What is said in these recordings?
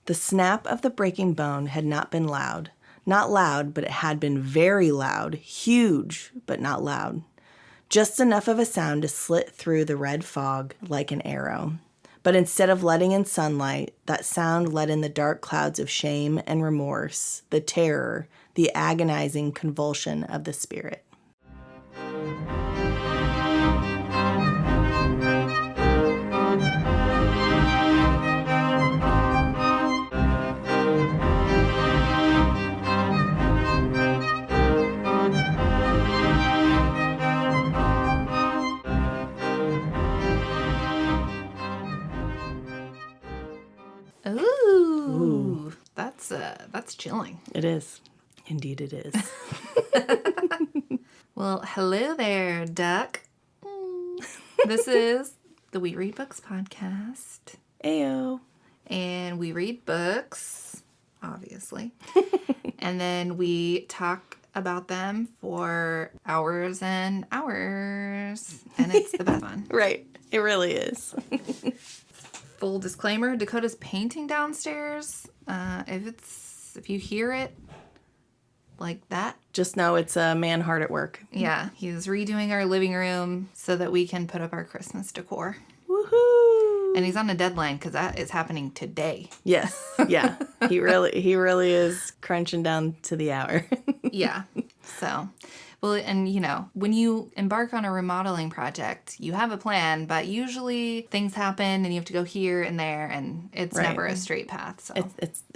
The snap of the breaking bone had not been loud. Not loud, but it had been very loud. Huge, but not loud. Just enough of a sound to slit through the red fog like an arrow. But instead of letting in sunlight, that sound let in the dark clouds of shame and remorse, the terror, the agonizing convulsion of the spirit. Ooh. That's chilling. It is. Indeed it is. Well, hello there, Duck. This is the We Read Books podcast. Ayo. And we read books, obviously. And then we talk about them for hours and hours. And it's the best fun. Right. It really is. Full disclaimer, Dakota's painting downstairs. If you hear it like that, just know it's a man hard at work. Yeah, he's redoing our living room so that we can put up our Christmas decor. Woohoo! And he's on a deadline because that is happening today. Yes, yeah. He really is crunching down to the hour. Yeah. So, well, and you know, when you embark on a remodeling project, you have a plan, but usually things happen and you have to go here and there, and it's never a straight path. So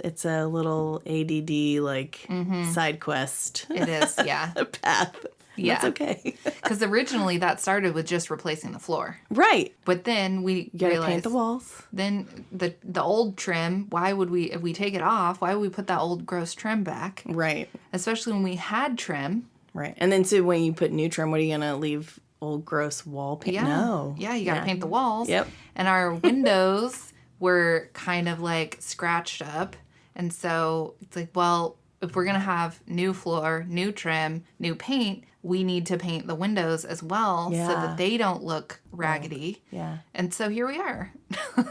it's a little ADD side quest. It is, yeah. Path. Yeah. That's okay. Because originally that started with just replacing the floor. Right. But then we realized, paint the walls. Then the old trim, if we take it off, why would we put that old gross trim back? Right. Especially when we had trim. Right. And then so when you put new trim, what are you going to leave old gross wall paint? Yeah. No. Yeah, you got to paint the walls. Yep. And our windows were kind of like scratched up. And so it's like, well, if we're going to have new floor, new trim, new paint, we need to paint the windows as well so that they don't look raggedy. Yeah. And so here we are.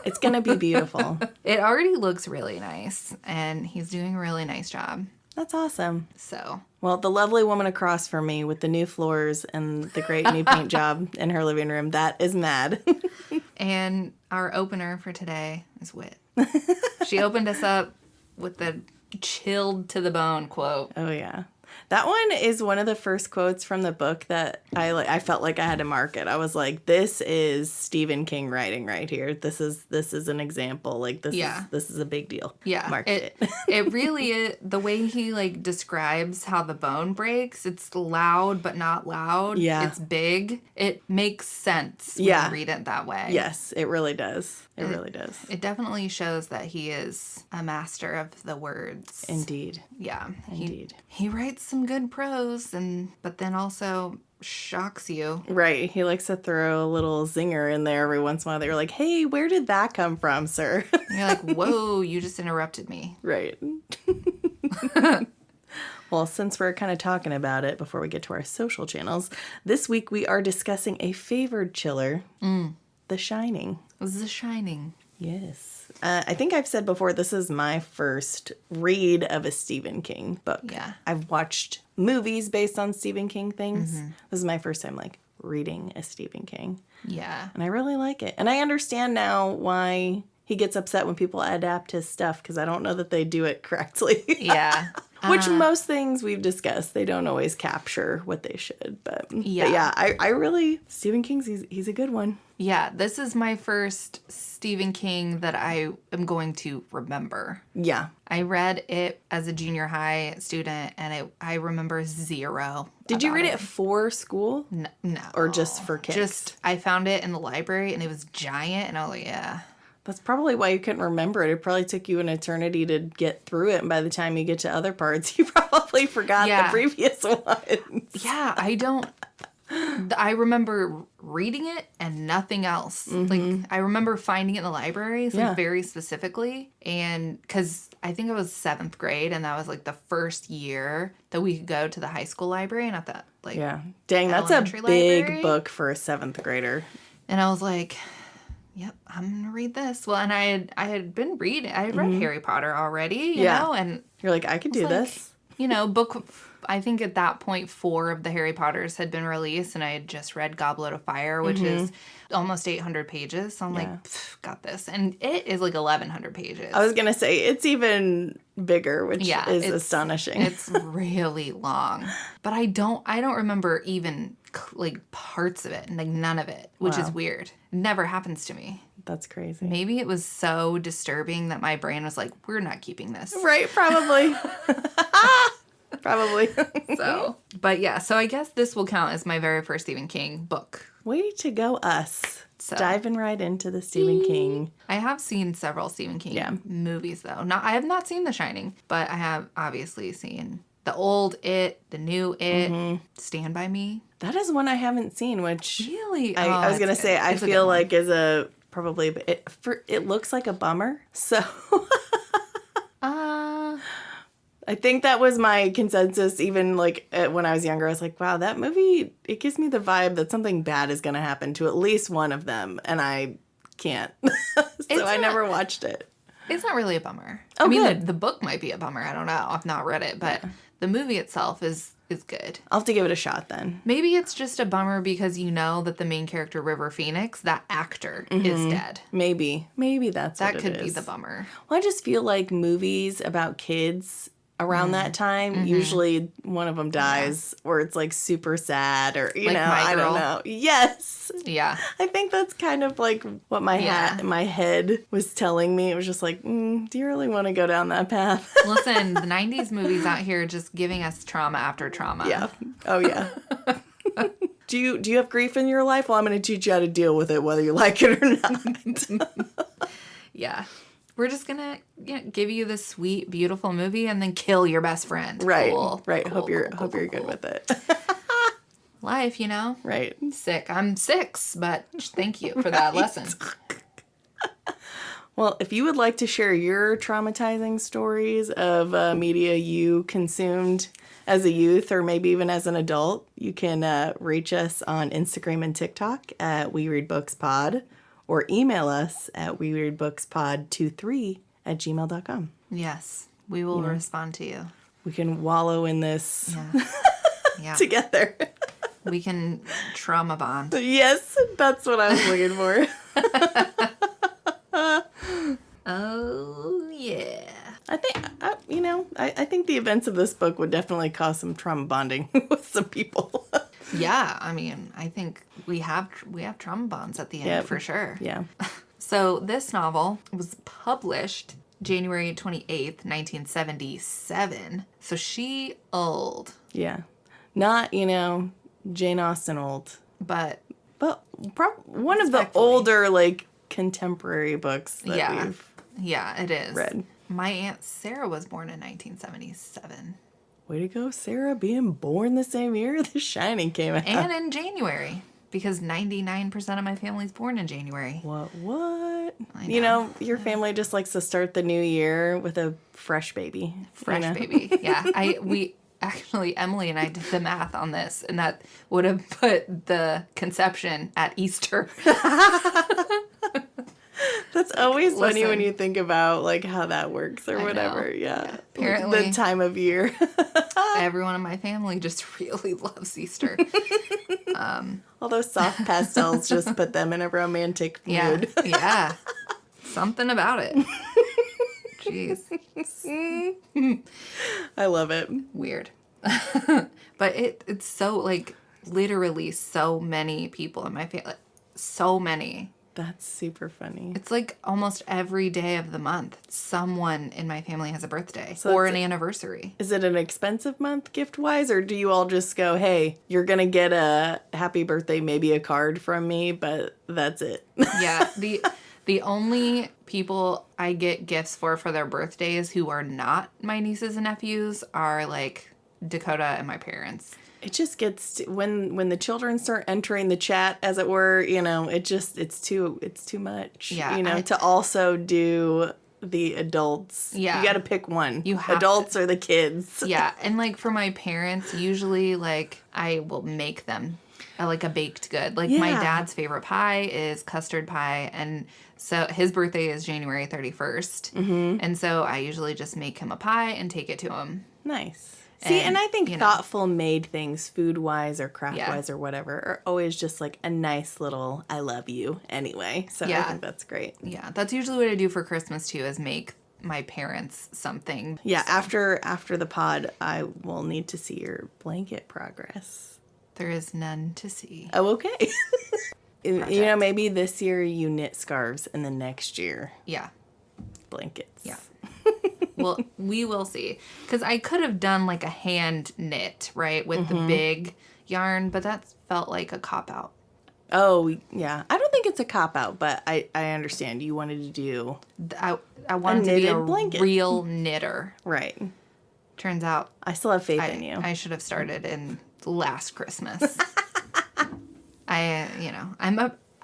It's going to be beautiful. It already looks really nice, and he's doing a really nice job. That's awesome. So. Well, the lovely woman across from me with the new floors and the great new paint job in her living room, that is Mad. And our opener for today is Whit. She opened us up with the chilled to the bone quote. Oh, yeah. That one is one of the first quotes from the book that I felt like I had to mark it. I was like, this is Stephen King writing right here. This is an example. Like this is a big deal. Yeah. Marked it. It really is. The way he describes how the bone breaks, it's loud but not loud. Yeah. It's big. It makes sense when you read it that way. Yes, it really does. It really does. It definitely shows that he is a master of the words. Indeed. Yeah. Indeed. He writes some good prose, but then also shocks you. Right. He likes to throw a little zinger in there every once in a while. They're like, hey, where did that come from, sir? And you're like, whoa, you just interrupted me. Right. Well, since we're kind of talking about it before we get to our social channels, this week we are discussing a favored chiller, The Shining. The Shining. Yes. I think I've said before, this is my first read of a Stephen King book. Yeah. I've watched movies based on Stephen King things. Mm-hmm. This is my first time, reading a Stephen King. Yeah. And I really like it. And I understand now why he gets upset when people adapt his stuff, because I don't know that they do it correctly. Yeah. Which most things we've discussed, they don't always capture what they should. But yeah, I really, Stephen King's, he's a good one. Yeah, this is my first Stephen King that I am going to remember. Yeah. I read it as a junior high student, and I remember zero. Did you read it for school? No. Or just for kids? I found it in the library, and it was giant, and I was like, yeah. That's probably why you couldn't remember it. It probably took you an eternity to get through it. And by the time you get to other parts, you probably forgot the previous ones. Yeah, I remember reading it and nothing else. Mm-hmm. I remember finding it in the library, very specifically. And because I think it was 7th grade, and that was the first year that we could go to the high school library, not that Dang, that's a big book for a 7th grader. And I was like, yep, I'm going to read this. Well, and I had been reading, I had read Harry Potter already, you know, and you're like, I could do this. You know, I think at that point 4 of the Harry Potters had been released, and I had just read Goblet of Fire, which is almost 800 pages. So I'm like, got this. And it is like 1,100 pages. I was going to say, it's even bigger, which is astonishing. It's really long. But I don't remember even like parts of it, like none of it, which is weird. It never happens to me. That's crazy. Maybe it was so disturbing that my brain was like, we're not keeping this. Right, probably. Probably. But yeah, so I guess this will count as my very first Stephen King book. Way to go, us. So, diving right into the Stephen King. I have seen several Stephen King movies, though. I have not seen The Shining, but I have obviously seen the old It, the new It, Stand By Me. That is one I haven't seen, which... Really? I was going to say, I feel like is a... Probably, it looks like a bummer, so... I think that was my consensus, even like when I was younger. I was like, wow, that movie, it gives me the vibe that something bad is going to happen to at least one of them, and I can't. I never watched it. It's not really a bummer. Oh, I mean, the book might be a bummer. I don't know. I've not read it, but the movie itself is good. I'll have to give it a shot then. Maybe it's just a bummer because you know that the main character, River Phoenix, that actor, is dead. Maybe that's what it is. That could be the bummer. Well, I just feel like movies about kids around that time, usually one of them dies, or it's like super sad, or you like know, I don't know. Yes. Yeah. I think that's kind of like what my head was telling me. It was just like, do you really want to go down that path? Listen, the 90s movies out here just giving us trauma after trauma. Yeah. Oh yeah. Do you have grief in your life? Well, I'm going to teach you how to deal with it, whether you like it or not. Yeah. We're just going to give you this sweet, beautiful movie and then kill your best friend. Right. Cool. Right. Cool, hope you're good with it. Life, you know? Right. Sick. I'm 6, but thank you for that lesson. Well, if you would like to share your traumatizing stories of media you consumed as a youth or maybe even as an adult, you can reach us on Instagram and TikTok at We Read Books Pod, or email us at wereadbookspod23@gmail.com. Yes, we will respond to you. We can wallow in this Yeah. together. We can trauma bond. Yes, that's what I was looking for. Oh, yeah. I think, I think the events of this book would definitely cause some trauma bonding with some people. Yeah, I mean, I think we have trauma bonds at the end for sure. Yeah. So this novel was published January 28th, 1977. So she old. Yeah. Not, Jane Austen old. But one of the older, like, contemporary books that we've it is. read. My Aunt Sarah was born in 1977. Way to go, Sarah, being born the same year The Shining came out. And in January, because 99% of my family's born in January. What? I know. Your family just likes to start the new year with a fresh baby. Baby. Yeah. Emily and I did the math on this, and that would have put the conception at Easter. That's always funny when you think about like how that works or whatever. Yeah. Apparently, the time of year. Everyone in my family just really loves Easter. All those soft pastels just put them in a romantic mood. Yeah. Something about it. Jeez. I love it. Weird. But it's so, like, literally so many people in my family. So many. That's super funny. It's like almost every day of the month, someone in my family has a birthday or an anniversary. Is it an expensive month gift-wise, or do you all just go, hey, you're going to get a happy birthday, maybe a card from me, but that's it? Yeah. The only people I get gifts for their birthdays who are not my nieces and nephews are, like, Dakota and my parents. It just gets when the children start entering the chat, as it were, it's too much. Yeah, to also do the adults. Yeah, you got to pick one. You have adults or the kids. Yeah, and like for my parents, usually like I will make them like a baked good. Like my Yeah. dad's favorite pie is custard pie, and so his birthday is January 31st. Mm-hmm. And so I usually just make him a pie and take it to him. Nice. See, and I think you know. thoughtful made things, food-wise or craft-wise Yeah. or whatever, are always just like a nice little I love you anyway. So I Yeah. think that's great. Yeah, that's usually what I do for Christmas too, is make my parents something. Yeah, after the pod, I will need to see your blanket progress. There is none to see. Oh, okay. You know, maybe this year you knit scarves and then next year Yeah. blankets. Yeah. Well, we will see. Because I could have done like a hand knit, right, with the big yarn, but that felt like a cop-out. Oh, yeah. I don't think it's a cop-out, but I understand. You wanted to do... I wanted to be a blanket. real knitter. Right. Turns out I still have faith in you. I should have started in last Christmas. I'm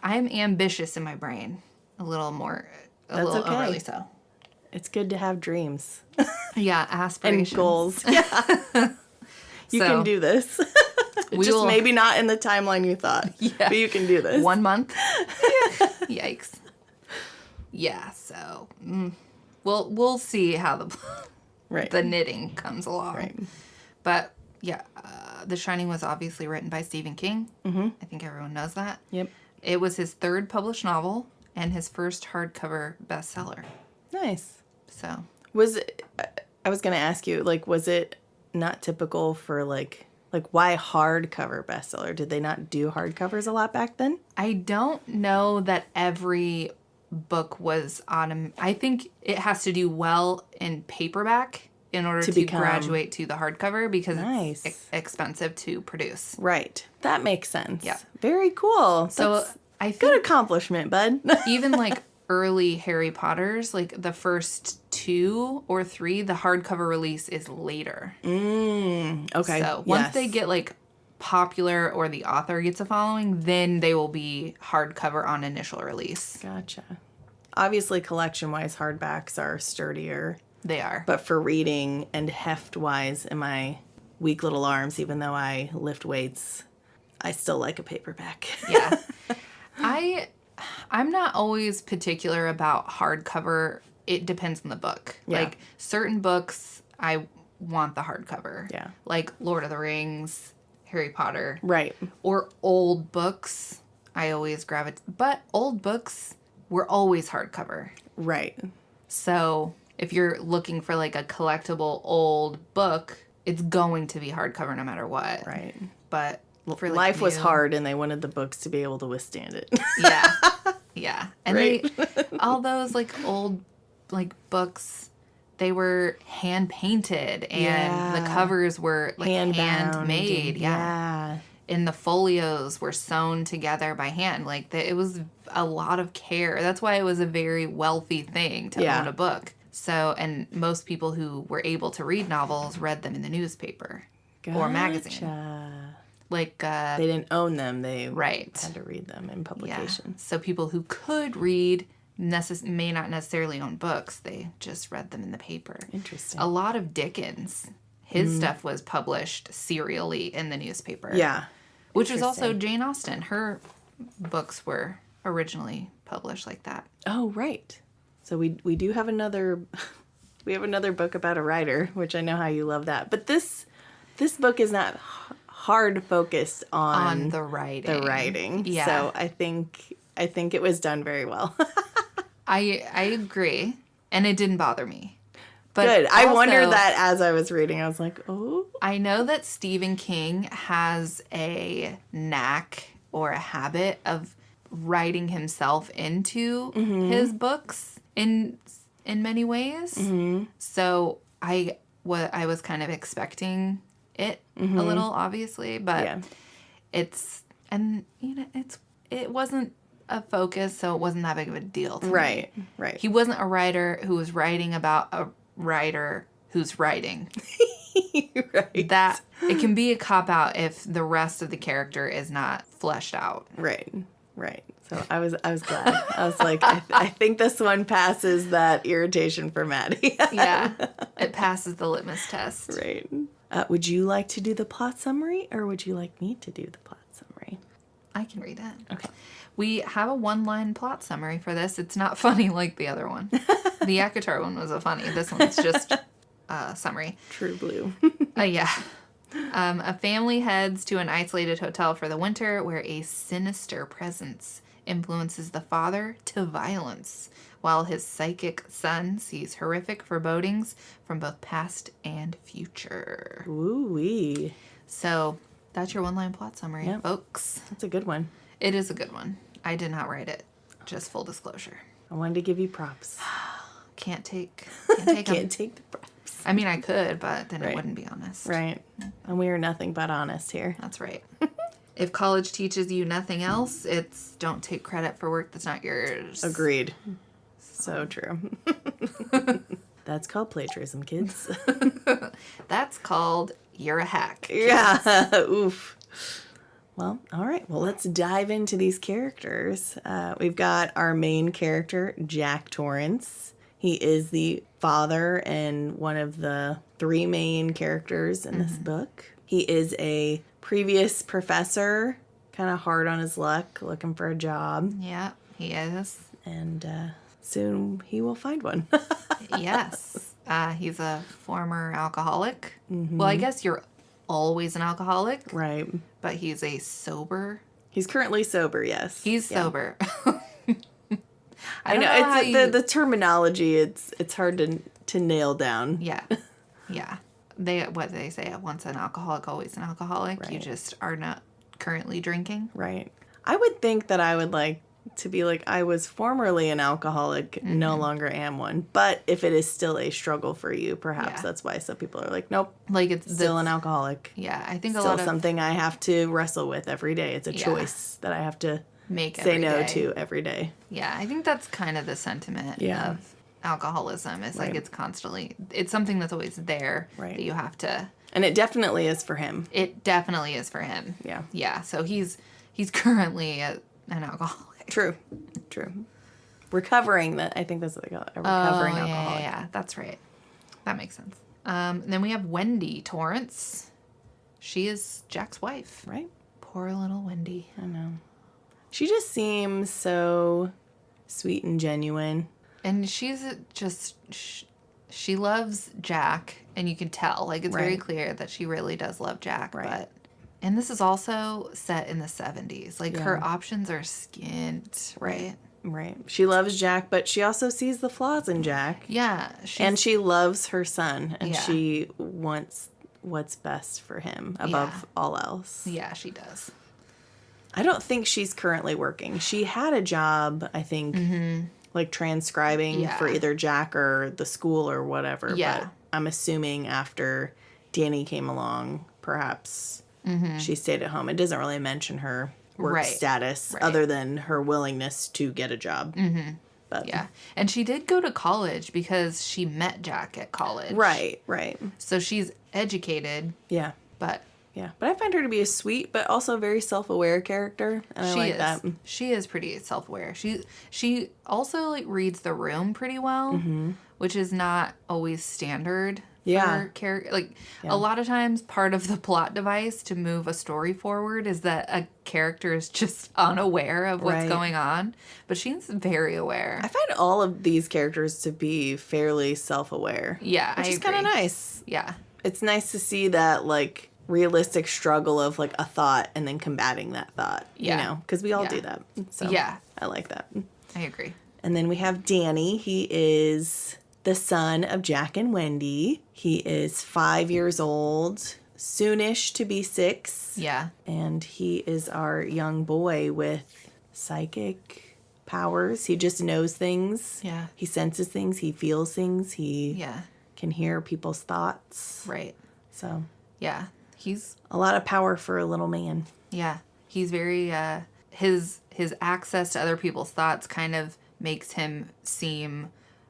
ambitious in my brain. A little That's okay. overly so. It's good to have dreams. Yeah, aspirations. And goals. Yeah. You can do this. Just maybe not in the timeline you thought. Yeah. But you can do this. 1 month? Yikes. Yeah, so we'll see how the knitting comes along. Right. But yeah, The Shining was obviously written by Stephen King. Mm-hmm. I think everyone knows that. Yep. It was his third published novel and his first hardcover bestseller. Nice. So I was going to ask you, like, was it not typical for, like why hardcover bestseller? Did they not do hardcovers a lot back then? I don't know that every book was on... I think it has to do well in paperback in order to graduate to the hardcover because it's expensive to produce. Right. That makes sense. Yeah. Very cool. So that's I think... Good accomplishment, bud. Even, like, early Harry Potters, like the first 2 or 3, the hardcover release is later. Okay. So once they get like popular or the author gets a following, then they will be hardcover on initial release. Gotcha. Obviously, collection-wise, hardbacks are sturdier. They are. But for reading and heft-wise in my weak little arms, even though I lift weights, I still like a paperback. Yeah. I'm not always particular about hardcover. It depends on the book. Yeah. Like, certain books, I want the hardcover. Yeah. Like Lord of the Rings, Harry Potter. Right. Or old books, I always gravitate. But old books were always hardcover. Right. So if you're looking for, like, a collectible old book, it's going to be hardcover no matter what. Right. But... for, like, life was hard, and they wanted the books to be able to withstand it. Yeah. Yeah. And right. all those, like, old, like, books, they were hand-painted, and the covers were, like, handmade. Yeah. And the folios were sewn together by hand. Like, it was a lot of care. That's why it was a very wealthy thing to own a book. So, and most people who were able to read novels read them in the newspaper or magazine. Like, they didn't own them. They had to read them in publication. Yeah. So people who could read may not necessarily own books. They just read them in the paper. Interesting. A lot of Dickens, his stuff was published serially in the newspaper. Yeah. Which was also Jane Austen. Her books were originally published like that. Oh, right. So we do have another... We have another book about a writer, which I know how you love that. But this book is not... hard focused on the writing. Yeah. So I think it was done very well. I agree, and it didn't bother me. But good. Also, I wondered that as I was reading. I was like, oh. I know that Stephen King has a knack or a habit of writing himself into his books in many ways. Mm-hmm. So I was kind of expecting it a little, obviously, but it wasn't a focus, so it wasn't that big of a deal to me. Right. He wasn't a writer who was writing about a writer who's writing. Right. That it can be a cop-out if the rest of the character is not fleshed out. Right. So I was glad. I was like, I think this one passes that irritation for Maddie. Yeah, it passes the litmus test. Right. Would you like to do the plot summary, or would you like me to do the plot summary? I can read it. Okay. We have a one-line plot summary for this. It's not funny like the other one. The Akatar one was a funny. This one's just a summary. True blue. Yeah. A family heads to an isolated hotel for the winter where a sinister presence influences the father to violence, while his psychic son sees horrific forebodings from both past and future. Ooh-wee. So that's your one-line plot summary, folks. That's a good one. It is a good one. I did not write it. Just full disclosure. I wanted to give you props. Can't take Can't take the props. I mean, I could, but then it wouldn't be honest. Right. And we are nothing but honest here. That's right. If college teaches you nothing else, it's don't take credit for work that's not yours. Agreed. So true. That's called plagiarism, kids. That's called you're a hack. Yeah. Oof. Well, all right. Well, let's dive into these characters. We've got our main character, Jack Torrance. He is the father and one of the 3 main characters in this book. He is a previous professor, kind of hard on his luck, looking for a job. Yeah, he is. And soon he will find one. Yes. He's a former alcoholic. Well, I guess you're always an alcoholic. Right. But he's a sober. He's currently sober, yes. He's sober. I know it's the terminology. It's hard to nail down. Yeah, yeah. What they say, once an alcoholic, always an alcoholic. Right. You just are not currently drinking. Right. I would think that I would like to be like, I was formerly an alcoholic, no longer am one. But if it is still a struggle for you, perhaps that's why some people are like, nope, like it's still an alcoholic. Yeah, I think still something I have to wrestle with every day. It's a choice that I have to say no to every day. Yeah, I think that's kind of the sentiment of alcoholism. It's like it's constantly, it's something that's always there that you have to. And it definitely is for him. It definitely is for him. Yeah. Yeah, so he's currently an alcoholic. True. Recovering, that I think that's what they call it, a recovering alcoholic. Yeah, that's right. That makes sense. Then we have Wendy Torrance. She is Jack's wife. Right. Poor little Wendy. I know. She just seems so sweet and genuine. And she's just, she loves Jack, and you can tell. Like, it's very clear that she really does love Jack. Right. And this is also set in the 70s. Like, her options are skint, right? Right. She loves Jack, but she also sees the flaws in Jack. Yeah. And she loves her son, and she wants what's best for him above all else. Yeah, she does. I don't think she's currently working. She had a job, I think, like transcribing for either Jack or the school or whatever. Yeah. But I'm assuming after Danny came along, perhaps she stayed at home. It doesn't really mention her work status other than her willingness to get a job. But yeah. And she did go to college because she met Jack at college. Right. So she's educated. Yeah. But I find her to be a sweet but also very self-aware character, and I like that. She is pretty self-aware. She also like reads the room pretty well, which is not always standard for character. Like a lot of times, part of the plot device to move a story forward is that a character is just unaware of what's going on, but she's very aware. I find all of these characters to be fairly self-aware. Yeah, which is kind of nice. Yeah, it's nice to see that like realistic struggle of like a thought and then combating that thought. You know, because we all do that. So I like that. I agree. And then we have Danny. He is the son of Jack and Wendy. He is 5 years old, soonish to be 6. Yeah. And he is our young boy with psychic powers. He just knows things. Yeah. He senses things. He feels things. He can hear people's thoughts. Right. So. Yeah. He's a lot of power for a little man. Yeah. He's very, his access to other people's thoughts kind of makes him seem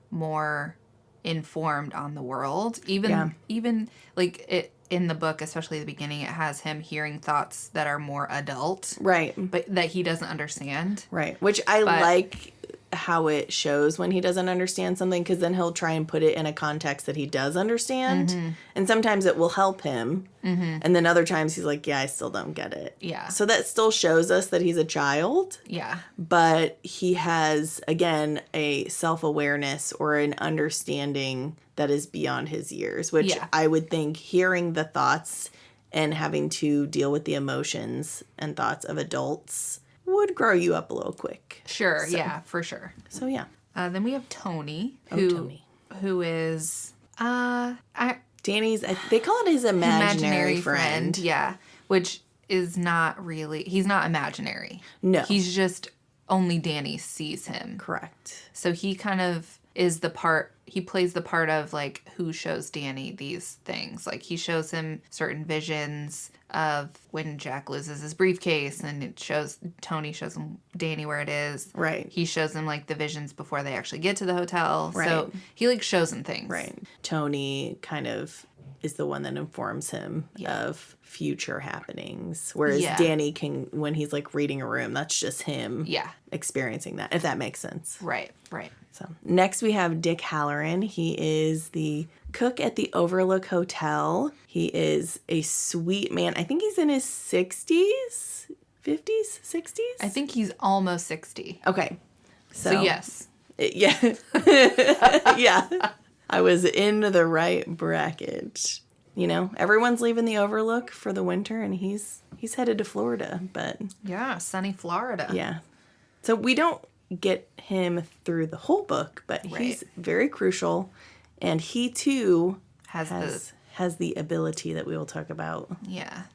more informed on the world. Even like it in the book, especially at the beginning, it has him hearing thoughts that are more adult. Right. But that he doesn't understand. Right. Which I like how it shows when he doesn't understand something, because then he'll try and put it in a context that he does understand. Mm-hmm. And sometimes it will help him. Mm-hmm. And then other times he's like, yeah, I still don't get it. Yeah. So that still shows us that he's a child. Yeah. But he has, again, a self-awareness or an understanding that is beyond his years, which I would think hearing the thoughts and having to deal with the emotions and thoughts of adults would grow you up a little quick. Sure, so, yeah, for sure. So, yeah. Then we have Tony, who is... Danny's, they call it his imaginary friend. Yeah, which is not really... He's not imaginary. No. He's just... Only Danny sees him. Correct. So he kind of is the part... He plays the part of, like, who shows Danny these things. Like, he shows him certain visions of when Jack loses his briefcase, and Tony shows him Danny where it is. Right. He shows him, like, the visions before they actually get to the hotel. Right. So he, like, shows him things. Right. Tony kind of is the one that informs him of future happenings. Whereas Danny can, when he's, like, reading a room, that's just him experiencing that, if that makes sense. Right, right. So next we have Dick Halloran. He is the cook at the Overlook Hotel. He is a sweet man. I think he's in his 60s, 50s, 60s? I think he's almost 60. Okay. So yes. Yeah. Yeah. I was in the right bracket. You know, everyone's leaving the Overlook for the winter, and he's headed to Florida, but... Yeah, sunny Florida. Yeah. So we don't get him through the whole book, but he's very crucial, and he too has the ability that we will talk about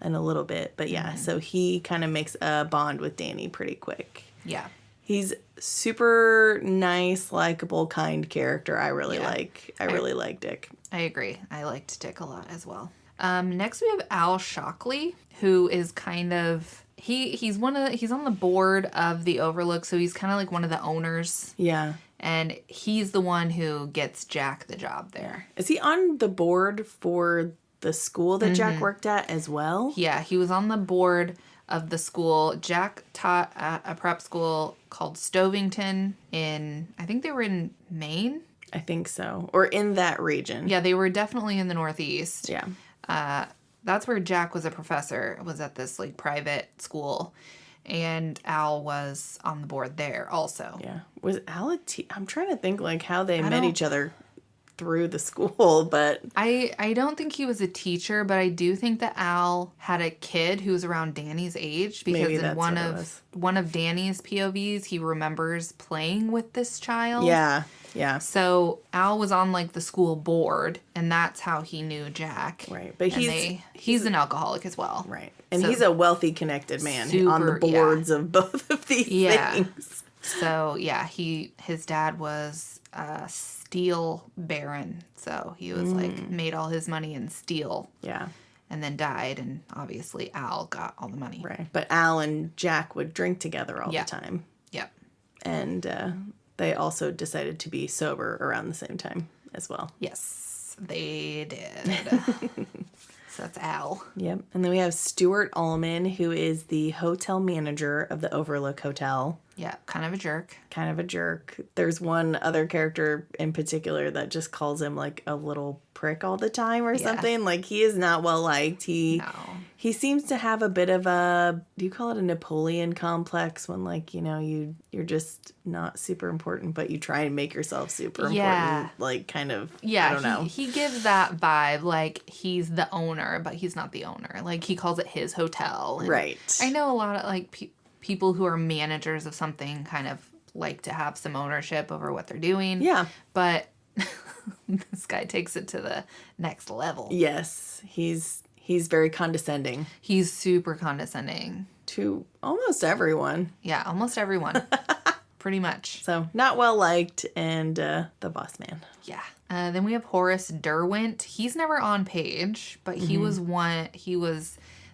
in a little bit. But so he kind of makes a bond with Danny pretty quick. Yeah. He's super nice, likable, kind character. I really like. I really like Dick. I agree. I liked Dick a lot as well. Next we have Al Shockley, who is kind of... He's on the board of the Overlook, so he's kind of like one of the owners. Yeah. And he's the one who gets Jack the job there. Is he on the board for the school that Jack worked at as well? Yeah, he was on the board of the school. Jack taught at a prep school called Stovington I think they were in Maine? I think so. Or in that region. Yeah, they were definitely in the Northeast. Yeah. That's where Jack was a professor, was at this, like, private school. And Al was on the board there also. Yeah. Was Al I'm trying to think, like, how they met each other through the school, but... I don't think he was a teacher, but I do think that Al had a kid who was around Danny's age. Because in one of Danny's POVs, he remembers playing with this child. Yeah. Yeah. So Al was on, like, the school board, and that's how he knew Jack. Right. But he's an alcoholic as well. Right. And he's a wealthy, connected man on the boards of both of these things. So, yeah, his dad was a steel baron. So he was, like, made all his money in steel. Yeah. And then died, and obviously Al got all the money. Right. But Al and Jack would drink together all the time. Yep. And... they also decided to be sober around the same time as well. Yes, they did. So that's Al. Yep. And then we have Stuart Ullman, who is the hotel manager of the Overlook Hotel. Yeah, kind of a jerk. Kind of a jerk. There's one other character in particular that just calls him, like, a little prick all the time or something. Like, he is not well liked. He seems to have a bit of a, do you call it a Napoleon complex, when, like, you know, you're just not super important, but you try and make yourself super important. Like, kind of, I don't know. He gives that vibe, like, he's the owner, but he's not the owner. Like, he calls it his hotel. And right. I know a lot of, like, people who are managers of something kind of like to have some ownership over what they're doing. Yeah. But this guy takes it to the next level. Yes. He's very condescending. He's super condescending. To almost everyone. Yeah, almost everyone. Pretty much. So, not well liked, and the boss man. Yeah. Then we have Horace Derwent. He's never on page, but he was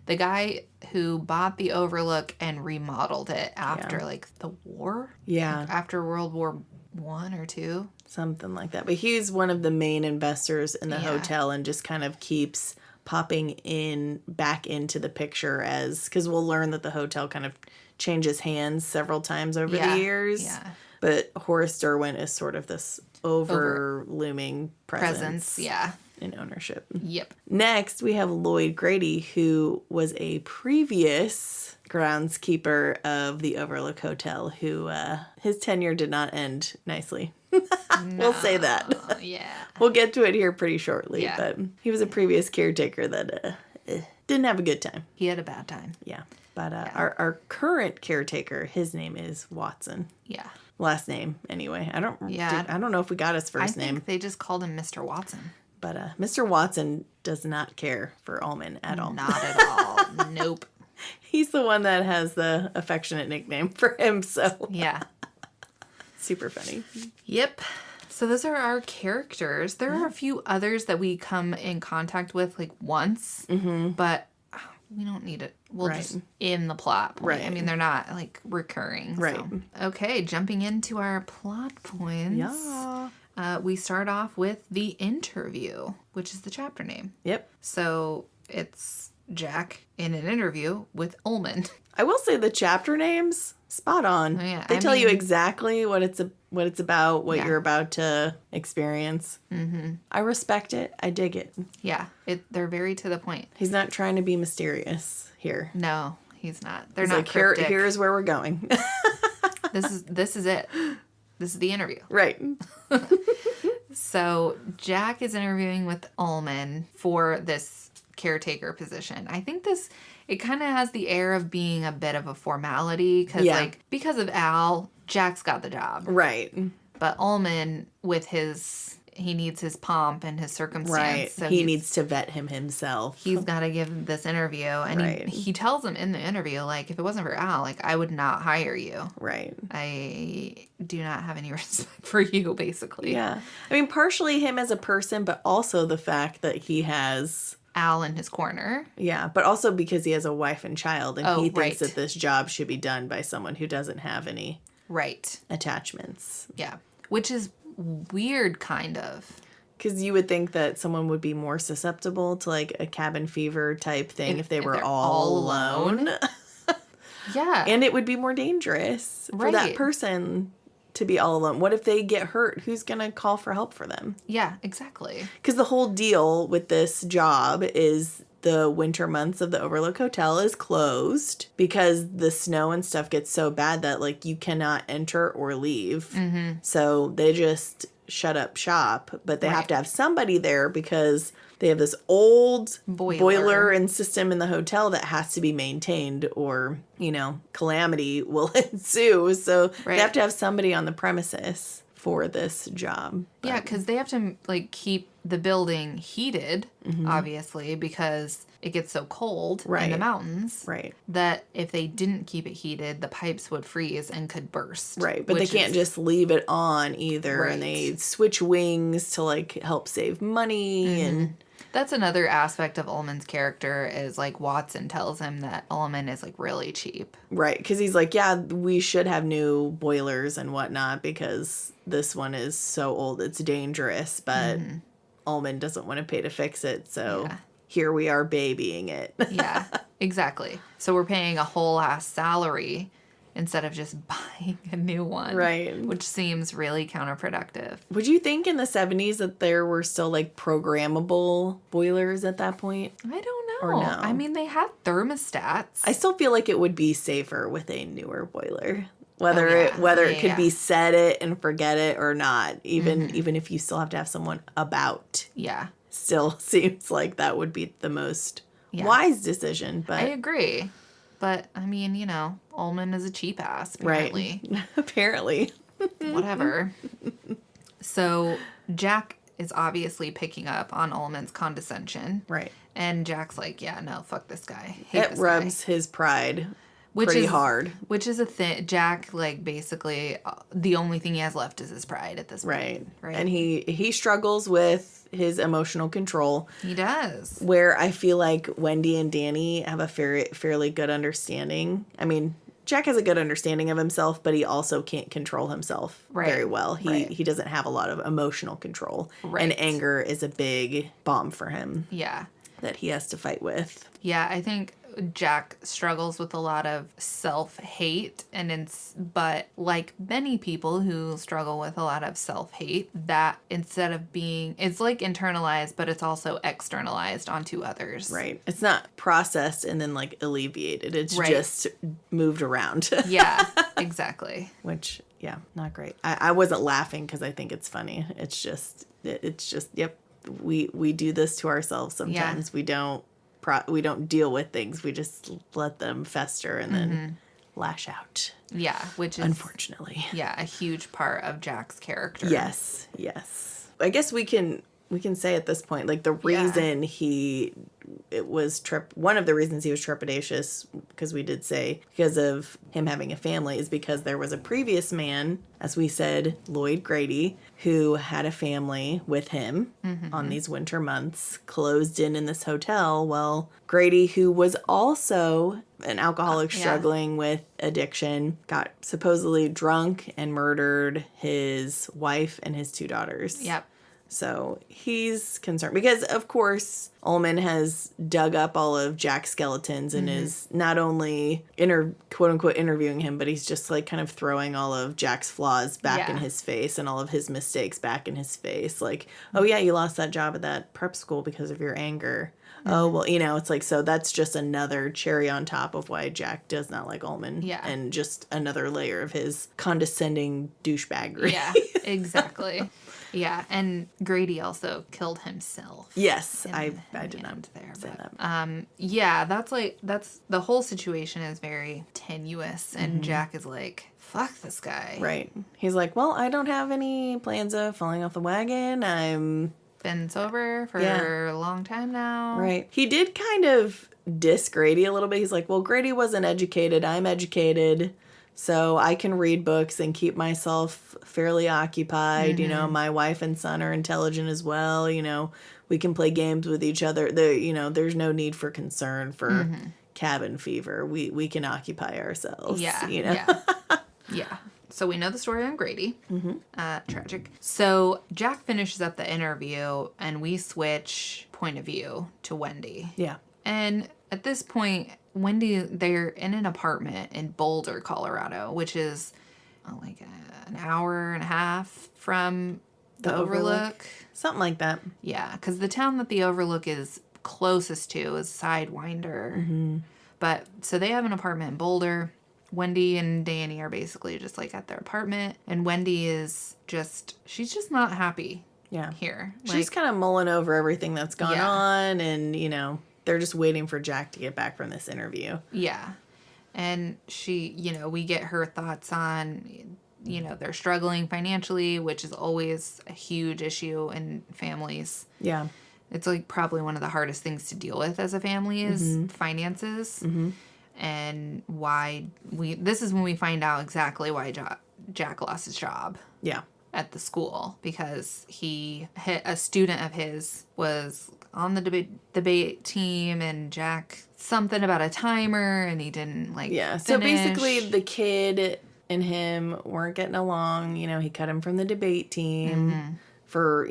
the guy who bought the Overlook and remodeled it after, like, the war? Yeah. Like, after World War I or II? Something like that. But he's one of the main investors in the hotel, and just kind of keeps popping back into the picture because we'll learn that the hotel kind of changes hands several times over the years. Yeah. But Horace Derwent is sort of this looming presence. Yeah. In ownership. Yep. Next, we have Lloyd Grady, who was a previous groundskeeper of the Overlook Hotel, who his tenure did not end nicely. We'll say that. Yeah. We'll get to it here pretty shortly, Yeah. but he was a previous caretaker that didn't have a good time. He had a bad time. Yeah. But our current caretaker, his name is Watson. Yeah. Last name, anyway. I don't know if we got his first name. I think they just called him Mr. Watson. But Mr. Watson does not care for Ullman at all. Not at all. Nope. He's the one that has the affectionate nickname for him, so. Yeah. Super funny. Yep. So those are our characters. There are a few others that we come in contact with like once, but we don't need it. We'll just in the plot point. Right. I mean, they're not like recurring. Right. So. Okay, jumping into our plot points. Yeah. We start off with the interview, which is the chapter name. Yep. So it's Jack in an interview with Ullman. I will say the chapter names, spot on. Oh, yeah. They tell you exactly what it's about, what you're about to experience. Mm-hmm. I respect it. I dig it. Yeah, they're very to the point. He's not trying to be mysterious here. No, he's not. They're He's not like, cryptic. here's where we're going. This is it. This is the interview. Right. So Jack is interviewing with Ullman for this caretaker position. I think it kind of has the air of being a bit of a formality because of Al, Jack's got the job. Right. But Ullman, he needs his pomp and his circumstance. Right. So he needs to vet him himself. He's got to give this interview. And he tells him in the interview, like, if it wasn't for Al, like, I would not hire you. Right. I do not have any respect for you, basically. Yeah. I mean, partially him as a person, but also the fact that he has Al in his corner. Yeah, but also because he has a wife and child, and he thinks right. that this job should be done by someone who doesn't have any attachments. Yeah. Which is weird, kind of. Because you would think that someone would be more susceptible to like a cabin fever type thing if they were all alone. Yeah. And it would be more dangerous for that person to be all alone. What if they get hurt? Who's going to call for help for them? Yeah, exactly. Because the whole deal with this job is the winter months of the Overlook Hotel is closed because the snow and stuff gets so bad that like you cannot enter or leave. Mm-hmm. So they just shut up shop, but they have to have somebody there because they have this old boiler and system in the hotel that has to be maintained or, calamity will ensue. So they have to have somebody on the premises for this job. Yeah, because they have to keep the building heated, obviously, because it gets so cold in the mountains that if they didn't keep it heated, the pipes would freeze and could burst. Right, but they can't just leave it on either, and they switch wings to help save money and. That's another aspect of Ullman's character is Watson tells him that Ullman is really cheap. Right, because he's like, yeah, we should have new boilers and whatnot because this one is so old it's dangerous, but Ullman doesn't want to pay to fix it, so here we are babying it. Yeah, exactly. So we're paying a whole ass salary instead of just buying a new one. Right. Which seems really counterproductive. Would you think in the 70s that there were still programmable boilers at that point? I don't know. Or no? I mean, they had thermostats. I still feel like it would be safer with a newer boiler. Whether it could be set it and forget it or not. Even if you still have to have someone about. Yeah. Still seems like that would be the most wise decision. But I agree. But, I mean, Ullman is a cheap ass, apparently. Right. Apparently. Whatever. So, Jack is obviously picking up on Ullman's condescension. Right. And Jack's like, yeah, no, fuck this guy. It rubs his pride pretty hard. Which is a thing. Jack, basically, the only thing he has left is his pride at this point. Right. And he struggles with his emotional control. He does. Where I feel like Wendy and Danny have a fairly good understanding. I mean, Jack has a good understanding of himself, but he also can't control himself very well. He doesn't have a lot of emotional control. Right. And anger is a big bomb for him. Yeah. That he has to fight with. Yeah, I think Jack struggles with a lot of self-hate, but like many people who struggle with a lot of self-hate, that instead of being, it's like internalized, but it's also externalized onto others. Right. It's not processed and then like alleviated. It's Right. just moved around. Yeah, exactly. Which, yeah, not great. I wasn't laughing because I think it's funny. It's just, yep. We do this to ourselves sometimes. Yeah. We don't deal with things. We just let them fester and then lash out. Yeah, which is unfortunately. Yeah, a huge part of Jack's character. Yes. I guess we can say at this point, like, the reason one of the reasons he was trepidatious, because we did say because of him having a family, is because there was a previous man, as we said, Lloyd Grady, who had a family with him on these winter months, closed in this hotel. Well, Grady, who was also an alcoholic struggling with addiction, got supposedly drunk and murdered his wife and his 2 daughters. Yep. So he's concerned because, of course, Ullman has dug up all of Jack's skeletons and is not only quote unquote interviewing him, but he's just like kind of throwing all of Jack's flaws back in his face and all of his mistakes back in his face. Like, oh yeah, you lost that job at that prep school because of your anger. Oh, well, it's like, so that's just another cherry on top of why Jack does not like Ullman. Yeah. And just another layer of his condescending douchebaggery. Yeah, exactly. Yeah, and Grady also killed himself. Yes, I did not say that. Yeah, that's the whole situation is very tenuous, and Jack is like, fuck this guy. Right. He's like, well, I don't have any plans of falling off the wagon. I'm been sober for a long time now. Right. He did kind of diss Grady a little bit. He's like, well, Grady wasn't educated. I'm educated. So I can read books and keep myself fairly occupied. My wife and son are intelligent as well. We can play games with each other. There's no need for concern for cabin fever. We can occupy ourselves. Yeah. Yeah. So we know the story on Grady. Tragic. So Jack finishes up the interview and we switch point of view to Wendy. Yeah. And at this point, they're in an apartment in Boulder, Colorado, which is like an hour and a half from the Overlook. Something like that. Yeah, because the town that the Overlook is closest to is Sidewinder. But so they have an apartment in Boulder. Wendy and Danny are basically just like at their apartment. And Wendy she's just not happy here. She's kind of mulling over everything that's gone on and, they're just waiting for Jack to get back from this interview. Yeah. And she, we get her thoughts on, they're struggling financially, which is always a huge issue in families. Yeah. It's like probably one of the hardest things to deal with as a family is finances. And this is when we find out exactly why Jack lost his job. Yeah. At the school, because a student of his was on the debate team, and Jack something about a timer, and he didn't finish. So basically the kid and him weren't getting along. He cut him from the debate team for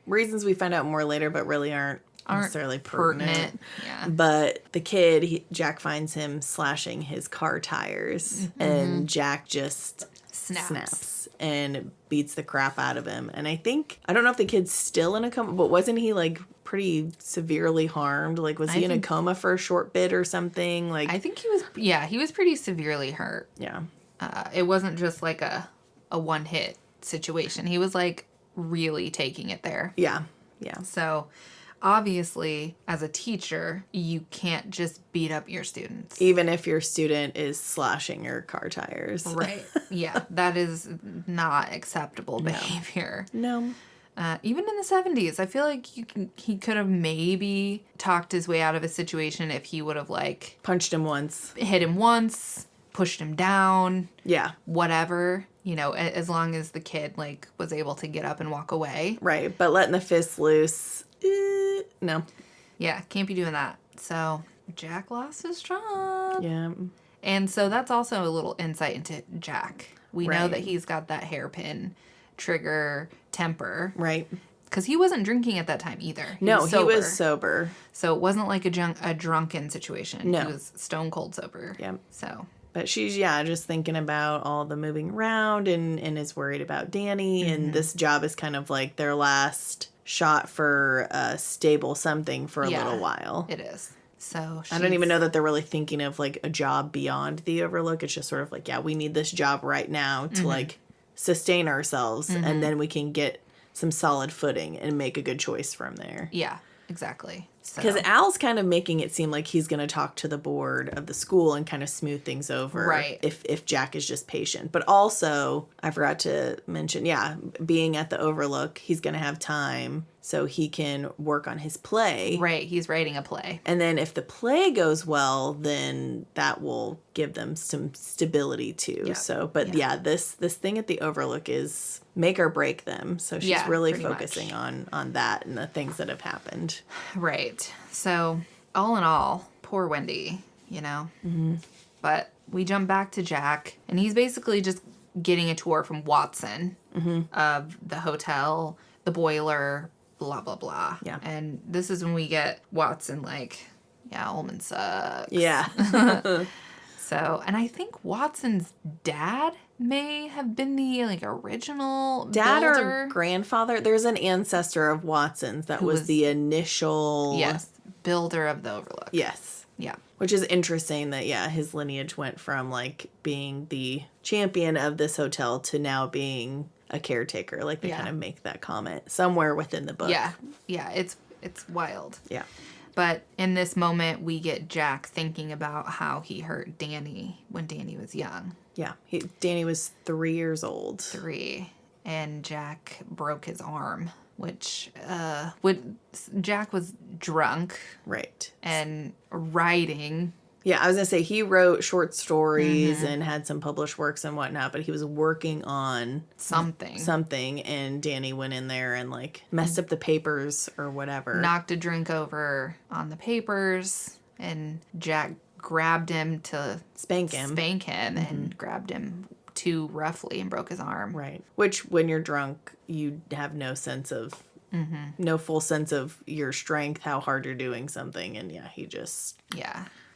reasons we find out more later, but really aren't necessarily pertinent. Yeah. But the kid, Jack finds him slashing his car tires, and Jack just snaps and beats the crap out of him. And I don't know if the kid's still in a coma, but wasn't he pretty severely harmed? Was he in a coma for a short bit or something? I think he was. Yeah, he was pretty severely hurt. Yeah. It wasn't just like a one hit situation. He was really taking it there. Yeah. Yeah. So obviously, as a teacher, you can't just beat up your students. Even if your student is slashing your car tires. Right. Yeah. That is not acceptable behavior. No. Even in the 70s, I feel like he could have maybe talked his way out of a situation if he would have punched him once. Hit him once, pushed him down. Yeah. Whatever. As long as the kid was able to get up and walk away. Right. But letting the fist loose, no. Yeah, can't be doing that. So Jack lost his job. Yeah. And so that's also a little insight into Jack. We know that he's got that hairpin trigger temper. Right. because he wasn't drinking at that time either. He was sober. So it wasn't like a drunken situation. No. He was stone cold sober. Yep. So. But she's, just thinking about all the moving around and is worried about Danny. Mm-hmm. And this job is kind of like their last shot for a stable something for a little while. It is. So I don't even know that they're really thinking of like a job beyond the Overlook. It's just sort of like, we need this job right now to like sustain ourselves. And then we can get some solid footing and make a good choice from there. Yeah, exactly. Because Al's kind of making it seem like he's going to talk to the board of the school and kind of smooth things over. Right. If Jack is just patient. But also, I forgot to mention, being at the Overlook, he's going to have time so he can work on his play. Right. He's writing a play. And then if the play goes well, then that will give them some stability too. Yep. So, but this thing at the Overlook is make or break them. So she's really focusing on that and the things that have happened. Right. So all in all, poor Wendy, Mm-hmm. But we jump back to Jack, and he's basically just getting a tour from Watson of the hotel, the boiler, blah, blah, blah. Yeah. And this is when we get Watson like, Ullman sucks. Yeah. So, and I think Watson's dad may have been the original dad builder. Or grandfather. There's an ancestor of Watson's that was the initial builder of the Overlook. Yes. Yeah. Which is interesting that his lineage went from like being the champion of this hotel to now being a caretaker. Like they kind of make that comment somewhere within the book. Yeah. Yeah, it's wild. Yeah. But in this moment, we get Jack thinking about how he hurt Danny when Danny was young. Yeah. Danny was 3 years old. 3. And Jack broke his arm, which Jack was drunk. Right. And writing. Yeah, I was going to say he wrote short stories and had some published works and whatnot, but he was working on something, and Danny went in there and like messed up the papers or whatever. Knocked a drink over on the papers, and Jack grabbed him to spank him and grabbed him too roughly and broke his arm. Right. Which when you're drunk, you have no sense of no full sense of your strength, how hard you're doing something, and he just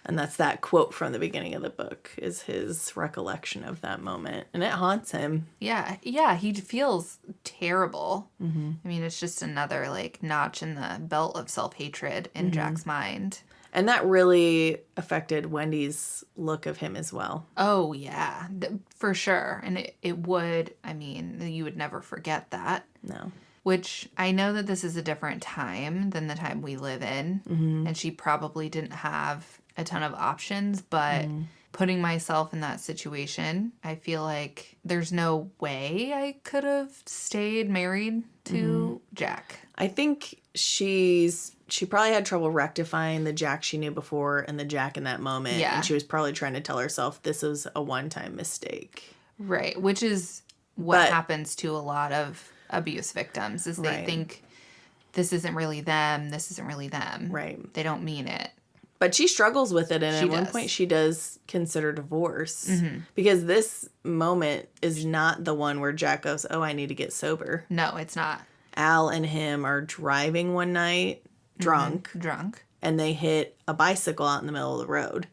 And that's that quote from the beginning of the book is his recollection of that moment. And it haunts him. Yeah. Yeah. He feels terrible. Mm-hmm. I mean, it's just another notch in the belt of self-hatred in Jack's mind. And that really affected Wendy's look of him as well. Oh, yeah. For sure. And it would, you would never forget that. No. Which I know that this is a different time than the time we live in. Mm-hmm. And she probably didn't have a ton of options, but putting myself in that situation, I feel like there's no way I could have stayed married to Jack. I think she probably had trouble rectifying the Jack she knew before and the Jack in that moment. Yeah. And she was probably trying to tell herself this was a one-time mistake. Right. Which is what happens to a lot of abuse victims is they think this isn't really them. This isn't really them. Right. They don't mean it. But she struggles with it, and at one point she does consider divorce. Mm-hmm. Because this moment is not the one where Jack goes, oh, I need to get sober. No, it's not. Al and him are driving one night, drunk. And they hit a bicycle out in the middle of the road.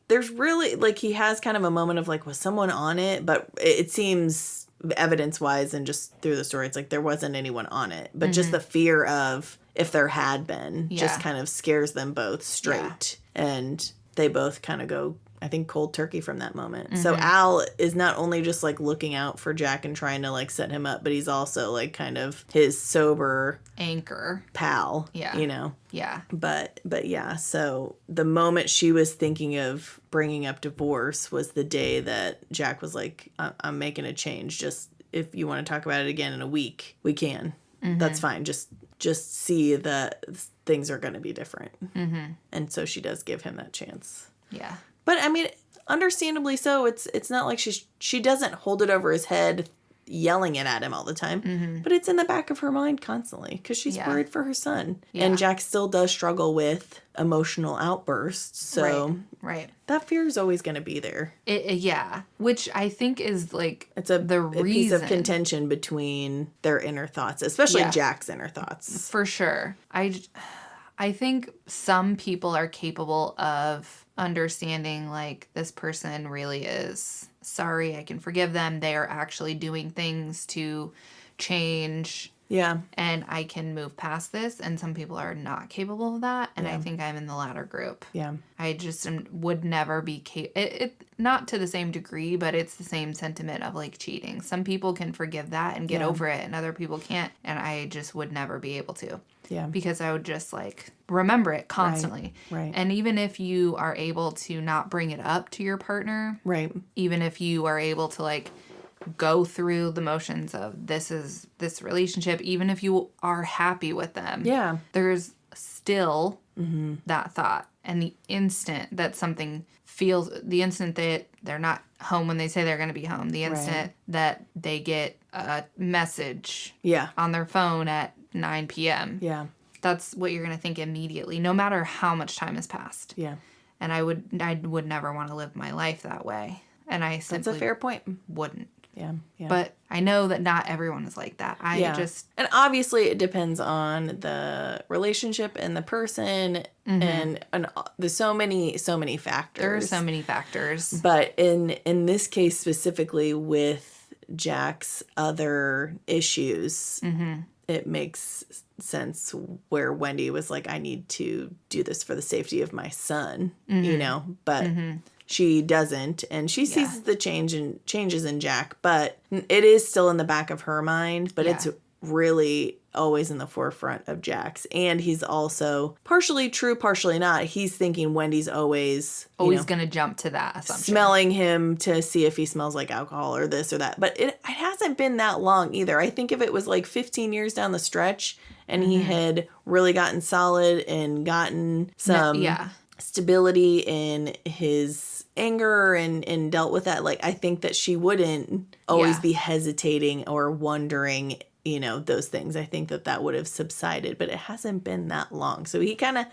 There's really, he has kind of a moment of, was someone on it? But it seems, evidence-wise and just through the story, it's there wasn't anyone on it. But just the fear of... if there had been, just kind of scares them both straight. Yeah. And they both kind of go, I think, cold turkey from that moment. Mm-hmm. So Al is not only just, looking out for Jack and trying to, set him up, but he's also, kind of his sober... anchor. Pal. Yeah. Yeah. But yeah, so the moment she was thinking of bringing up divorce was the day that Jack was like, I'm making a change. Just, if you want to talk about it again in a week, we can. Mm-hmm. That's fine. Just see that things are going to be different. Mm-hmm. And so she does give him that chance. Yeah. But, understandably so. It's not like she doesn't hold it over his head yelling it at him all the time, but it's in the back of her mind constantly because she's worried for her son. Yeah. And Jack still does struggle with emotional outbursts. So right. That fear is always going to be there. Which I think is like it's a piece of contention between their inner thoughts, especially Jack's inner thoughts. For sure. I think some people are capable of understanding like this person really is sorry, I can forgive them. They are actually doing things to change. Yeah. And I can move past this. And some people are not capable of that. And I think I'm in the latter group. Yeah. I just would never be not to the same degree, but it's the same sentiment of like cheating. Some people can forgive that and get over it, and other people can't. And I just would never be able to. Yeah. Because I would just like remember it constantly. Right. And even if you are able to not bring it up to your partner. Right. Even if you are able to like go through the motions of this relationship, even if you are happy with them. Yeah. There's still that thought. And the instant that something feels, the instant that they're not home when they say they're going to be home, the instant that they get a message on their phone at 9 p.m. Yeah. That's what you're going to think immediately, no matter how much time has passed. Yeah. And I would never want to live my life that way. And I simply That's a fair point. Wouldn't. Yeah. But I know that not everyone is like that. And obviously it depends on the relationship and the person and there's so many factors. There are so many factors. But in this case specifically with Jack's other issues, it makes sense where Wendy was like, I need to do this for the safety of my son, you know, but she doesn't, and she sees the changes in Jack, but it is still in the back of her mind, but it's really always in the forefront of Jack's. And he's also partially true, partially not. He's thinking Wendy's always going to jump to that assumption. Smelling him to see if he smells like alcohol or this or that. But it hasn't been that long either. I think if it was like 15 years down the stretch and he had really gotten solid and gotten some stability in his anger and dealt with that, like I think that she wouldn't always be hesitating or wondering, you know, those things. I think that would have subsided, but it hasn't been that long. So he kind of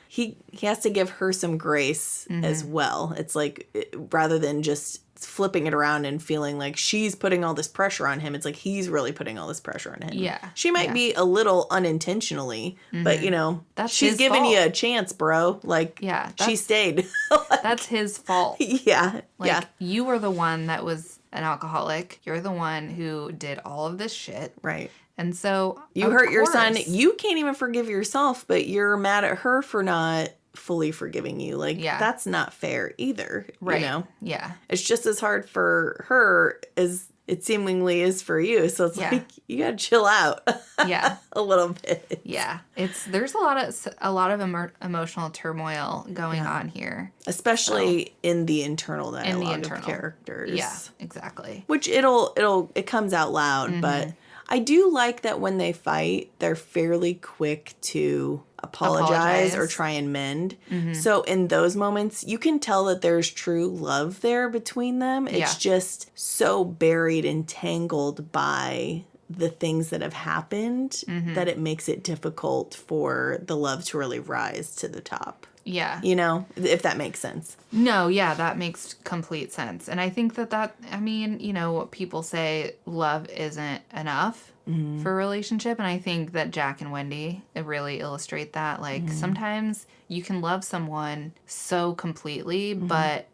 he has to give her some grace as well. It's like rather than just flipping it around and feeling like she's putting all this pressure on him, it's like he's really putting all this pressure on him. Yeah. She might be a little unintentionally, but you know, she's giving you a chance, bro. Like, she stayed. Like, that's his fault. Yeah. Like, you were the one that was an alcoholic. You're the one who did all of this shit. Right. And so you hurt your son. You can't even forgive yourself, but you're mad at her for not fully forgiving you. Like, that's not fair either. Right. You know? Yeah. It's just as hard for her as it seemingly is for you. So it's like, you gotta chill out. Yeah. A little bit. Yeah. There's a lot of emotional turmoil going on here. Especially in the internal dialogue of characters. Yeah, exactly. Which it comes out loud, but I do like that when they fight, they're fairly quick to apologize or try and mend. So in those moments, you can tell that there's true love there between them. It's just so buried and tangled by the things that have happened that it makes it difficult for the love to really rise to the top. Yeah. You know, if that makes sense. No, yeah, that makes complete sense. And I think that, I mean, you know, people say love isn't enough for a relationship. And I think that Jack and Wendy really illustrate that. Like, sometimes you can love someone so completely, but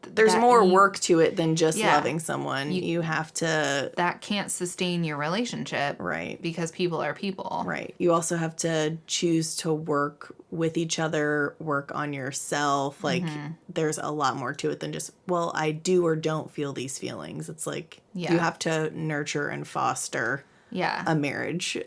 there's more work to it than just loving someone. You have to... That can't sustain your relationship. Right. Because people are people. Right. You also have to choose to work with each other, work on yourself. Like, there's a lot more to it than just, well, I do or don't feel these feelings. It's like, you have to nurture and foster a marriage.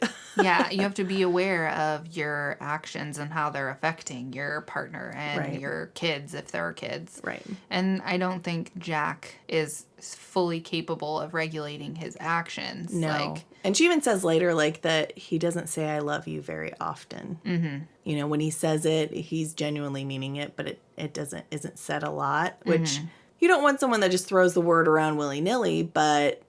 Yeah, you have to be aware of your actions and how they're affecting your partner and your kids, if there are kids. Right. And I don't think Jack is fully capable of regulating his actions. No. And she even says later, like, that he doesn't say I love you very often. You know, when he says it, he's genuinely meaning it, but it isn't said a lot, which you don't want someone that just throws the word around willy-nilly, but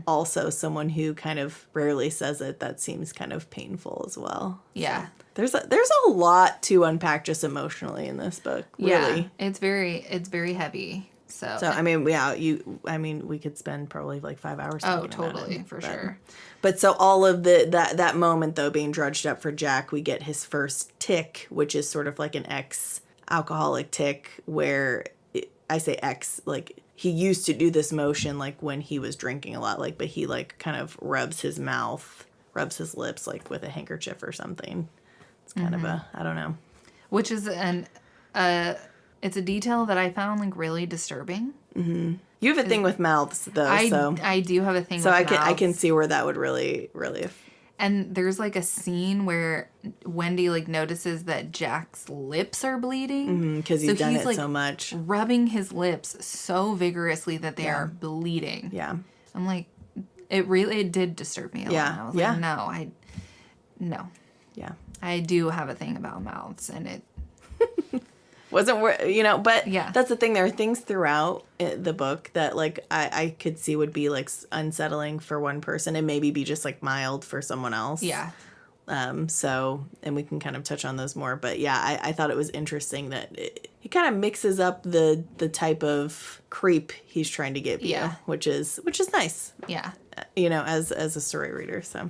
also someone who kind of rarely says it. That seems kind of painful as well. Yeah. So there's a lot to unpack just emotionally in this book. Really. Yeah, it's very heavy. So I mean, yeah, we could spend probably like 5 hours talking about it. Oh, totally, for sure. But so all of that moment, though, being drudged up for Jack, we get his first tic, which is sort of like an ex-alcoholic tic where, I say ex, like, he used to do this motion, like, when he was drinking a lot, like, but he, like, kind of rubs his lips, like, with a handkerchief or something. It's kind of I don't know. Which is it's a detail that I found, like, really disturbing. Mm-hmm. You have a thing with mouths, though, I do have a thing with mouths. So I can see where that would really... And there's, like, a scene where Wendy, like, notices that Jack's lips are bleeding. Because he's done it so much. Rubbing his lips so vigorously that they are bleeding. Yeah. I'm like, it did disturb me a lot. I was like, no. Yeah. I do have a thing about mouths, and it... Wasn't, but yeah. That's the thing. There are things throughout the book that, like, I could see would be, like, unsettling for one person and maybe be just, like, mild for someone else. Yeah. So, and we can kind of touch on those more. But, yeah, I thought it was interesting that he kind of mixes up the type of creep he's trying to get via, which is nice. Yeah. As a story reader, so.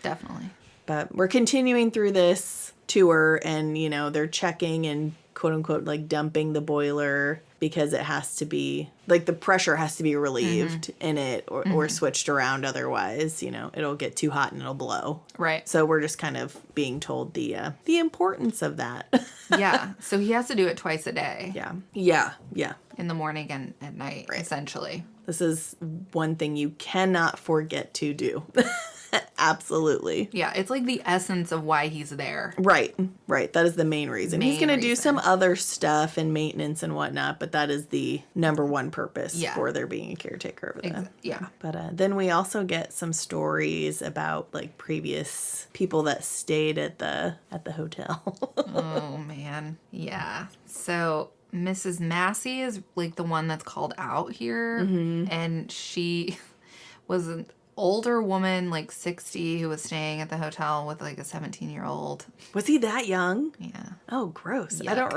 Definitely. But we're continuing through this tour and, they're checking and quote unquote, like, dumping the boiler because it has to be, like, the pressure has to be relieved in it or switched around. Otherwise, it'll get too hot and it'll blow. Right. So we're just kind of being told the importance of that. Yeah. So he has to do it twice a day. Yeah. In the morning and at night, essentially. This is one thing you cannot forget to do. Absolutely. Yeah, it's like the essence of why he's there. Right. That is the main reason. He's going to do some other stuff and maintenance and whatnot, but that is the number one purpose for there being a caretaker over there. Yeah. But then we also get some stories about, like, previous people that stayed at the hotel. Oh, man. Yeah. So Mrs. Massey is, like, the one that's called out here, and she was an older woman, like 60, who was staying at the hotel with, like, a 17-year-old. Was he that young? Yeah. Oh, gross. Yuck. I don't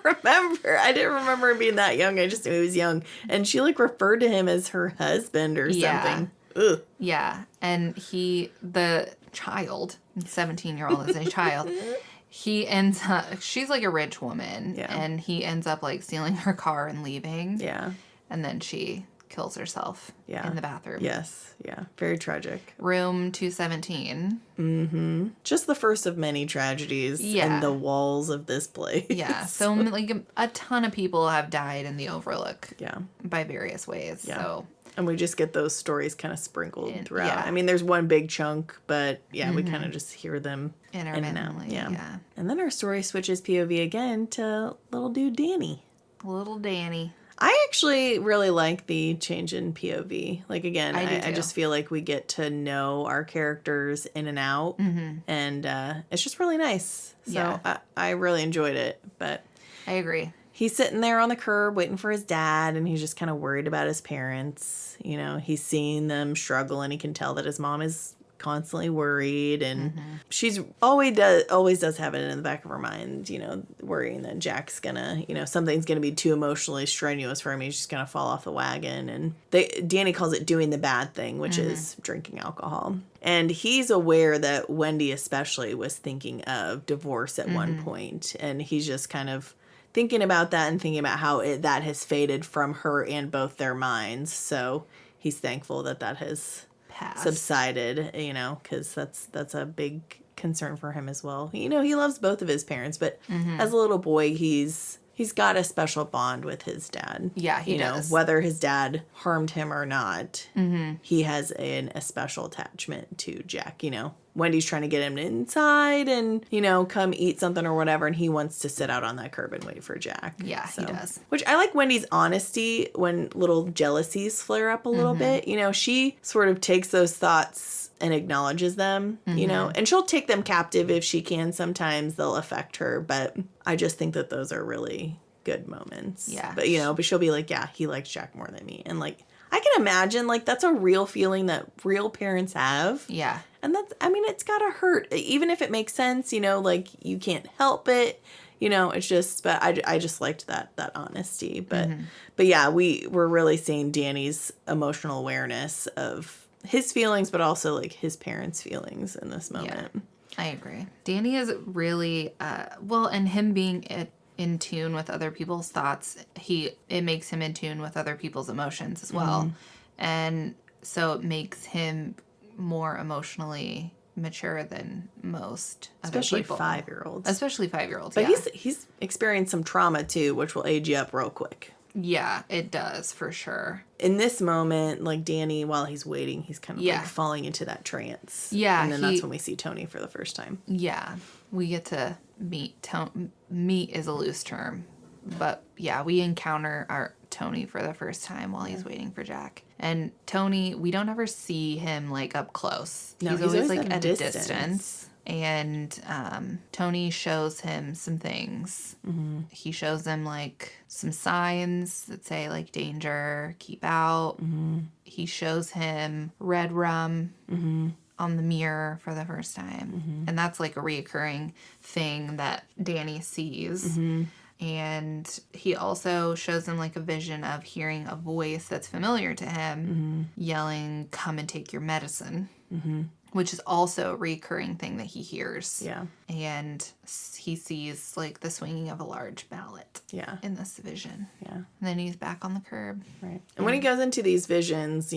remember. I didn't remember him being that young. I just knew he was young. And she, like, referred to him as her husband or something. Ugh. Yeah. And the child, 17-year-old is a child, he ends up, she's, like, a rich woman. Yeah. And he ends up, like, stealing her car and leaving. Yeah. And then she kills herself in the bathroom. Yes. Yeah. Very tragic. Room 217. Mm-hmm. Just the first of many tragedies in the walls of this place. Yeah. So, like, a ton of people have died in the Overlook. Yeah. By various ways. Yeah. So. And we just get those stories kind of sprinkled throughout. Yeah. I mean, there's one big chunk, but we kind of just hear them in and out. Yeah. And then our story switches POV again to little dude Danny. Little Danny. I actually really like the change in POV. Like, again, I just feel like we get to know our characters in and out, and it's just really nice. So I really enjoyed it. But I agree. He's sitting there on the curb waiting for his dad, and he's just kind of worried about his parents. He's seeing them struggle, and he can tell that his mom is constantly worried, and she's always does have it in the back of her mind, worrying that Jack's gonna, something's gonna be too emotionally strenuous for him. He's just gonna fall off the wagon. And Danny calls it doing the bad thing, which is drinking alcohol. And he's aware that Wendy especially was thinking of divorce at one point, and he's just kind of thinking about that and thinking about how that has faded from her and both their minds. So he's thankful that has subsided, because that's a big concern for him as well. He loves both of his parents, but as a little boy, he's got a special bond with his dad. Yeah, he does. Whether his dad harmed him or not, he has a special attachment to Jack. Wendy's trying to get him inside and, come eat something or whatever, and he wants to sit out on that curb and wait for Jack. Yeah, he does. Which I like Wendy's honesty when little jealousies flare up a little bit. She sort of takes those thoughts and acknowledges them, and she'll take them captive if she can. Sometimes they'll affect her, but I just think that those are really good moments. Yeah. But, but she'll be like, yeah, he likes Jack more than me. And, like, I can imagine, like, that's a real feeling that real parents have. Yeah. And that's, I mean, it's gotta hurt. Even if it makes sense, like, you can't help it. It's just, but I just liked that honesty. But, but yeah, we're really seeing Danny's emotional awareness of his feelings, but also, like, his parents' feelings in this moment. Yeah, I agree. Danny is really, and him being in tune with other people's thoughts, it makes him in tune with other people's emotions as well. And so it makes him more emotionally mature than most Especially other people. 5-year-olds. Especially 5-year-olds, But yeah. he's experienced some trauma, too, which will age you up real quick. Yeah, it does, for sure. In this moment, like, Danny, while he's waiting, he's kind of, like, falling into that trance. Yeah. And then that's when we see Tony for the first time. Yeah. We get to meet meet is a loose term. But, yeah, we encounter our Tony for the first time while he's waiting for Jack. And Tony, we don't ever see him, like, up close. No, he's always like, at a distance. And Tony shows him some things. He shows him, like, some signs that say, like, danger, keep out. He shows him red rum on the mirror for the first time. And that's, like, a reoccurring thing that Danny sees. And he also shows him, like, a vision of hearing a voice that's familiar to him yelling, come and take your medicine. Which is also a recurring thing that he hears. Yeah. And he sees, like, the swinging of a large mallet. Yeah. In this vision. Yeah. And then he's back on the curb. Right. And when he goes into these visions,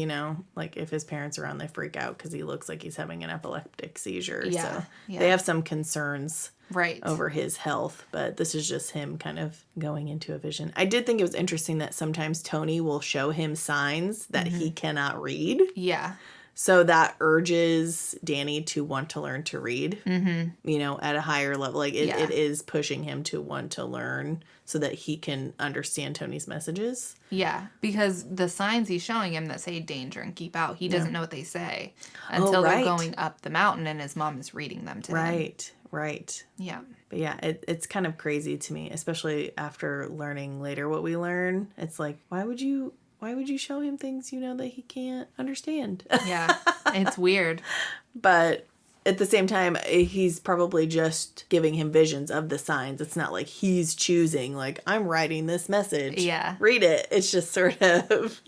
like, if his parents are around, they freak out because he looks like he's having an epileptic seizure. Yeah. So they have some concerns. Right. Over his health, but this is just him kind of going into a vision. I did think it was interesting that sometimes Tony will show him signs that he cannot read. Yeah. So that urges Danny to want to learn to read, at a higher level. Like, it is pushing him to want to learn so that he can understand Tony's messages. Yeah, because the signs he's showing him that say danger and keep out, he doesn't know what they say until they're going up the mountain and his mom is reading them to him. Right. Yeah. But yeah, it's kind of crazy to me, especially after learning later what we learn. It's like, why would you show him things that he can't understand? Yeah, it's weird. But at the same time, he's probably just giving him visions of the signs. It's not like he's choosing, like, I'm writing this message. Yeah. Read it. It's just sort of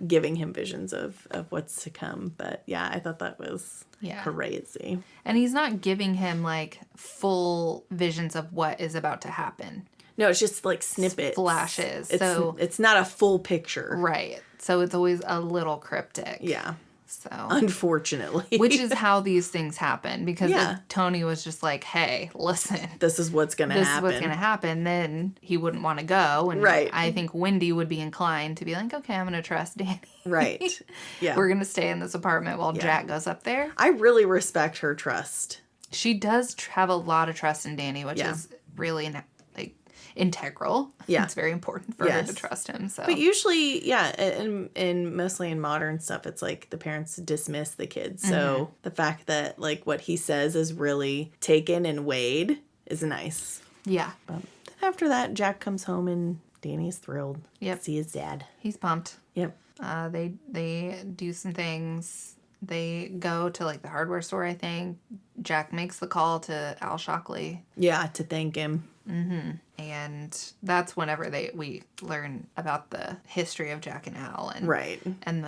giving him visions of what's to come. But yeah, I thought that was crazy. And he's not giving him, like, full visions of what is about to happen. No, it's just like snippets. Flashes. It's not a full picture. Right. So it's always a little cryptic. Yeah. So unfortunately. Which is how these things happen. Because if Tony was just like, hey, listen. This is what's going to happen. This is what's going to happen. Then he wouldn't want to go. And I think Wendy would be inclined to be like, okay, I'm going to trust Danny. Right. Yeah. We're going to stay in this apartment while Jack goes up there. I really respect her trust. She does have a lot of trust in Danny, which is really integral. Yeah. It's very important for her to trust him. So, but usually, and mostly in modern stuff, it's like the parents dismiss the kids. So the fact that, like, what he says is really taken and weighed is nice. Yeah. But after that, Jack comes home and Danny's thrilled to see his dad. He's pumped. Yep. They do some things. They go to, like, the hardware store, I think. Jack makes the call to Al Shockley. Yeah, to thank him. Mm-hmm. And that's whenever we learn about the history of Jack and Al. And, and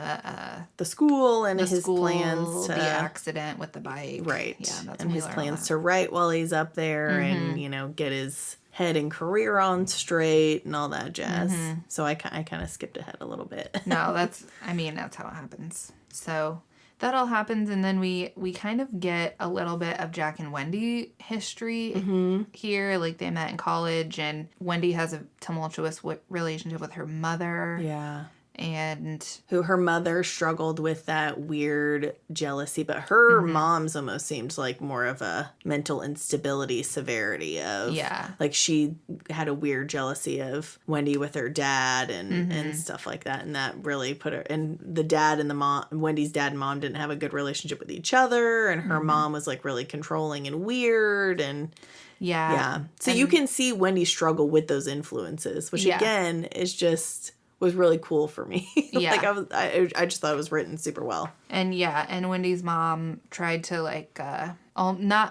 the school and his plans. The accident with the bike. Right. Yeah, that's and his plans to write while he's up there and, get his head and career on straight and all that jazz. So I kind of skipped ahead a little bit. No, that's how it happens. So that all happens, and then we kind of get a little bit of Jack and Wendy history here. Like, they met in college, and Wendy has a tumultuous relationship with her mother. Yeah. And who her mother struggled with that weird jealousy, but her mom's almost seemed like more of a mental instability severity of, like she had a weird jealousy of Wendy with her dad and stuff like that. And that really put her, and the dad and the mom, Wendy's dad and mom didn't have a good relationship with each other. And her mom was like really controlling and weird. And so you can see Wendy struggle with those influences, which again is just was really cool for me. Like I just thought it was written super well. And and Wendy's mom tried to like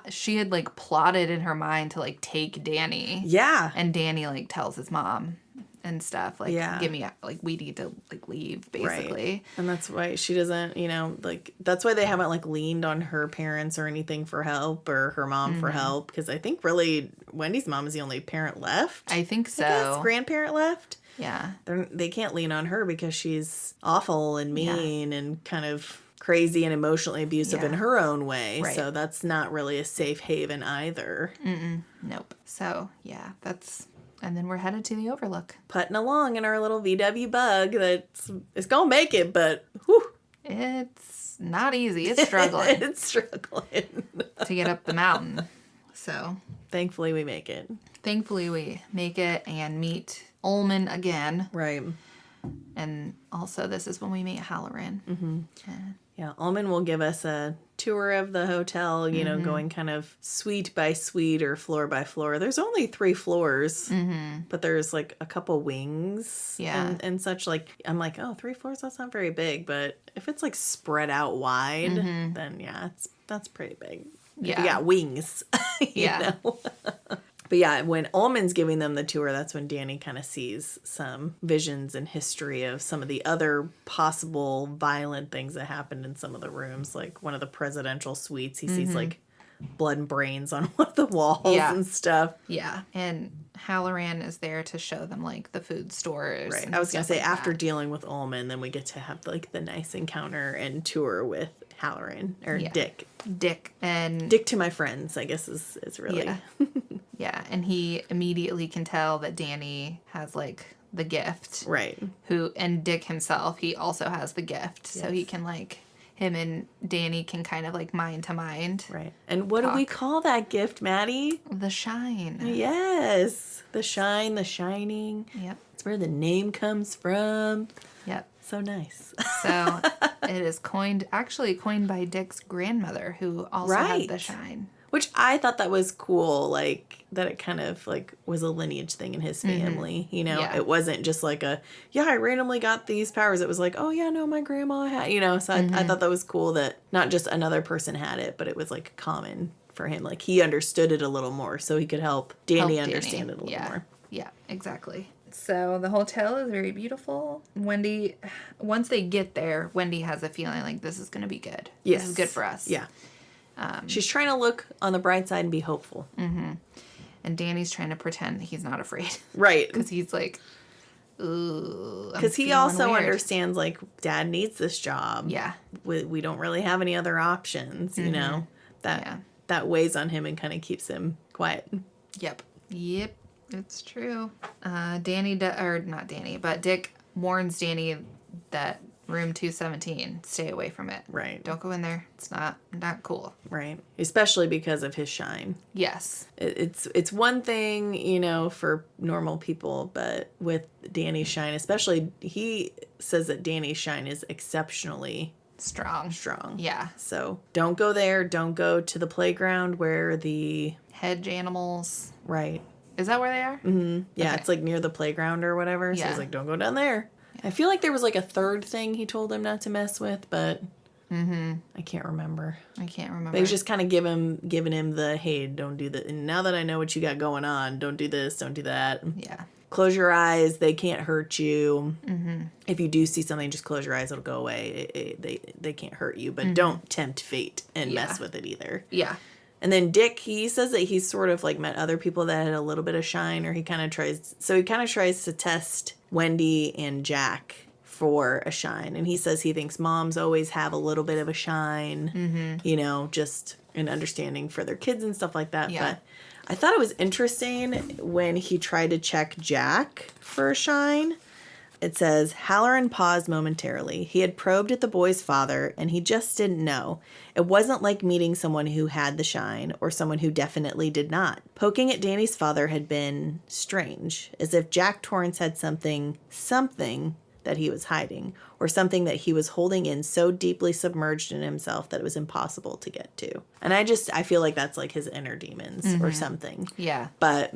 she had like plotted in her mind to like take Danny. Yeah. And Danny like tells his mom and stuff like give me like we need to like leave basically. Right. And that's why she doesn't, like that's why they haven't like leaned on her parents or anything for help or her mom for help, because I think really Wendy's mom is the only parent left. I think so. I guess, grandparent left. Yeah. They can't lean on her because she's awful and mean and kind of crazy and emotionally abusive in her own way. Right. So that's not really a safe haven either. Nope. So, and then we're headed to the Overlook. Putting along in our little VW bug it's going to make it, but whew. It's not easy. It's struggling. It's struggling. to get up the mountain. So. Thankfully we make it. And meet Ullman again. Right. And also this is when we meet Halloran. Yeah, Ullman will give us a tour of the hotel, going kind of suite by suite or floor by floor. There's only 3 floors, but there's like a couple wings and such. Like, I'm like, 3 floors, that's not very big. But if it's like spread out wide, then that's pretty big. Yeah. If you got wings, you know? But when Ullman's giving them the tour, that's when Danny kind of sees some visions and history of some of the other possible violent things that happened in some of the rooms. Like one of the presidential suites, he sees like blood and brains on one of the walls and stuff. Yeah. And Halloran is there to show them like the food stores. Right. I was going to say after dealing with Ullman, then we get to have like the nice encounter and tour with Halloran or Dick. Dick to my friends, I guess is really. Yeah, and he immediately can tell that Danny has, like, the gift. Right. And Dick himself, he also has the gift. Yes. So he can, like, him and Danny can kind of, like, mind to mind. Right. And what do we call that gift, Maddie? The shine. Yes. The shine, the shining. Yep. That's where the name comes from. Yep. So nice. So it is coined by Dick's grandmother, who also had the shine. Which I thought that was cool, like, that it kind of, like, was a lineage thing in his family, It wasn't just like I randomly got these powers. It was like, my grandma had, so I thought that was cool that not just another person had it, but it was, like, common for him. Like, he understood it a little more, so he could help Danny understand it a little more. Yeah, exactly. So the hotel is very beautiful. Wendy, once they get there, Wendy has a feeling like this is going to be good. Yes. This is good for us. Yeah. She's trying to look on the bright side and be hopeful. And Danny's trying to pretend he's not afraid. Right. Because he's like, ooh. Because he also understands, like, Dad needs this job. Yeah. We don't really have any other options, That weighs on him and kind of keeps him quiet. Yep. It's true. Dick warns Danny that room 217, stay away from it. Right. Don't go in there. It's not cool. Right. Especially because of his shine. Yes. It's one thing, for normal people, but with Danny's shine, especially, he says that Danny's shine is exceptionally strong. Yeah. So don't go there. Don't go to the playground where the hedge animals. Right. Is that where they are? Mm-hmm. Yeah, okay. It's like near the playground or whatever. So he's like, don't go down there. I feel like there was like a third thing he told him not to mess with, but I can't remember. But he was just kind of giving him the, hey, don't do that. And now that I know what you got going on, don't do this, don't do that. Yeah. Close your eyes. They can't hurt you. If you do see something, just close your eyes. It'll go away. They can't hurt you, but don't tempt fate and mess with it either. Yeah. And then Dick, he says that he's sort of like met other people that had a little bit of shine, or he kind of tries to test Wendy and Jack for a shine. And he says he thinks moms always have a little bit of a shine, just an understanding for their kids and stuff like that. Yeah. But I thought it was interesting when he tried to check Jack for a shine. It says, Halloran paused momentarily. He had probed at the boy's father, and he just didn't know. It wasn't like meeting someone who had the shine, or someone who definitely did not. Poking at Danny's father had been strange, as if Jack Torrance had something that he was hiding, or something that he was holding in so deeply submerged in himself that it was impossible to get to. And I feel like that's like his inner demons or something. Yeah. But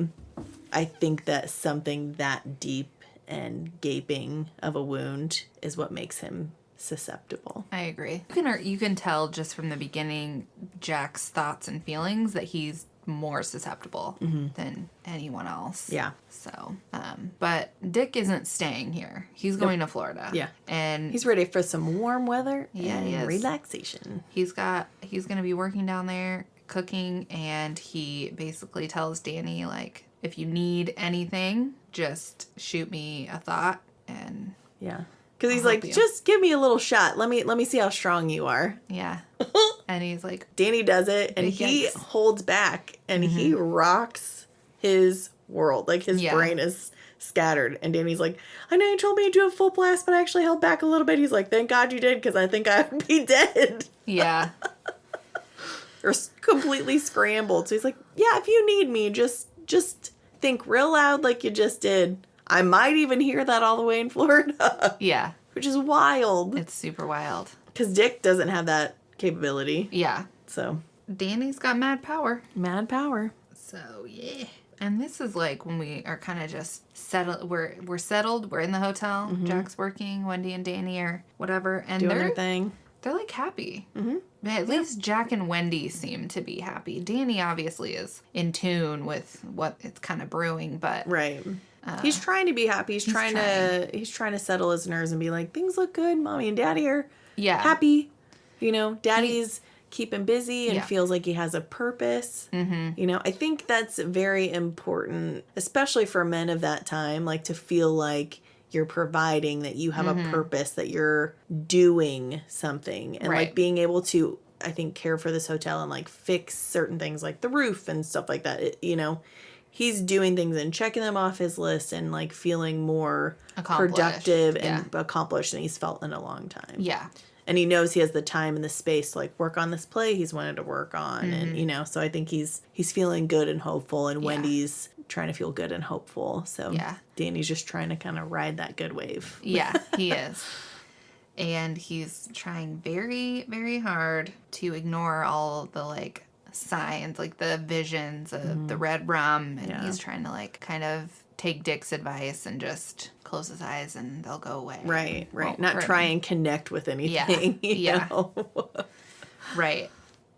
I think that something that deep and gaping of a wound is what makes him susceptible. I agree. You can tell just from the beginning Jack's thoughts and feelings that he's more susceptible than anyone else. Yeah. So, but Dick isn't staying here. He's going to Florida. Yeah. And he's ready for some warm weather he is. Relaxation. He's going to be working down there, cooking, and he basically tells Danny, like, if you need anything, just shoot me a thought, and yeah, because he's like, just give me a little shot. Let me see how strong you are. Yeah. And he's like, Danny does it, and he holds back, and he rocks his world. Like, his brain is scattered, and Danny's like, I know you told me to do a full blast, but I actually held back a little bit. He's like, thank God you did, because I think I would be dead. Yeah. Or completely scrambled. So he's like, yeah, if you need me, just think real loud like you just did. I might even hear that all the way in Florida. Yeah. Which is wild. It's super wild. Because Dick doesn't have that capability. Yeah. So. Danny's got mad power. Mad power. So, yeah. And this is like when we are kind of just settled. We're settled. We're in the hotel. Mm-hmm. Jack's working. Wendy and Danny are whatever. And doing their thing. They're like happy. Mm-hmm. At least Jack and Wendy seem to be happy. Danny obviously is in tune with what it's kind of brewing, but right. He's trying to be happy. He's trying to settle his nerves and be like, things look good. Mommy and Daddy are happy. You know, Daddy's keeping busy and feels like he has a purpose. Mm-hmm. You know, I think that's very important, especially for men of that time, like to feel like you're providing, that you have a purpose, that you're doing something, and like being able to, I think, care for this hotel and like fix certain things like the roof and stuff like that. You know, he's doing things and checking them off his list and like feeling more productive and accomplished than he's felt in a long time. Yeah. And he knows he has the time and the space to like work on this play he's wanted to work on. And, you know, so I think he's feeling good and hopeful, and Wendy's trying to feel good and hopeful. So Danny's just trying to kind of ride that good wave. Yeah, he is. And he's trying very, very hard to ignore all the like signs, like the visions of the red rum. And he's trying to like kind of take Dick's advice and just close his eyes and they'll go away. Right. Not try and connect with anything. You know? Right.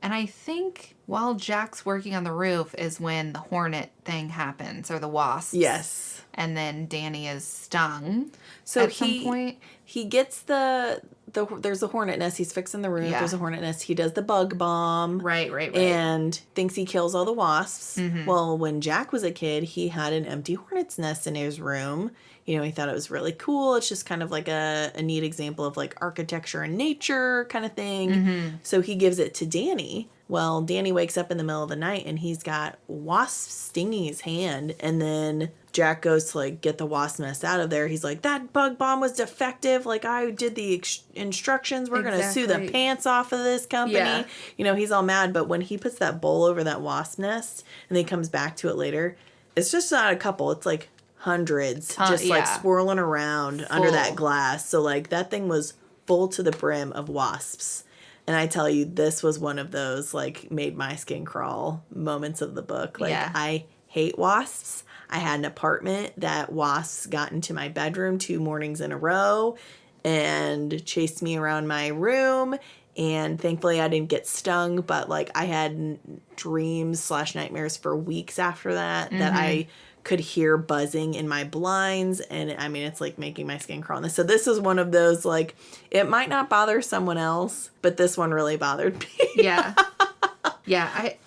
And I think while Jack's working on the roof is when the hornet thing happens, or the wasps. Yes. And then Danny is stung at some point. He gets there's a hornet nest. He's fixing the roof. Yeah. There's a hornet nest. He does the bug bomb. Right. And thinks he kills all the wasps. Mm-hmm. Well, when Jack was a kid, he had an empty hornet's nest in his room. You know, he thought it was really cool. It's just kind of like a neat example of like architecture and nature kind of thing. Mm-hmm. So he gives it to Danny. Well, Danny wakes up in the middle of the night and he's got wasps stinging his hand. And then Jack goes to like get the wasp nest out of there. He's like, that bug bomb was defective. Like, I did the instructions. We're going to sue the pants off of this company. Yeah. You know, he's all mad. But when he puts that bowl over that wasp nest and then comes back to it later, it's just not a couple. It's like hundreds like swirling around under that glass. So like that thing was full to the brim of wasps. And I tell you, this was one of those like made my skin crawl moments of the book. Like I hate wasps. I had an apartment that wasps got into my bedroom 2 mornings in a row and chased me around my room. And thankfully I didn't get stung, but like I had dreams/nightmares for weeks after that that I could hear buzzing in my blinds, and I mean it's like making my skin crawl. So this is one of those, like, it might not bother someone else, but this one really bothered me.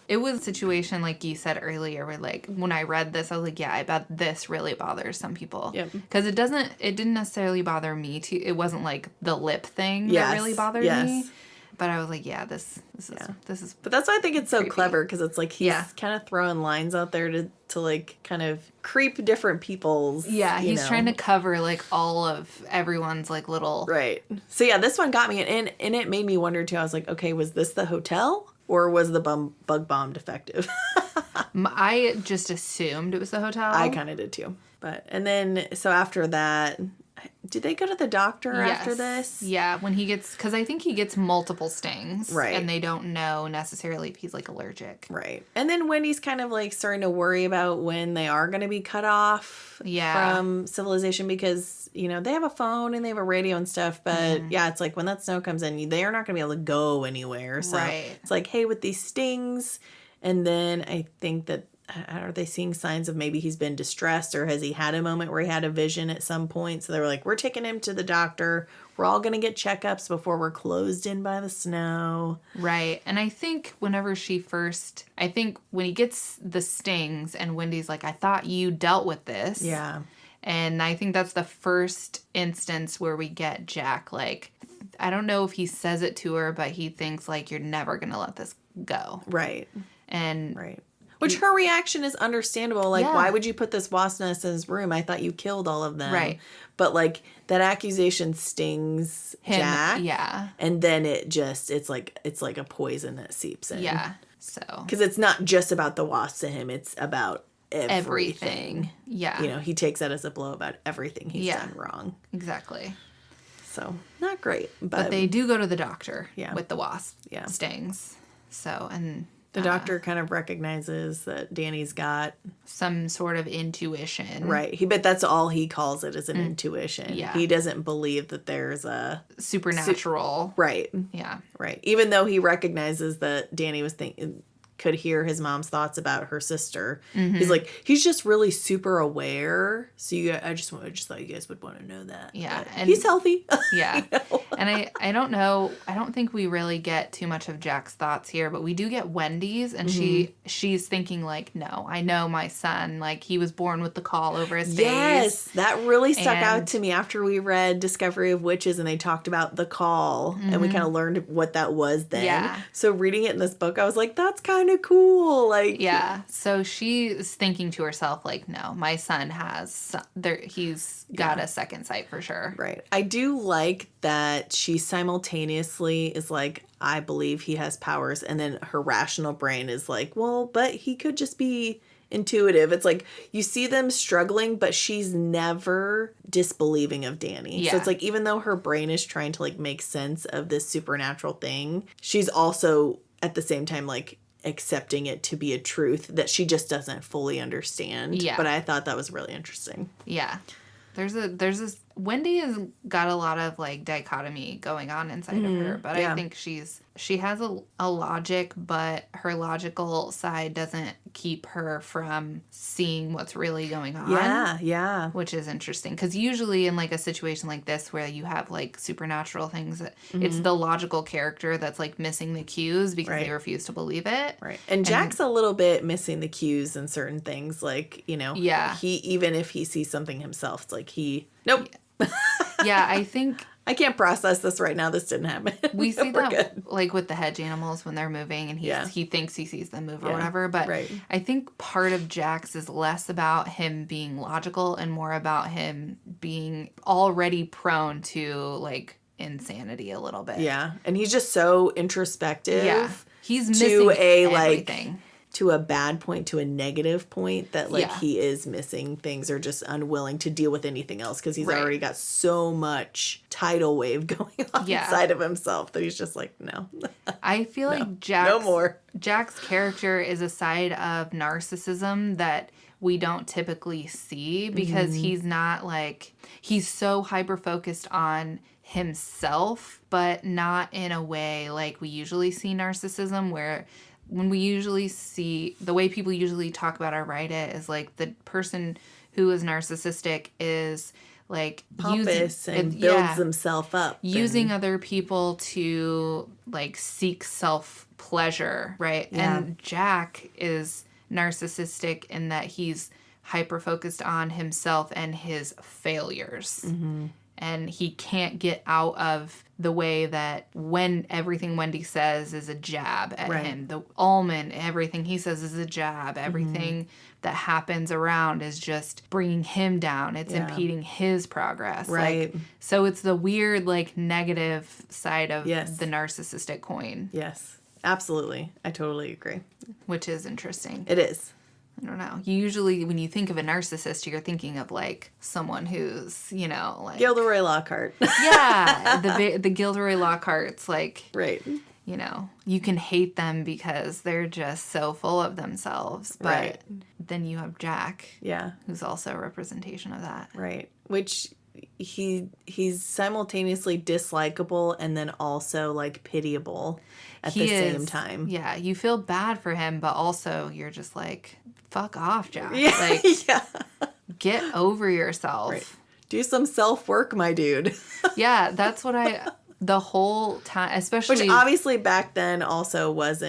It was a situation like you said earlier where like when I read this I was like, I bet this really bothers some people. Because it didn't necessarily bother me too. It wasn't like the lip thing that really bothered me. But I was like, yeah, this is. But that's why I think it's so creepy. clever, because it's like he's kind of throwing lines out there to like kind of creep different people's. Yeah, he's trying to cover like all of everyone's like little. Right. So yeah, this one got me, and it made me wonder too. I was like, okay, was this the hotel or was the bug bomb defective? I just assumed it was the hotel. I kind of did too. But and then so after that. Did they go to the doctor after this? Yeah, when he gets... Because I think he gets multiple stings. Right. And they don't know necessarily if he's, like, allergic. Right. And then Wendy's kind of, like, starting to worry about when they are going to be cut off from civilization because, you know, they have a phone and they have a radio and stuff. But, yeah, it's like when that snow comes in, they are not going to be able to go anywhere. So it's like, hey, with these stings... And then I think that... Are they seeing signs of maybe he's been distressed, or has he had a moment where he had a vision at some point? So they were like, we're taking him to the doctor. We're all going to get checkups before we're closed in by the snow. Right. And I think when he gets the stings and Wendy's like, I thought you dealt with this. Yeah. And I think that's the first instance where we get Jack, like, I don't know if he says it to her, but he thinks like, you're never going to let this go. Right. And right. Which her reaction is understandable. Like, why would you put this wasp nest in his room? I thought you killed all of them. Right. But, like, that accusation stings Jack. Yeah. And then it's like a poison that seeps in. Yeah. So. Because it's not just about the wasp to him. It's about everything. Yeah. You know, he takes that as a blow about everything he's done wrong. Exactly. So, not great. But they do go to the doctor with the wasp stings. So, and... The doctor kind of recognizes that Danny's got some sort of intuition. Right. But that's all he calls it, is an intuition. Yeah. He doesn't believe that there's a supernatural. Right. Yeah. Right. Even though he recognizes that Danny could hear his mom's thoughts about her sister. He's like, he's just really super aware. So I just thought you guys would want to know that. Yeah. And he's healthy. Yeah. You know? And I don't know. I don't think we really get too much of Jack's thoughts here, but we do get Wendy's, and she's thinking like, no, I know my son. Like, he was born with the caul over his face. Yes, that really stuck out to me after we read Discovery of Witches, and they talked about the caul, and we kind of learned what that was then. Yeah. So reading it in this book, I was like, that's kind of cool. Like, yeah. So she's thinking to herself like, no, my son he's got a second sight for sure. Right. I do like that she simultaneously is like, I believe he has powers, and then her rational brain is like, well, but he could just be intuitive. It's like you see them struggling, but she's never disbelieving of Danny. Yeah. So it's like, even though her brain is trying to like make sense of this supernatural thing, she's also at the same time like accepting it to be a truth that she just doesn't fully understand. Yeah. But I thought that was really interesting. Yeah. There's this Wendy has got a lot of like dichotomy going on inside of her, but I think she has a logic, but her logical side doesn't keep her from seeing what's really going on. Yeah. Which is interesting, because usually in like a situation like this where you have like supernatural things, it's the logical character that's like missing the cues because they refuse to believe it. Right. And Jack's a little bit missing the cues in certain things, like, you know, he, even if he sees something himself, it's like nope. Yeah, I think I can't process this right now. This didn't happen. We see that like with the hedge animals when they're moving, and he thinks he sees them move or whatever. But I think part of Jack's is less about him being logical and more about him being already prone to like insanity a little bit. Yeah, and he's just so introspective. Yeah, he's missing everything. Like to a bad point, to a negative point, that like he is missing things or just unwilling to deal with anything else because he's already got so much tidal wave going on inside of himself that he's just like, no. I feel like Jack's character is a side of narcissism that we don't typically see because he's not like, he's so hyper focused on himself, but not in a way like we usually see narcissism, where when we usually see, the way people usually talk about or write it is like the person who is narcissistic is like pompous and builds himself up. Using other people to like seek self-pleasure, right? Yeah. And Jack is narcissistic in that he's hyper-focused on himself and his failures. and he can't get out of the way that when everything Wendy says is a jab at him. The almond, everything he says is a jab. Everything that happens around is just bringing him down. It's impeding his progress. Right. Like, so it's the weird, like, negative side of Yes. the narcissistic coin. Yes. Absolutely. I totally agree. Which is interesting. It is. I don't know. Usually when you think of a narcissist, you're thinking of, like, someone who's, you know, like... Gilderoy Lockhart. Yeah. The Gilderoy Lockharts, like... Right. You know, you can hate them because they're just so full of themselves. But then you have Jack. Yeah. Who's also a representation of that. Right. Which he's simultaneously dislikable and then also, like, pitiable at the same time. Yeah. You feel bad for him, but also you're just like... Fuck off, Jack. Yeah. Like, get over yourself. Right. Do some self-work, my dude. Yeah, that's what the whole time, especially... Which obviously back then also was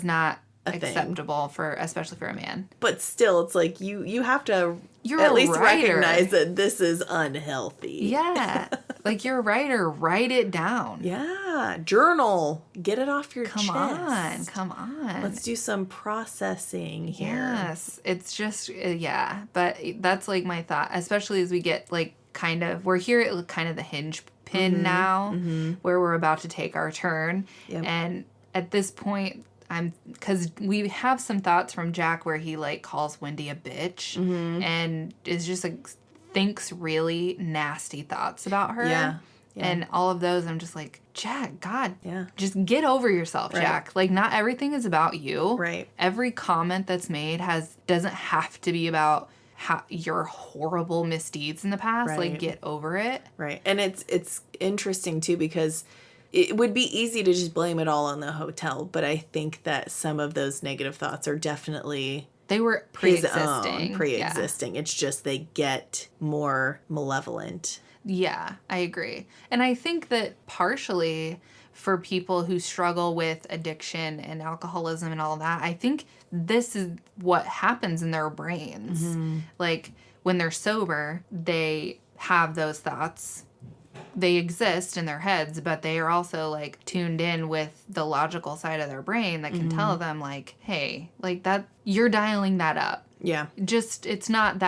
not acceptable thing. Especially for a man. But still, it's like you have to You're at a least writer. recognize that this is unhealthy. Yeah. Like, you're a writer. Write it down. Yeah. Journal. Get it off your chest. Come on. Let's do some processing here. Yes. It's just, yeah. But that's, like, my thought, especially as we get, like, kind of... We're here at kind of the hinge pin now, where we're about to take our turn. Yep. And at this point... because we have some thoughts from Jack where he, like, calls Wendy a bitch and is just, like, thinks really nasty thoughts about her. Yeah. And all of those, I'm just like, Jack, God, just get over yourself, Right. Jack. Like, not everything is about you. Right. Every comment that's made doesn't have to be about your horrible misdeeds in the past. Right. Like, get over it. Right. And it's interesting, too, because... It would be easy to just blame it all on the hotel, but I think that some of those negative thoughts are definitely... They were pre-existing. Pre-existing. Yeah. It's just they get more malevolent. Yeah, I agree. And I think that partially for people who struggle with addiction and alcoholism and all that, I think this is what happens in their brains. Mm-hmm. Like, when they're sober, they have those thoughts. They exist in their heads, but they are also, like, tuned in with the logical side of their brain that can tell them, like, hey, like, that, you're dialing that up. Yeah. Just, it's not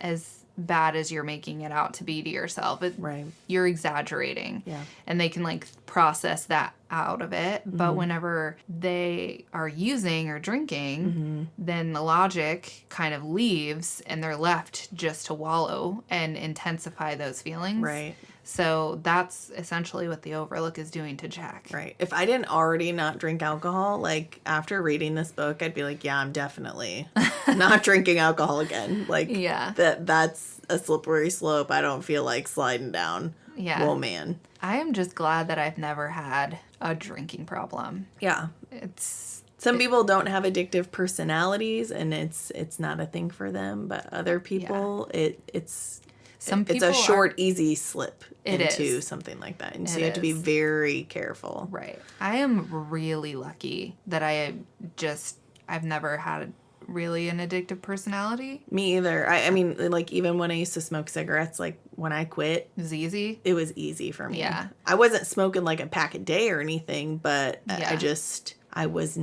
as bad as you're making it out to be to yourself. Right. You're exaggerating. Yeah. And they can, like, process that out of it. But whenever they are using or drinking, then the logic kind of leaves and they're left just to wallow and intensify those feelings. Right. So that's essentially what the Overlook is doing to Jack. Right. If I didn't already not drink alcohol, like, after reading this book, I'd be like, yeah, I'm definitely not drinking alcohol again. Like, that's a slippery slope I don't feel like sliding down. Yeah. Whoa, man. I am just glad that I've never had a drinking problem. Yeah. Some people don't have addictive personalities, and it's not a thing for them, but other people, it's a short, easy slip into something like that. And so you have to be very careful. Right. I am really lucky that I've never had really an addictive personality. Me either. I mean, like, even when I used to smoke cigarettes, like, when I quit. It was easy? It was easy for me. Yeah. I wasn't smoking, like, a pack a day or anything, but I was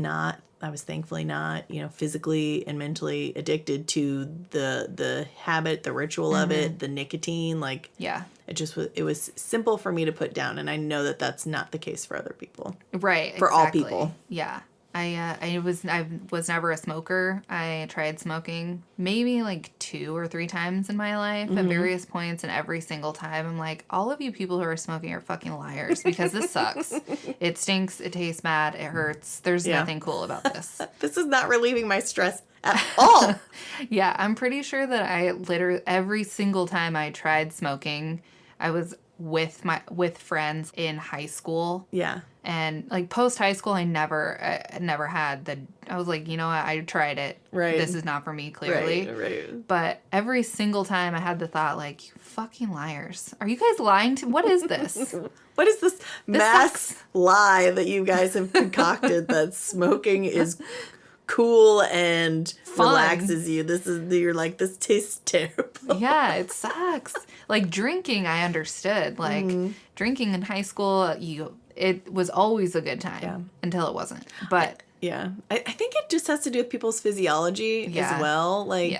thankfully not, physically and mentally addicted to the habit, the ritual of it, the nicotine. Like, it was simple for me to put down. And I know that that's not the case for other people. Right. For all people. Yeah. I was never a smoker. I tried smoking maybe like 2 or 3 times in my life at various points, and every single time I'm like, all of you people who are smoking are fucking liars because this sucks. It stinks. It tastes bad. It hurts. There's nothing cool about this. This is not relieving my stress at all. Yeah, I'm pretty sure that I literally every single time I tried smoking, I was with friends in high school. Yeah. And, like, post-high school, I never had I was like, you know what, I tried it. Right. This is not for me, clearly. Right. But every single time I had the thought, like, you fucking liars. Are you guys lying to what is this? What is this mass lie that you guys have concocted that smoking is cool and Fun. relaxes you. You're like, this tastes terrible. Yeah, it sucks. Like drinking, I understood. Like drinking in high school, it was always a good time until it wasn't. But yeah, I think it just has to do with people's physiology as well. Like,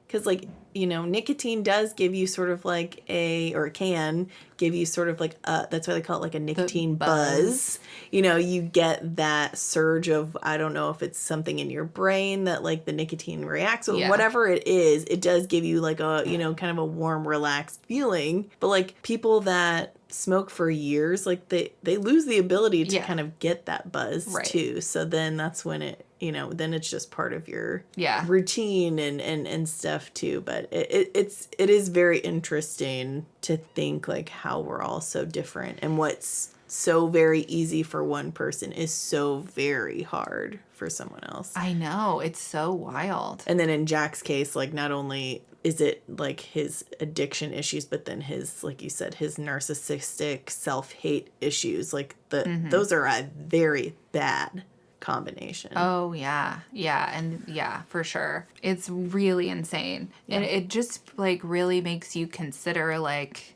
because like, you know, nicotine does give you sort of like it can give you sort of like that's why they call it like a nicotine buzz. You know, you get that surge of, I don't know if it's something in your brain that like the nicotine reacts with, whatever it is, it does give you like a, you know, kind of a warm, relaxed feeling. But like people that smoke for years, like they lose the ability to kind of get that buzz too. So then that's when it, you know, then it's just part of your routine and stuff too. But it is very interesting to think like how we're all so different, and what's so very easy for one person is so very hard for someone else. I know, it's so wild. And then in Jack's case, like not only is it like his addiction issues, but then his, like you said, his narcissistic self-hate issues, like those are a very bad combination. Oh yeah, and for sure, it's really insane, and it just like really makes you consider like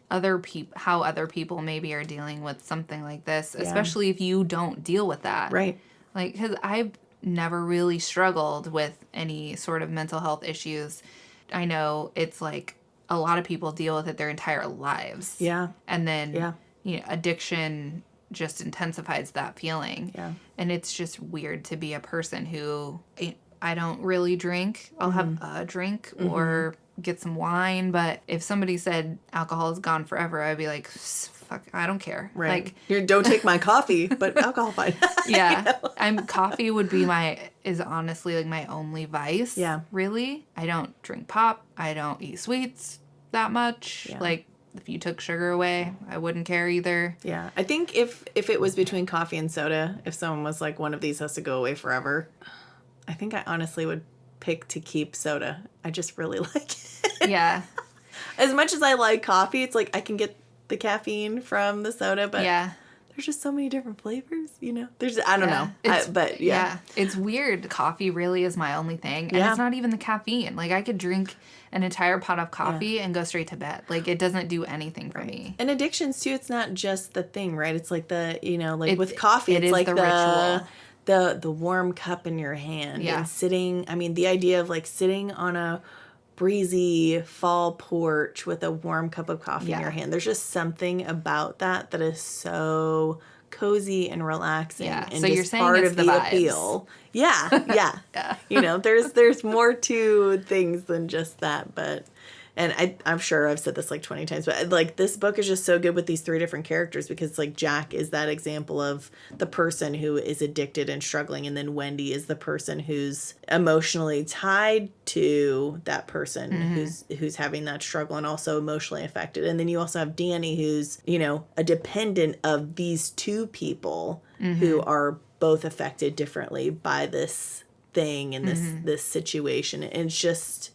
how other people maybe are dealing with something like this, especially if you don't deal with that, right? Like, because I've never really struggled with any sort of mental health issues. I know it's like a lot of people deal with it their entire lives, and then you know, addiction just intensifies that feeling. And it's just weird to be a person who, I don't really drink. I'll have a drink or get some wine, but if somebody said alcohol is gone forever, I'd be like, fuck, I don't care. Right. Like, don't take my coffee, but alcohol fine. Yeah. You know? Coffee would be is honestly like my only vice. Yeah. Really. I don't drink pop. I don't eat sweets that much. Like, if you took sugar away, I wouldn't care either. Yeah. I think if it was between coffee and soda, if someone was like, one of these has to go away forever, I think I honestly would pick to keep soda. I just really like it. Yeah. As much as I like coffee, it's like I can get the caffeine from the soda, but there's just so many different flavors, you know? I don't know. It's weird. Coffee really is my only thing. And it's not even the caffeine. Like, I could drink an entire pot of coffee and go straight to bed. Like, it doesn't do anything for me. And addictions, too, it's not just the thing, right? It's like with coffee, it's like the ritual. The warm cup in your hand and sitting, the idea of like sitting on a breezy fall porch with a warm cup of coffee in your hand. There's just something about that is so cozy and relaxing. Yeah. And so you're saying part it's of the vibes. Appeal. Yeah. You know, there's more to things than just that, but I'm sure I've said this like 20 times, but like this book is just so good with these three different characters, because like Jack is that example of the person who is addicted and struggling, and then Wendy is the person who's emotionally tied to that person who's having that struggle and also emotionally affected. And then you also have Danny, who's, you know, a dependent of these two people who are both affected differently by this thing and this situation. And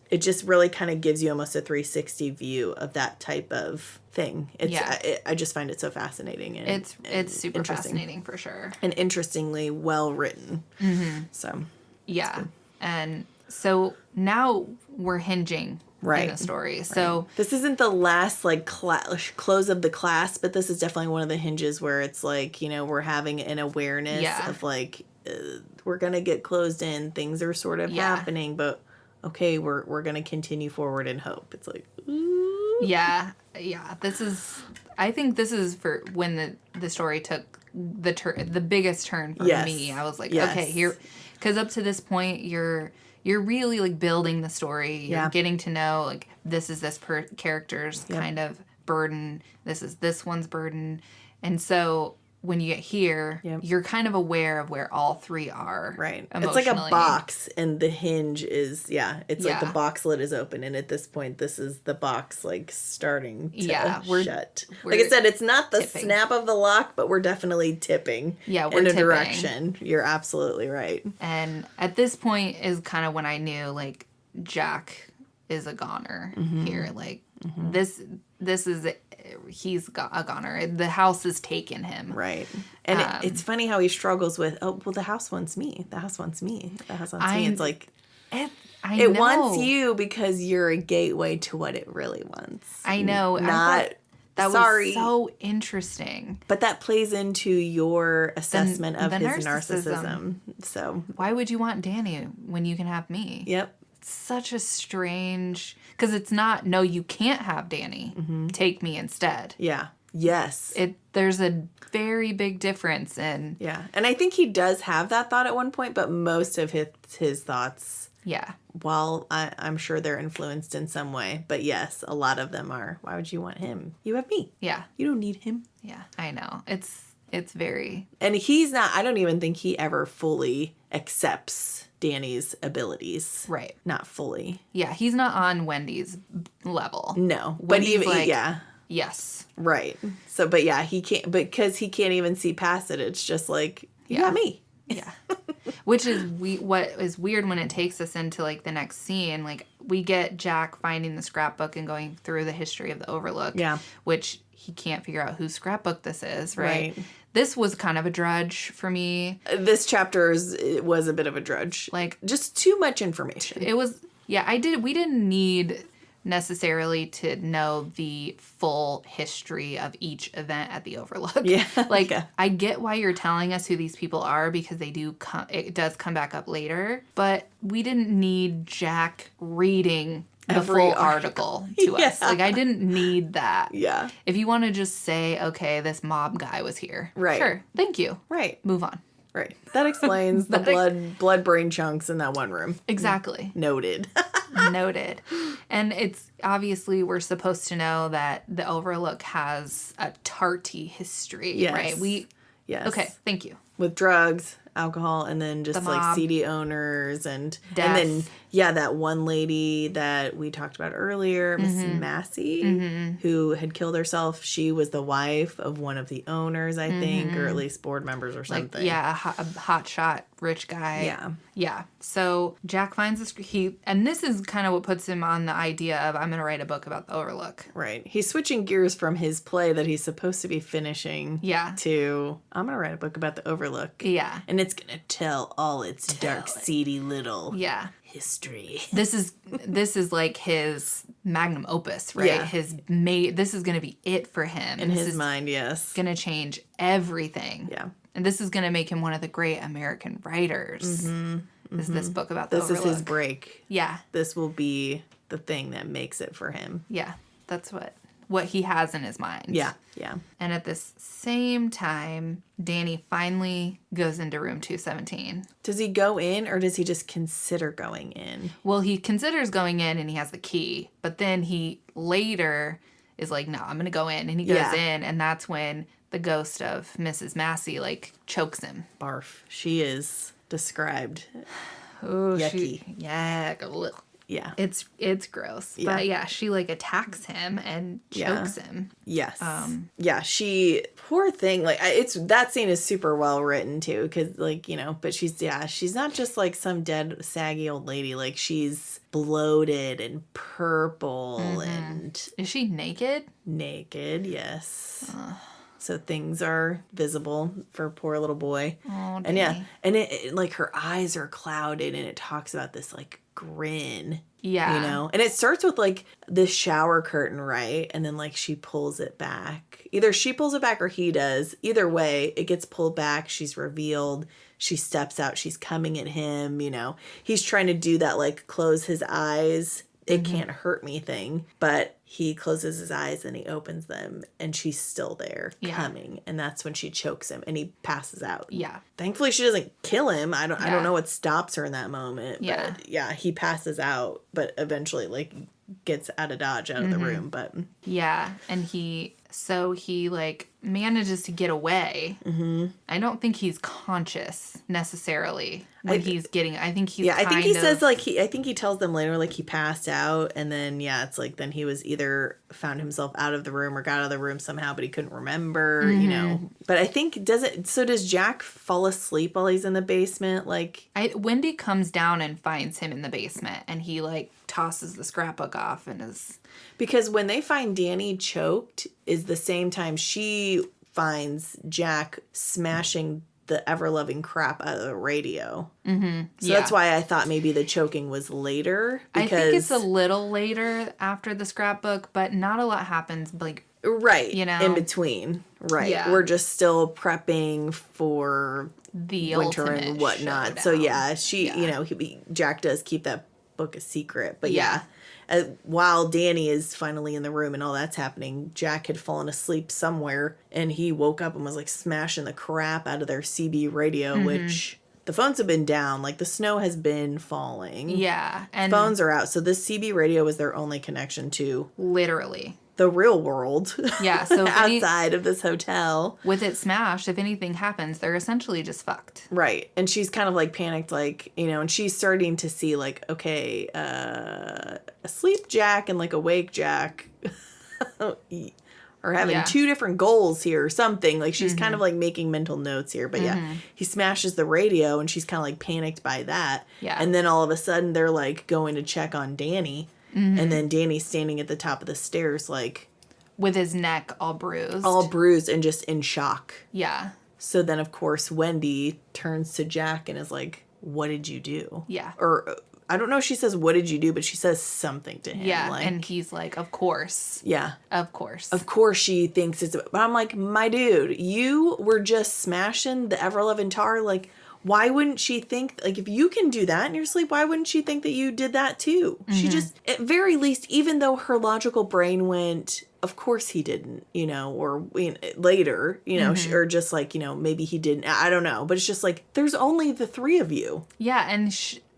it just really kind of gives you almost a 360 view of that type of thing. I just find it so fascinating. And it's super fascinating for sure. And interestingly well written. So yeah. And so now we're hinging in the story. So this isn't the last like close of the class, but this is definitely one of the hinges where it's like, you know, we're having an awareness of like, we're going to get closed in. Things are sort of happening, but okay, we're going to continue forward in hope. It's like, ooh. Yeah. I think this is for when the story took the biggest turn for me. I was like, okay, here, because up to this point, you're really like building the story. You're getting to know like this is this character's kind of burden. This is this one's burden. And so when you get here, you're kind of aware of where all three are. Right. It's like a box, and the hinge is, it's like the box lid is open, and at this point, this is the box, like, starting to shut. Like I said, it's not the snap of the lock, but we're definitely tipping in a direction. You're absolutely right. And at this point is kind of when I knew, like, Jack is a goner here. Like, this is he's a goner. The house has taken him. Right. And it's funny how he struggles with, oh, well, the house wants me. The house wants me. The house wants me. It's like, it wants you because you're a gateway to what it really wants. I know. That was so interesting. But that plays into your assessment of his narcissism. So why would you want Danny when you can have me? Yep. Such a strange... Because it's not, no, you can't have Danny. Mm-hmm. Take me instead. Yeah. Yes. There's a very big difference in... Yeah. And I think he does have that thought at one point, but most of his thoughts... Yeah. Well, I'm sure they're influenced in some way. But yes, a lot of them are. Why would you want him? You have me. Yeah. You don't need him. Yeah, I know. It's very... And he's not... I don't even think he ever fully accepts Danny's abilities. Right. Not fully. Yeah, he's not on Wendy's level. No. Wendy's but even... like, yeah. Yes. Right. So, but yeah, he can't... Because he can't even see past it. It's just like, you got me. Yeah. Which is what is weird when it takes us into like the next scene. Like we get Jack finding the scrapbook and going through the history of the Overlook. Yeah. Which he can't figure out whose scrapbook this is, right? This was kind of a drudge for me. This chapter was a bit of a drudge. Like just too much information. It was, yeah, we didn't need necessarily to know the full history of each event at the Overlook. Yeah. Like, yeah. I get why you're telling us who these people are because they do it does come back up later, but we didn't need Jack reading the full article to us. Like, I didn't need that. Yeah. If you want to just say, okay, this mob guy was here. Right. Sure. Thank you. Right. Move on. Right. That explains the blood brain chunks in that one room. Exactly. Noted. Noted. And it's obviously we're supposed to know that the Overlook has a tarty history, right? Yes. Okay, thank you. With drugs, alcohol, and then just like seedy owners and then that one lady that we talked about earlier, Miss Massey, who had killed herself. She was the wife of one of the owners, I think, or at least board members or something. Like, a hot shot rich guy. Yeah. Yeah. So Jack finds this, and this is kind of what puts him on the idea of, I'm going to write a book about the Overlook. Right. He's switching gears from his play that he's supposed to be finishing to, I'm going to write a book about the Overlook. Yeah. And it's going to tell all its dark, seedy little history. This is like his magnum opus, right? Yeah. This is going to be it for him. In his mind, yes. Going to change everything. Yeah. And this is going to make him one of the great American writers. Is this book about the Overlook. This is his break. Yeah. This will be the thing that makes it for him. Yeah. That's what he has in his mind. Yeah. Yeah. And at this same time, Danny finally goes into room 217. Does he go in or does he just consider going in? Well, he considers going in and he has the key. But then he later is like, no, I'm going to go in. And he goes in. And that's when the ghost of Mrs. Massey, like, chokes him. Barf. She is described. Oh, yucky. Yeah. It's gross. Yeah. But yeah, she like attacks him and chokes him. Yes. She, poor thing. Like that scene is super well written too. Cause like, but she's not just like some dead, saggy old lady. Like she's bloated and purple and. Is she naked? Naked. Yes. So things are visible for poor little boy. Oh, and and it like her eyes are clouded and it talks about this like grin. Yeah. And it starts with like this shower curtain, right? And then like she pulls it back. Either she pulls it back or he does. Either way, it gets pulled back. She's revealed. She steps out. She's coming at him, He's trying to do that like close his eyes. It can't hurt me thing. But he closes his eyes and he opens them and she's still there coming. And that's when she chokes him and he passes out. Yeah. Thankfully she doesn't kill him. I don't know what stops her in that moment. Yeah. But he passes out, but eventually like gets out of Dodge, out of the room. But yeah. And he like manages to get away. I don't think he's conscious necessarily when he's getting. I think he's. Yeah, I think he says like I think he tells them later like he passed out, and then it's like then he was either found himself out of the room or got out of the room somehow, but he couldn't remember. But I think does Jack fall asleep while he's in the basement? Like Wendy comes down and finds him in the basement, and he like tosses the scrapbook off and is Because when they find Danny choked is the same time she finds Jack smashing the ever-loving crap out of the radio. Mm-hmm. So that's why I thought maybe the choking was later. I think it's a little later after the scrapbook, but not a lot happens, like... Right. You know? In between. Right. Yeah. We're just still prepping for the winter and whatnot. So yeah, Jack does keep that book a secret. But yeah. While Danny is finally in the room and all that's happening, Jack had fallen asleep somewhere and he woke up and was like smashing the crap out of their CB radio, which the phones have been down. Like the snow has been falling. Yeah. And phones are out. So this CB radio was their only connection to literally the real world. Yeah. So outside of this hotel. With it smashed, if anything happens, they're essentially just fucked. Right. And she's kind of like panicked, like, and she's starting to see like, okay, asleep Jack and like awake Jack are having two different goals here or something. Like she's kind of like making mental notes here. But yeah, he smashes the radio and she's kind of like panicked by that. Yeah. And then all of a sudden they're like going to check on Danny. And then Danny's standing at the top of the stairs like... with his neck all bruised. All bruised and just in shock. Yeah. So then, of course, Wendy turns to Jack and is like, what did you do? Yeah. Or, I don't know if she says, what did you do? But she says something to him. Yeah, like, and he's like, of course. Yeah. Of course. Of course she thinks it's... But I'm like, my dude, you were just smashing the ever-loving tar. Like, why wouldn't she think... Like, if you can do that in your sleep, why wouldn't she think that you did that too? She just... At very least, even though her logical brain went... Of course he didn't, or later, or just like, maybe he didn't. I don't know. But it's just like, there's only the three of you. Yeah, and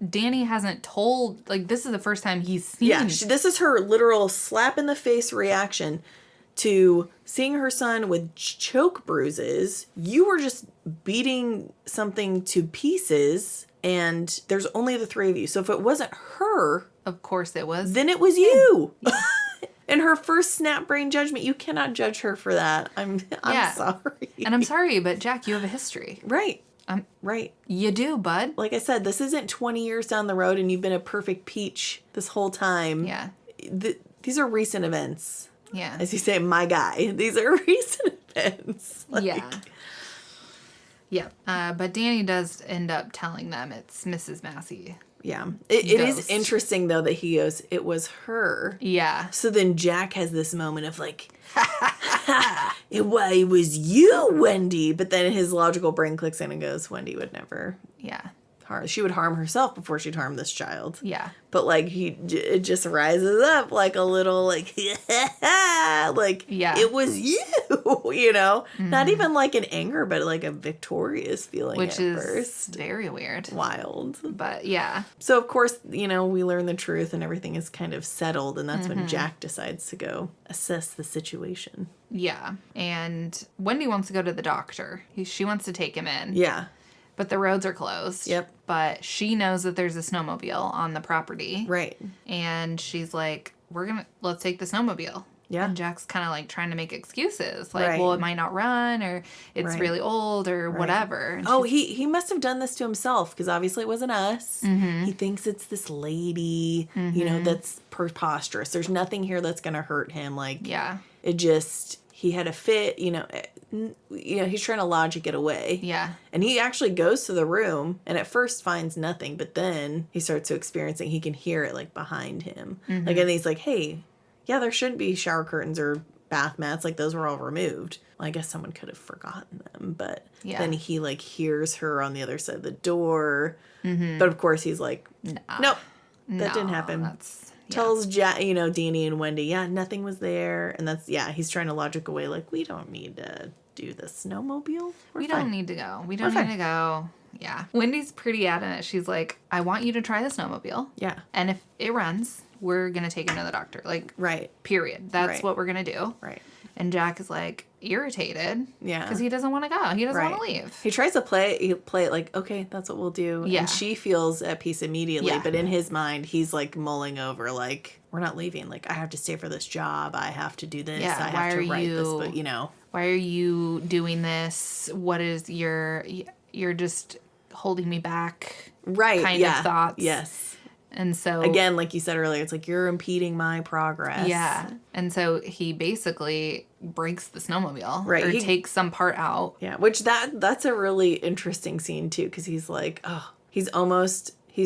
Danny hasn't told, like, this is the first time he's seen. Yeah, this is her literal slap in the face reaction to seeing her son with choke bruises. You were just beating something to pieces, and there's only the three of you. So if it wasn't her... Of course it was. Then it was you. Yeah. In her first snap brain judgment, you cannot judge her for that. I'm sorry. And I'm sorry, but Jack, you have a history. Right. Right. You do, bud. Like I said, this isn't 20 years down the road and you've been a perfect peach this whole time. Yeah. These are recent events. Yeah. As you say, my guy. These are recent events. Yeah. Yeah. But Danny does end up telling them it's Mrs. Massey. Yeah. It is interesting, though, that he goes, it was her. Yeah. So then Jack has this moment of like, it was you, Wendy. But then his logical brain clicks in and goes, Wendy would never. Yeah. She would harm herself before she'd harm this child. Yeah. But like it just rises up like a little like like it was you, Not even like an anger, but like a victorious feeling. Which is first. Very weird. Wild. But yeah. So of course, we learn the truth and everything is kind of settled, and that's when Jack decides to go assess the situation. Yeah. And Wendy wants to go to the doctor. She wants to take him in. Yeah. But the roads are closed. Yep. But she knows that there's a snowmobile on the property. Right. And she's like, let's take the snowmobile. Yeah. And Jack's kind of like trying to make excuses. Like, well, it might not run, or it's really old, or whatever. And he must have done this to himself, because obviously it wasn't us. He thinks it's this lady, that's preposterous. There's nothing here that's going to hurt him. Like, it just, he had a fit, he's trying to logic it away. Yeah. And he actually goes to the room and at first finds nothing, but then he starts to experiencing, he can hear it like behind him. Like, and he's like, hey, yeah, there shouldn't be shower curtains or bath mats. Like, those were all removed. Well, I guess someone could have forgotten them, but then he like hears her on the other side of the door. But of course he's like, nope, that didn't happen. Tells Danny and Wendy, nothing was there. And he's trying to logic away, like, we don't need to do the snowmobile. We don't need to go. We don't need to go. Yeah. Wendy's pretty adamant. She's like, I want you to try the snowmobile. Yeah. And if it runs, we're going to take him to the doctor. Like, period. That's what we're going to do. Right. And Jack is like irritated. Yeah. Because he doesn't want to go. He doesn't want to leave. He tries to play it like, okay, that's what we'll do. Yeah. And she feels at peace immediately. Yeah. But in his mind, he's like mulling over, like, we're not leaving. Like, I have to stay for this job. I have to do this. Yeah. I have to write this. But, why are you doing this? What is you're just holding me back? Right. Kind of thoughts. Yes. And so... Again, like you said earlier, it's like, you're impeding my progress. Yeah. And so he basically breaks the snowmobile. Right. Or takes some part out. Yeah, which that's a really interesting scene, too, because he's like, he's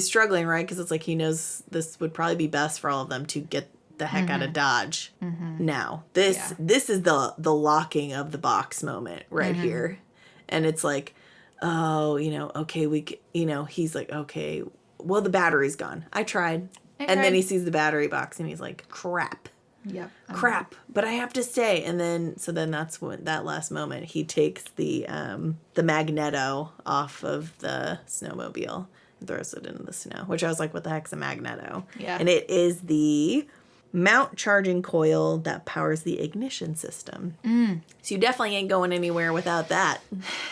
struggling, right? Because it's like he knows this would probably be best for all of them to get the heck out of Dodge now. This is the locking of the box moment right here. And it's like, okay, he's like, okay, well, the battery's gone. I tried. And then he sees the battery box and he's like, crap. Yep. Crap, but I have to stay. And then that's when, that last moment, he takes the magneto off of the snowmobile and throws it into the snow, which I was like, what the heck's a magneto? Yeah. And it is the mount charging coil that powers the ignition system. So you definitely ain't going anywhere without that.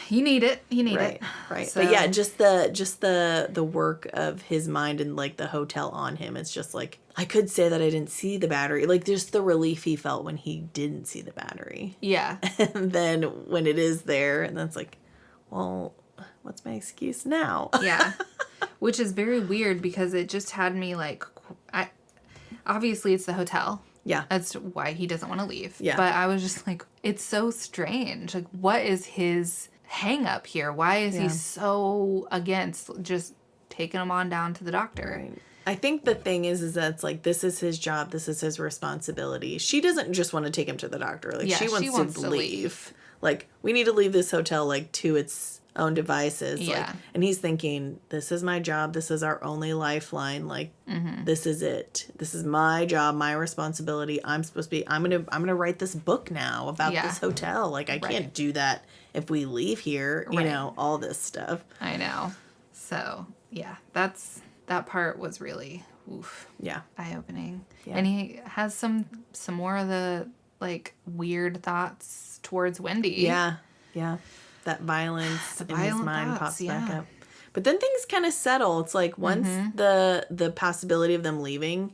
You need it. Right. So. But yeah, just the work of his mind and like the hotel on him. It's just like, I could say that I didn't see the battery. Like, just the relief he felt when he didn't see the battery. Yeah. And then when it is there, and then it's like, well, what's my excuse now? Yeah. Which is very weird because it just had me like, obviously it's the hotel. Yeah. That's why he doesn't want to leave. Yeah. But I was just like, it's so strange. Like, what is his hang up here? Why is he so against just taking him on down to the doctor? Right. I think the thing is that it's like, this is his job. This is his responsibility. She doesn't just want to take him to the doctor. Like, she wants to leave. Like, we need to leave this hotel, like, to its own devices. Yeah. Like, and he's thinking, this is my job. This is our only lifeline. Like, this is it. This is my job, my responsibility. I'm going to write this book now about this hotel. Like, I can't do that if we leave here, you know, all this stuff. I know. So, yeah, that part was really, eye-opening. Yeah. And he has some more of the, like, weird thoughts towards Wendy. Yeah, yeah. That violence in his mind pops back up. But then things kind of settle. It's like once the possibility of them leaving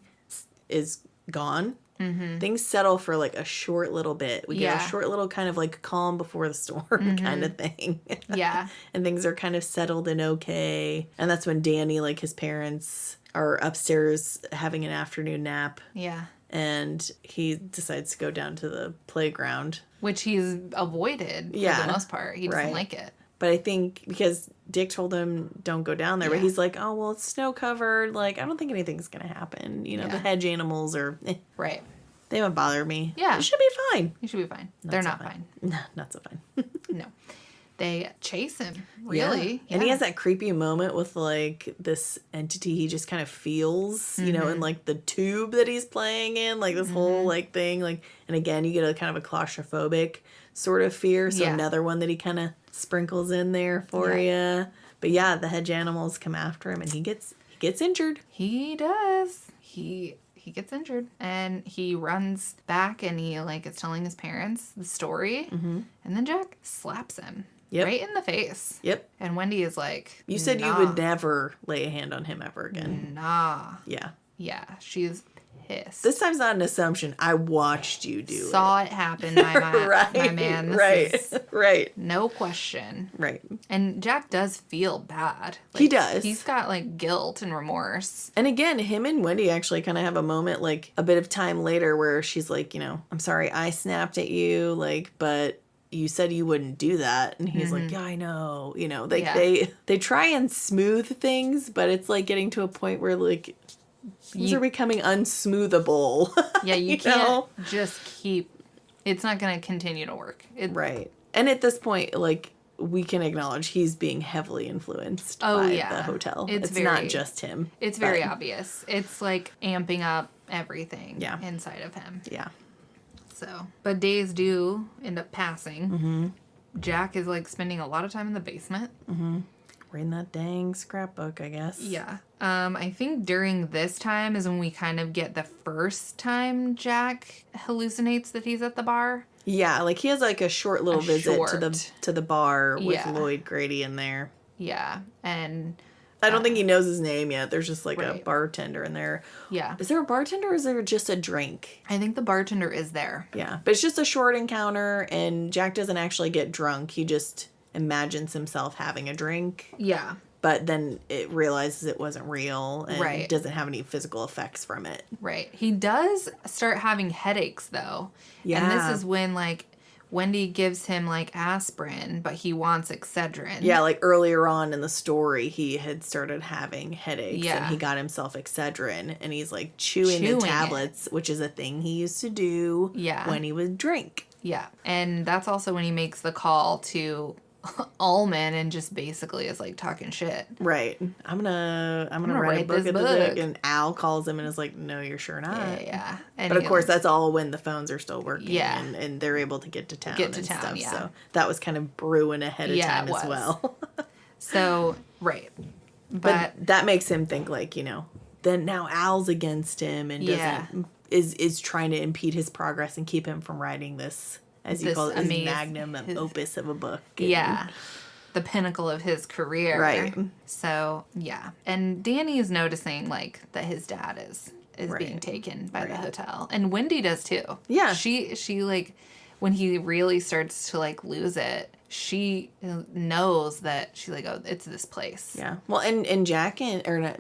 is gone, things settle for like a short little bit. We get a short little kind of like calm before the storm kind of thing. Yeah. And things are kind of settled and okay. And that's when Danny, like his parents, are upstairs having an afternoon nap. Yeah. And he decides to go down to the playground. Which he's avoided for the most part. He doesn't like it. But I think because Dick told him don't go down there, but he's like, oh, well, it's snow covered. Like, I don't think anything's going to happen. You know, the hedge animals are... Right. They haven't bothered me. Yeah. It should be fine. You should be fine. They're not fine. No, not so fine. No. They chase him, really. Yeah. And he has that creepy moment with, like, this entity he just kind of feels, you know, in, like, the tube that he's playing in, like, this whole, like, thing. Like, and again, you get a kind of a claustrophobic sort of fear. So another one that he kind of sprinkles in there for you. But yeah, the hedge animals come after him and he gets injured. He does. He gets injured and he runs back and he, like, is telling his parents the story. And then Jack slaps him. Yep. Right in the face. Yep. And Wendy is like, you said you would never lay a hand on him ever again. Nah. Yeah. Yeah. She's pissed. This time's not an assumption. I watched you do Saw it happen, my man. Right. No question. Right. And Jack does feel bad. Like, he does. He's got, like, guilt and remorse. And again, him and Wendy actually kind of have a moment, like, a bit of time later where she's like, you know, I'm sorry I snapped at you, like, but... you said you wouldn't do that. And he's like, yeah, I know. You know, like they try and smooth things, but it's like getting to a point where like things are becoming unsmoothable. Yeah, you can't just keep, it's not going to continue to work. Right. And at this point, like, we can acknowledge he's being heavily influenced by the hotel. It's not just him. It's very obvious. It's like amping up everything inside of him. Yeah. So, but days do end up passing. Jack is like spending a lot of time in the basement. Reading that dang scrapbook, I guess. Yeah. I think during this time is when we kind of get the first time Jack hallucinates that he's at the bar. Yeah, like he has like a short little visit to the bar with Lloyd Grady in there. Yeah, and I don't think he knows his name yet. There's just like a bartender in there. Yeah. Is there a bartender or is there just a drink? I think the bartender is there. Yeah. But it's just a short encounter and Jack doesn't actually get drunk. He just imagines himself having a drink. Yeah. But then it realizes it wasn't real and Right. doesn't have any physical effects from it. Right. He does start having headaches, though. Yeah. And this is when, like, Wendy gives him, like, aspirin, but he wants Excedrin. Yeah, like earlier on in the story, he had started having headaches Yeah. and he got himself Excedrin and he's like chewing the tablets, which is a thing he used to do when he would drink. Yeah. And that's also when he makes the call to Ullman and just basically is like talking shit. Right. I'm gonna write a book at the book. And Al calls him and is like, no, you're sure not. Yeah. But of course, that's all when the phones are still working. Yeah. And they're able to get to town and stuff. Yeah. So that was kind of brewing ahead of time as well. So, right. But that makes him think like, you know, then now Al's against him and is trying to impede his progress and keep him from writing this, as you call it, his magnum opus of a book. And, the pinnacle of his career. Right. So, yeah. And Danny is noticing, like, that his dad is being taken by the hotel. And Wendy does, too. Yeah. She, like, when he really starts to, like, lose it, she knows that she's like, oh, it's this place. Yeah. Well, and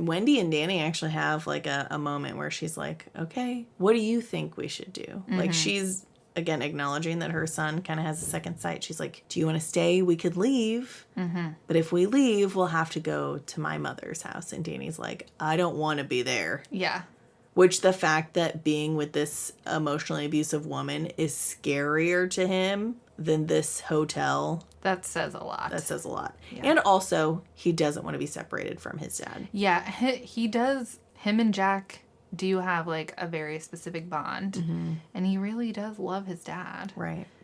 Wendy and Danny actually have, like, a moment where she's like, okay, what do you think we should do? Mm-hmm. Like, she's, again, acknowledging that her son kind of has a second sight. She's like, do you want to stay? We could leave. Mm-hmm. But if we leave, we'll have to go to my mother's house. And Danny's like, I don't want to be there. Yeah. Which the fact that being with this emotionally abusive woman is scarier to him than this hotel. That says a lot. Yeah. And also, he doesn't want to be separated from his dad. Yeah, he does. Him and Jack do have, like, a very specific bond. Mm-hmm. And he really does love his dad.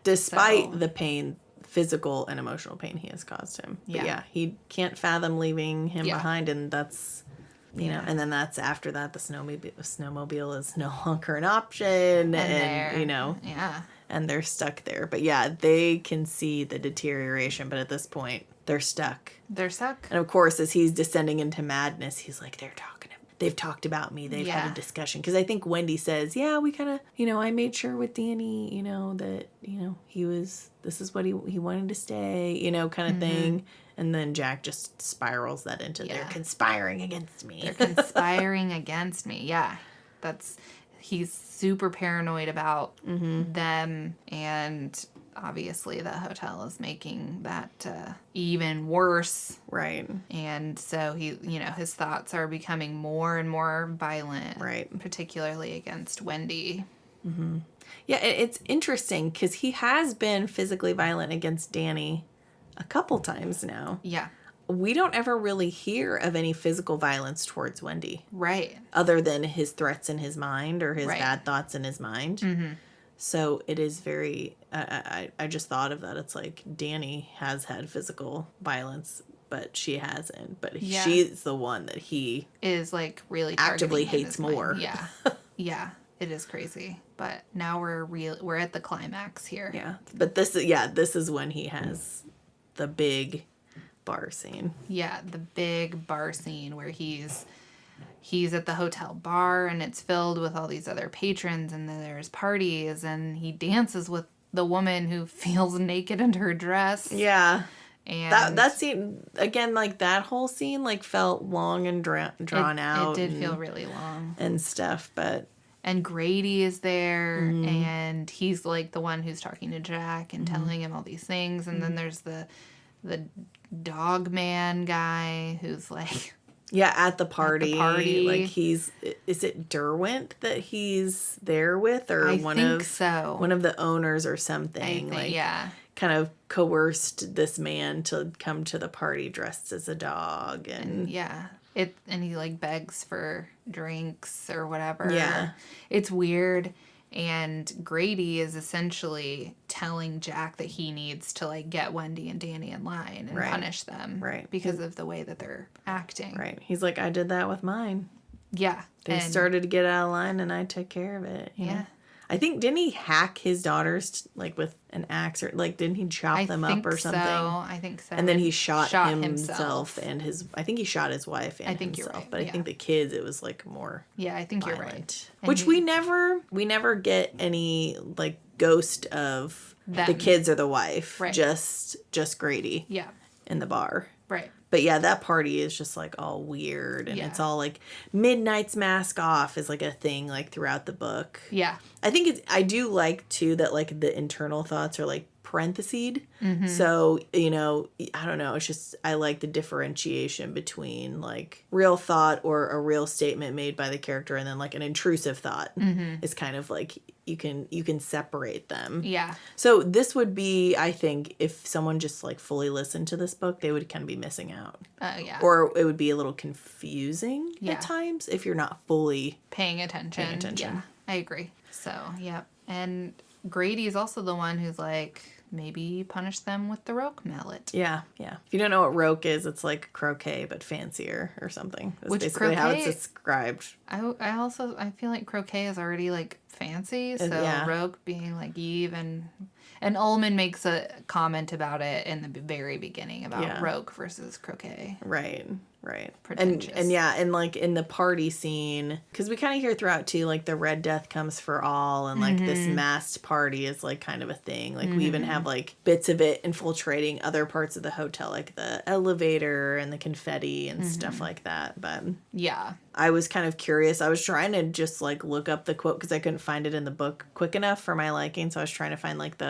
Despite the pain, physical and emotional pain he has caused him. But yeah, he can't fathom leaving him behind, and that's... You know, and then that's after that, the snowmobile is no longer an option. And you know, and they're stuck there. But yeah, they can see the deterioration. But at this point, they're stuck. And of course, as he's descending into madness, he's like, they've talked about me. They've had a discussion. Because I think Wendy says, yeah, we kind of, you know, I made sure with Danny, you know, that, you know, this is what he wanted to stay, you know, kind of thing. And then Jack just spirals that into they're conspiring against me. Yeah. He's super paranoid about them. And obviously the hotel is making that even worse. Right. And so his thoughts are becoming more and more violent. Right. Particularly against Wendy. Mm-hmm. Yeah, it's interesting because he has been physically violent against Danny a couple times now. Yeah. We don't ever really hear of any physical violence towards Wendy. Right. Other than his threats in his mind or his bad thoughts in his mind. Mm-hmm. So it is very... I just thought of that. It's like Danny has had physical violence, but she hasn't. But she's the one that he... is like really actively hates more. Yeah. Yeah. It is crazy. But now we're at the climax here. Yeah. But this is when he has... the big bar scene. Yeah, the big bar scene where he's at the hotel bar and it's filled with all these other patrons and then there's parties and he dances with the woman who feels naked in her dress. Yeah. And that scene, again, like that whole scene like felt long and drawn out. It did feel really long. And stuff, but... And Grady is there, and he's, like, the one who's talking to Jack and telling him all these things. And then there's the dog man guy who's, like... Yeah, at the party. Like, is it Derwent that he's there with? Or one of the owners or something. Kind of coerced this man to come to the party dressed as a dog. And and he, like, begs for drinks or whatever. Yeah. It's weird. And Grady is essentially telling Jack that he needs to, like, get Wendy and Danny in line and punish them. Right. Because of the way that they're acting. Right. He's like, I did that with mine. Yeah. They started to get out of line and I took care of it. You know? I think, didn't he hack his daughters, like, with an axe? Or, like, didn't he chop them up or something? I think so. And then he shot himself and I think he shot his wife and himself. Right. But I think the kids, it was, like, more I think violent. You're right. Which we never get any, like, ghost of the kids or the wife. Right. Just Grady. Yeah. In the bar. Right. But yeah, that party is just like all weird, and it's all like Midnight's mask off is like a thing like throughout the book. Yeah. I think I do like too that like the internal thoughts are like parenthesed. So, you know, I don't know, it's just I like the differentiation between like real thought or a real statement made by the character and then like an intrusive thought is kind of like you can separate them. Yeah. So this would be, I think, if someone just like fully listened to this book, they would kind of be missing out. Yeah. Or it would be a little confusing Yeah. at times if you're not fully paying attention. Yeah, I agree. So, yeah. And Grady is also the one who's like, maybe punish them with the roque mallet. Yeah, yeah. If you don't know what roque is, it's like croquet but fancier or something. That's Which basically how it's croquet- described. I feel like croquet is already like fancy, so roque being like Eve and Ullman makes a comment about it in the very beginning about roque versus croquet. Right. Right. Pretentious. And yeah, and like in the party scene, because we kind of hear throughout too, like the Red Death comes for all, and like this masked party is like kind of a thing. Like we even have like bits of it infiltrating other parts of the hotel, like the elevator and the confetti and stuff like that. But yeah, I was kind of curious. I was trying to just like look up the quote because I couldn't find it in the book quick enough for my liking. So I was trying to find like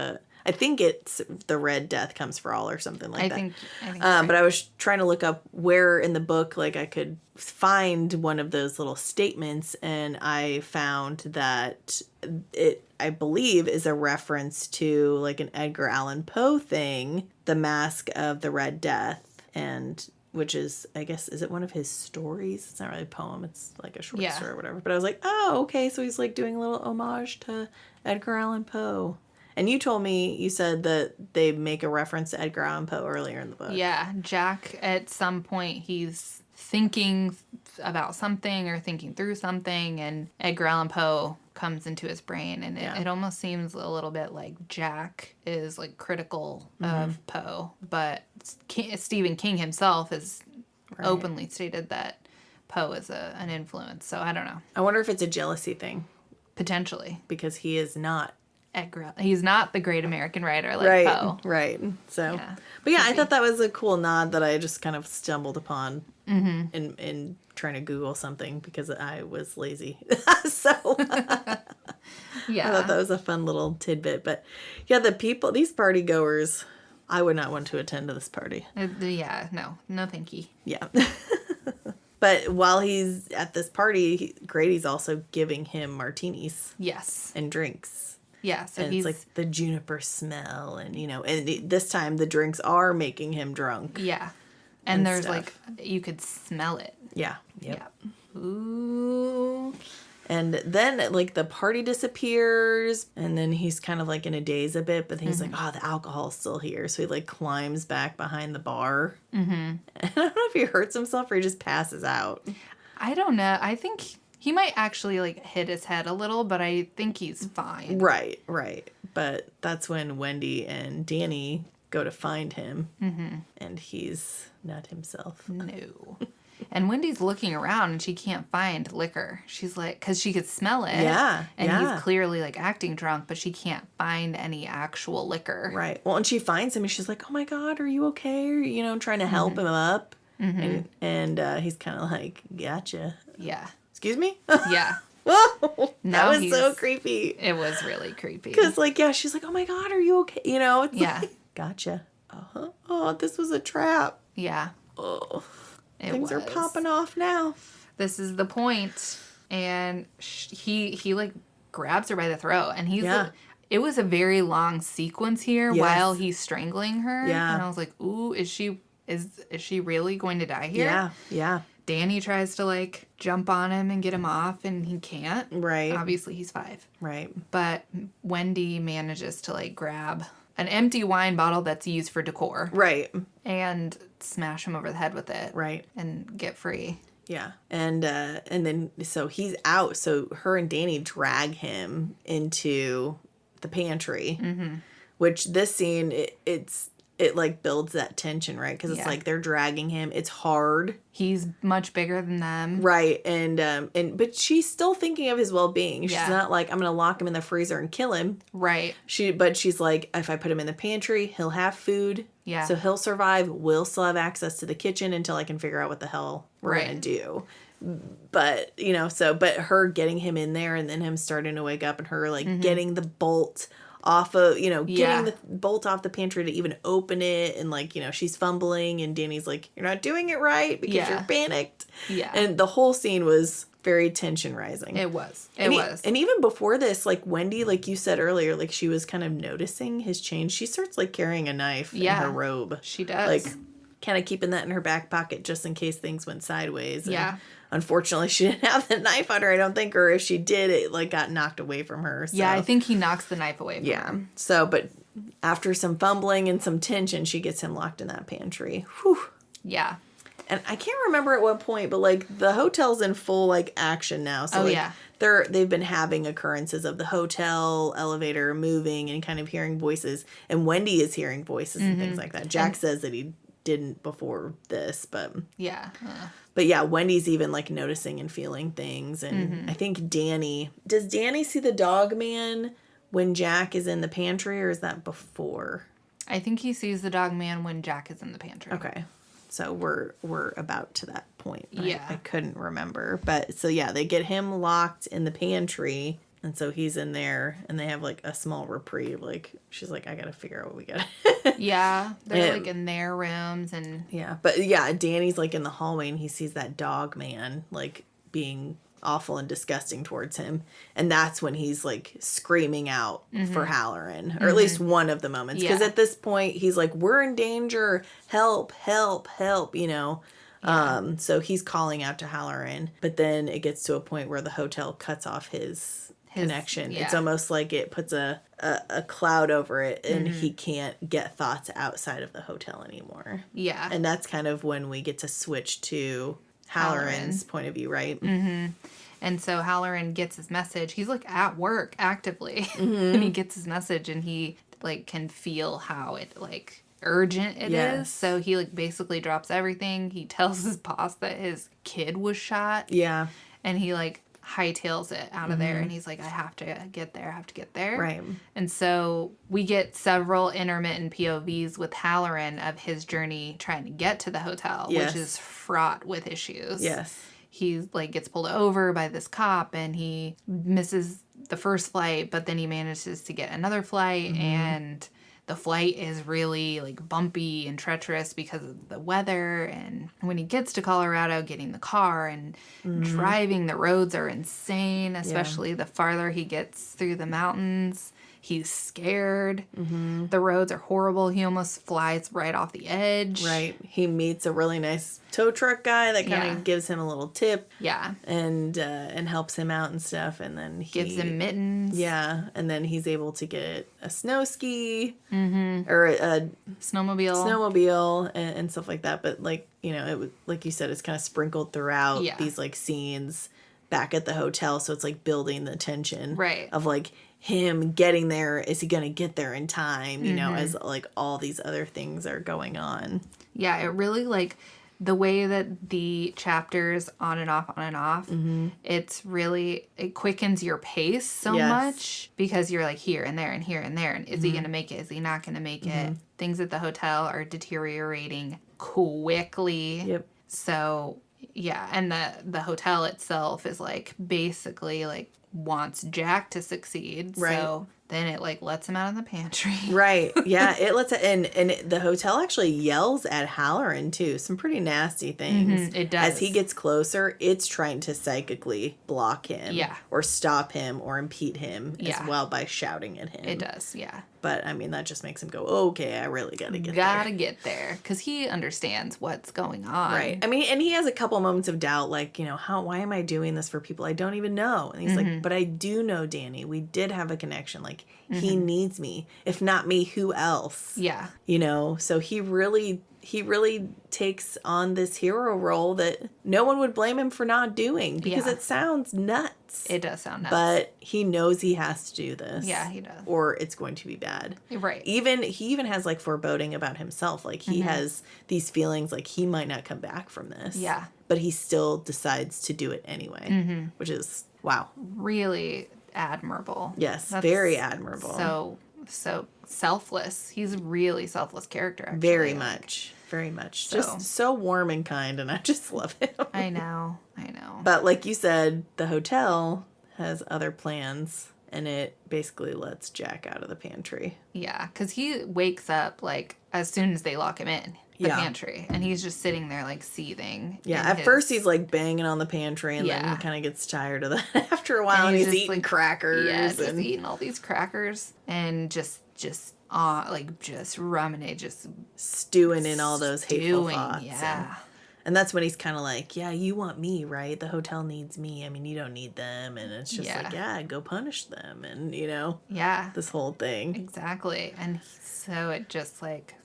I think it's the Red Death comes for all or something like that. I think but I was trying to look up where in the book like I could find one of those little statements, and I found that it, I believe, is a reference to like an Edgar Allan Poe thing, The Mask of the Red Death, and which is, I guess, is it one of his stories? It's not really a poem. It's like a short story or whatever. But I was like, oh, okay. So he's like doing a little homage to Edgar Allan Poe. And you told me, you said that they make a reference to Edgar Allan Poe earlier in the book. Yeah, Jack, at some point, he's thinking about something or thinking through something, and Edgar Allan Poe comes into his brain, and it almost seems a little bit like Jack is like critical of Poe, but Stephen King himself has openly stated that Poe is an influence, so I don't know. I wonder if it's a jealousy thing. Potentially. Because he is not. He's not the great American writer like Poe. Right. So, but yeah, I thought that was a cool nod that I just kind of stumbled upon in trying to Google something because I was lazy. So, I thought that was a fun little tidbit. But yeah, these party goers, I would not want to attend to this party. No, thank you. Yeah. But while he's at this party, Grady's also giving him martinis. Yes. And drinks. Yeah, so and it's like the juniper smell, and and this time the drinks are making him drunk. Yeah, and there's stuff. Like you could smell it. Yeah. Yep. Yeah. Ooh. And then like the party disappears, and then he's kind of like in a daze a bit, but then he's like, oh, the alcohol's still here, so he like climbs back behind the bar. And I don't know if he hurts himself or he just passes out. I don't know. I think he might actually like hit his head a little, but I think he's fine. Right. But that's when Wendy and Danny go to find him, and he's not himself. No. And Wendy's looking around and she can't find liquor. She's like, because she could smell it. Yeah. And he's clearly like acting drunk, but she can't find any actual liquor. Right. Well, and she finds him and she's like, oh my God, are you okay? Or, trying to help him up. And he's kind of like, gotcha. Yeah. Excuse me? Yeah. Whoa, that was so creepy. It was really creepy. Because, she's like, oh my God, are you okay? It's like, gotcha. Uh-huh. Oh, this was a trap. Yeah. Oh, things are popping off now. This is the point. And he like, grabs her by the throat. And he's like, it was a very long sequence here while he's strangling her. Yeah. And I was like, ooh, is she really going to die here? Yeah, yeah. Danny tries to, like, jump on him and get him off, and he can't. Right. Obviously, he's 5. Right. But Wendy manages to, like, grab an empty wine bottle that's used for decor. Right. And smash him over the head with it. Right. And get free. Yeah. And then, so he's out. So her and Danny drag him into the pantry. Which this scene, it's it like builds that tension, right? Because it's like they're dragging him. It's hard. He's much bigger than them. Right. But she's still thinking of his well-being. She's not like, I'm going to lock him in the freezer and kill him. Right. But she's like, if I put him in the pantry, he'll have food. Yeah. So he'll survive. We'll still have access to the kitchen until I can figure out what the hell we're going to do. But, but her getting him in there and then him starting to wake up and her like getting the bolt off of, getting the bolt off the pantry to even open it. And like, she's fumbling and Danny's like, you're not doing it right because you're panicked. Yeah. And the whole scene was very tension rising. It was. And even before this, like Wendy, like you said earlier, like she was kind of noticing his change. She starts like carrying a knife in her robe. She does. Like kind of keeping that in her back pocket just in case things went sideways. And unfortunately, she didn't have the knife on her, I don't think, or if she did, it like got knocked away from her. So. Yeah, I think he knocks the knife away from her. So, but after some fumbling and some tension, she gets him locked in that pantry. Whew. Yeah. And I can't remember at what point, but like the hotel's in full like action now. So they've been having occurrences of the hotel elevator moving and kind of hearing voices, and Wendy is hearing voices and things like that. Jack says that he didn't before this, but but yeah, Wendy's even like noticing and feeling things. And I think does Danny see the dog man when Jack is in the pantry, or is that before? I think he sees the dog man when Jack is in the pantry. Okay. So we're about to that point. Yeah. I couldn't remember. But so yeah, they get him locked in the pantry. And so he's in there and they have like a small reprieve. Like she's like, I gotta figure out what we got. Yeah. They're like in their rooms and But yeah, Danny's like in the hallway and he sees that dog man like being awful and disgusting towards him. And that's when he's like screaming out for Halloran. Or at least one of the moments. Because at this point he's like, we're in danger. Help, help, help, So he's calling out to Halloran. But then it gets to a point where the hotel cuts off his connection. It's almost like it puts a cloud over it and he can't get thoughts outside of the hotel anymore. Yeah. And that's kind of when we get to switch to Halloran's point of view, right? Mm-hmm. And so Halloran gets his message. He's like at work actively and he gets his message and he like can feel how it like urgent it is. So he like basically drops everything. He tells his boss that his kid was shot. Yeah. And he like hightails it out of there and he's like, I have to get there. Right. And so we get several intermittent POVs with Halloran of his journey trying to get to the hotel, which is fraught with issues. Yes. He like gets pulled over by this cop and he misses the first flight, but then he manages to get another flight and the flight is really like bumpy and treacherous because of the weather. And when he gets to Colorado, getting the car and driving, the roads are insane, especially the farther he gets through the mountains. He's scared. The roads are horrible. He almost flies right off the edge. Right. He meets a really nice tow truck guy that kind of gives him a little tip. Yeah. And helps him out and stuff. And then he gives him mittens. Yeah. And then he's able to get a snow ski or a snowmobile and stuff like that. But like, it was, like you said, it's kind of sprinkled throughout these like scenes back at the hotel. So it's like building the tension of like him getting there. Is he gonna get there in time, as like all these other things are going on. Yeah, it really like the way that the chapters on and off it's really, it quickens your pace so much because you're like here and there and here and there, and is he gonna make it, is he not gonna make it. Things at the hotel are deteriorating quickly. So yeah, and the hotel itself is like basically like wants Jack to succeed. So then it like lets him out of the pantry. Right. Yeah, it lets it, and the hotel actually yells at Halloran too. Some pretty nasty things. It does. As he gets closer, it's trying to psychically block him. Yeah. Or stop him or impede him as well by shouting at him. It does, yeah. But, I mean, that just makes him go, okay, I really gotta get there. Gotta get there. Because he understands what's going on. Right. I mean, and he has a couple moments of doubt, like, why am I doing this for people I don't even know? And he's like, but I do know Danny. We did have a connection. Like, he needs me. If not me, who else? Yeah. So he he really takes on this hero role that no one would blame him for not doing because it sounds nuts. It does sound nuts. But he knows he has to do this. Yeah, he does. Or it's going to be bad. Right. He even has like foreboding about himself. Like he has these feelings like he might not come back from this. Yeah. But he still decides to do it anyway, which is, wow. Really admirable. Yes, very admirable. So selfless. He's a really selfless character, actually. Very much. Very much. Just so warm and kind, and I just love him. I know. But like you said, the hotel has other plans, and it basically lets Jack out of the pantry. Yeah, because he wakes up, like, as soon as they lock him in the pantry. And he's just sitting there, like, seething. Yeah, at first he's, like, banging on the pantry, and then he kind of gets tired of that after a while, and he's eating like, crackers. Yeah, just eating all these crackers, and just ruminate, just stewing in all those hateful thoughts. Yeah. And that's when he's kind of like, yeah, you want me, right? The hotel needs me. I mean, you don't need them. And it's just like, yeah, go punish them. And, yeah, this whole thing. Exactly. And so it just like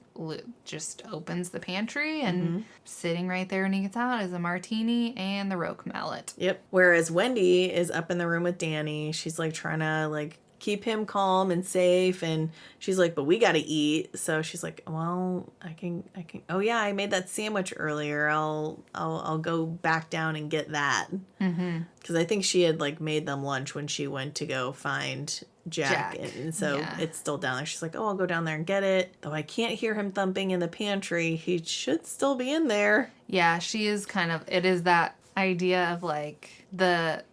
just opens the pantry, and sitting right there when he gets out is a martini and the roque mallet. Yep. Whereas Wendy is up in the room with Danny. She's like trying to like keep him calm and safe, and she's like, but we gotta eat. So she's like, well, I can oh yeah, I made that sandwich earlier, I'll go back down and get that, because I think she had like made them lunch when she went to go find Jack. And so it's still down there. She's like, oh, I'll go down there and get it, though I can't hear him thumping in the pantry. He should still be in there. Yeah, she is it is that idea of like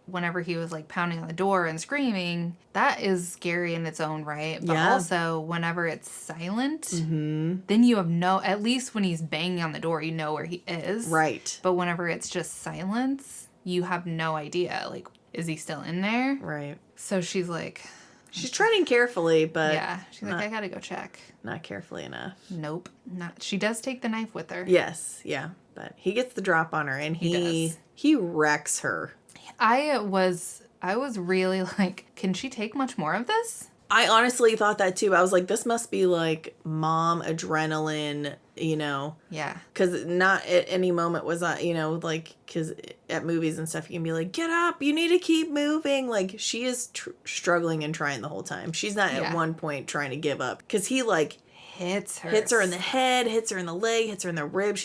whenever he was like pounding on the door and screaming, that is scary in its own right. But also whenever it's silent, then you have at least when he's banging on the door, you know where he is. Right. But whenever it's just silence, you have no idea. Like, is he still in there? Right. So she's like... She's treading carefully, but... Yeah. She's like, I gotta go check. Not carefully enough. Nope. Not. She does take the knife with her. Yes. Yeah. But he gets the drop on her, and he wrecks her. I was really like, can she take much more of this? I honestly thought that too. I was like, this must be like mom adrenaline, Yeah. Because not at any moment was I, like, because at movies and stuff, you can be like, get up, you need to keep moving. Like, she is struggling and trying the whole time. She's not at one point trying to give up. Because he, like, hits her in the head, hits her in the leg, hits her in the ribs.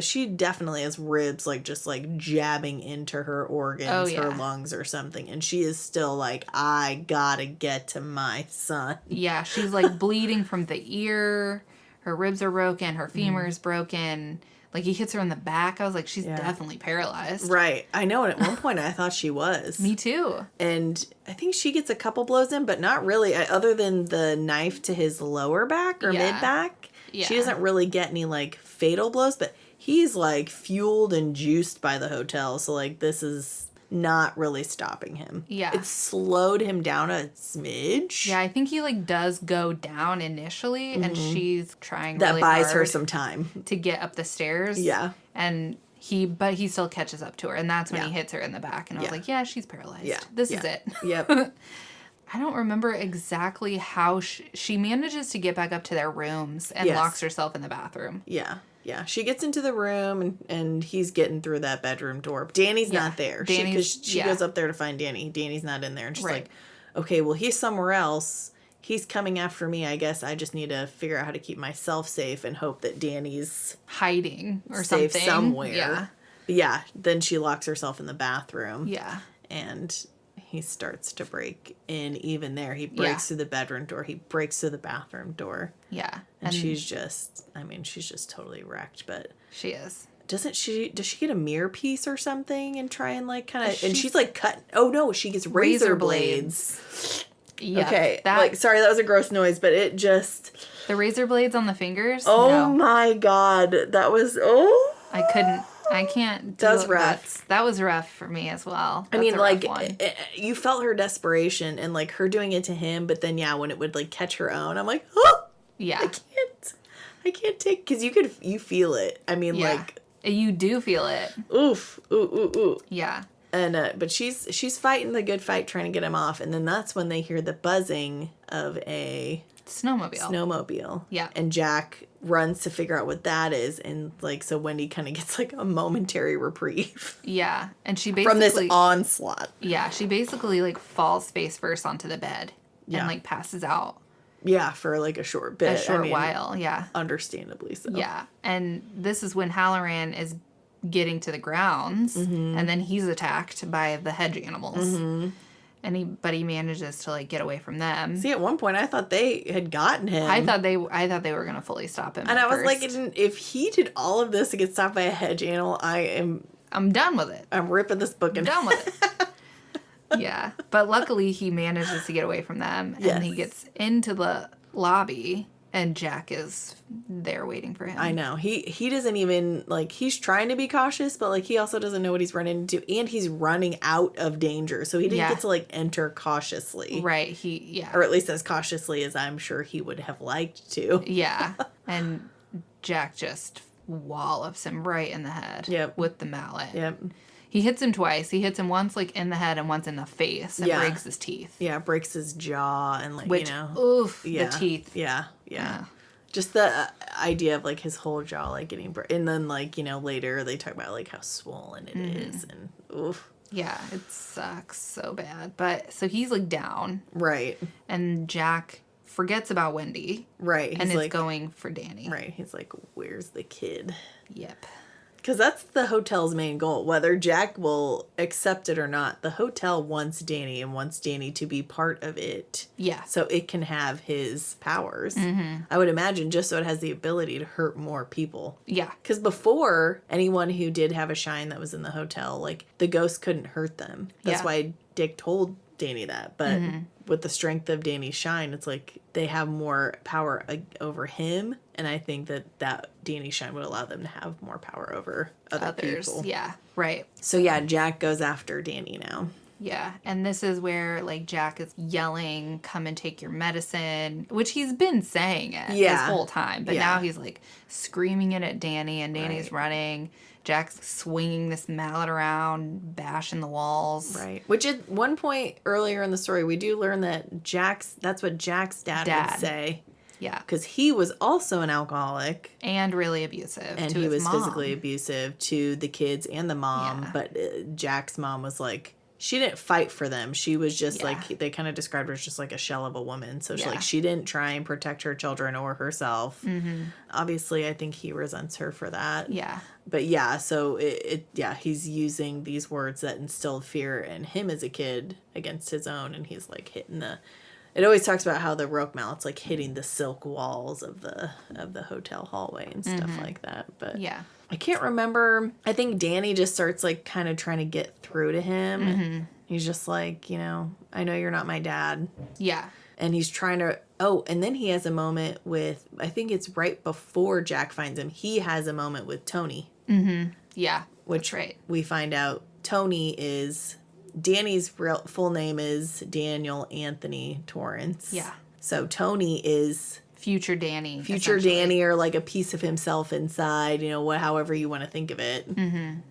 She definitely has ribs, like, just, like, jabbing into her organs, her lungs or something. And she is still like, I gotta get to my son. Yeah, she's, like, bleeding from the ear. Her ribs are broken. Her femur is broken. Like, he hits her in the back. I was like, she's definitely paralyzed. Right. I know. And at one point, I thought she was. Me too. And I think she gets a couple blows in, but not really. Other than the knife to his lower back or mid-back. Yeah. She doesn't really get any, like, fatal blows. But he's, like, fueled and juiced by the hotel. So, like, this is not really stopping him. Yeah. It slowed him down a smidge. Yeah, I think he, like, does go down initially, and she's trying that really buys hard her some time to get up the stairs. Yeah. And he still catches up to her, and that's when he hits her in the back, and I was like, yeah, she's paralyzed. Yeah. This is it. Yep. I don't remember exactly how she manages to get back up to their rooms and locks herself in the bathroom. Yeah. Yeah, she gets into the room, and he's getting through that bedroom door. Danny's not there. Because she goes up there to find Danny. Danny's not in there. And she's like, okay, well, he's somewhere else. He's coming after me. I guess I just need to figure out how to keep myself safe and hope that Danny's hiding or safe something. Somewhere. Yeah. But yeah, then she locks herself in the bathroom. Yeah. And he starts to break in even there. He breaks through the bedroom door. He breaks through the bathroom door. Yeah. And she's just totally wrecked, but... She is. Does she get a mirror piece or something and try and like kind of... And she's like cut... Oh no, she gets razor blades. Yeah. Okay. Sorry, that was a gross noise, but it just... The razor blades on the fingers? Oh my God. That was... Oh. I can't do that was rough. That was rough for me as well. I mean, like, you felt her desperation and, like, her doing it to him, but then, when it would, like, catch her own, I'm like, oh! Yeah. I can't take... Because you feel it. I mean, like... You do feel it. Oof. Ooh. Yeah. And, but she's fighting the good fight, trying to get him off, and then that's when they hear the buzzing of a... Snowmobile. Yeah. And Jack runs to figure out what that is. And, like, so Wendy kind of gets, like, a momentary reprieve. Yeah. And she basically... From this onslaught. Yeah. She basically, like, falls face first onto the bed. Yeah. And, like, passes out. Yeah, for, like, a short bit. A short while, yeah. Understandably so. Yeah. And this is when Halloran is getting to the grounds. Mm-hmm. And then he's attacked by the hedge animals. Mm-hmm. But he manages to, like, get away from them. See, at one point, I thought they had gotten him. I thought they were going to fully stop him. And I was like, if he did all of this to get stopped by a hedge animal, I'm done with it. I'm ripping this book in done with it. Yeah. But luckily, he manages to get away from them. And yes. He gets into the lobby, and Jack is there waiting for him. I know. He doesn't even, like, he's trying to be cautious, but, like, he also doesn't know what he's running into. And he's running out of danger. So he didn't get to, like, enter cautiously. Right. Or at least as cautiously as I'm sure he would have liked to. Yeah. And Jack just wallops him right in the head with the mallet. Yep. He hits him twice. He hits him once, like, in the head and once in the face and breaks his teeth. Yeah, breaks his jaw and, like, oof, the teeth. Yeah. Just the idea of, like, his whole jaw, like, getting... And then, like, later they talk about, like, how swollen it is. And, oof. Yeah, it sucks so bad. But, so he's, like, down. Right. And Jack forgets about Wendy. Right. And is going for Danny. Right. He's like, where's the kid? Yep. Because that's the hotel's main goal. Whether Jack will accept it or not, the hotel wants Danny and wants Danny to be part of it. Yeah. So it can have his powers. Mm-hmm. I would imagine just so it has the ability to hurt more people. Yeah. Because before, anyone who did have a shine that was in the hotel, like, the ghost couldn't hurt them. That's why Dick told Danny that. But with the strength of Danny's shine, it's like they have more power over him. And I think that Danny's shine would allow them to have more power over others. People. Yeah, right. So, yeah, Jack goes after Danny now. Yeah, and this is where, like, Jack is yelling, come and take your medicine, which he's been saying it this whole time. But now he's, like, screaming it at Danny, and Danny's running. Jack's swinging this mallet around, bashing the walls. Right. Which at one point earlier in the story, we do learn that that's what Jack's dad would say. Yeah. Because he was also an alcoholic. And really abusive and to his mom. And he was physically abusive to the kids and the mom. Yeah. But Jack's mom was like, she didn't fight for them. She was just like, they kind of described her as just like a shell of a woman. So she didn't try and protect her children or herself. Mm-hmm. Obviously, I think he resents her for that. Yeah. But so he's using these words that instilled fear in him as a kid against his own. And he's like hitting it always talks about how the roque mallet's like hitting the silk walls of the hotel hallway and stuff like that. But I can't remember. I think Danny just starts like kind of trying to get through to him. Mm-hmm. He's just like, I know you're not my dad. Yeah. And he's trying to, and then he has a moment with, I think it's right before Jack finds him. He has a moment with Tony. Mm-hmm. Yeah. Which we find out Tony is... Danny's full name is Daniel Anthony Torrance. Yeah. So Tony is... Future Danny. Future Danny, or like a piece of himself inside, however you want to think of it,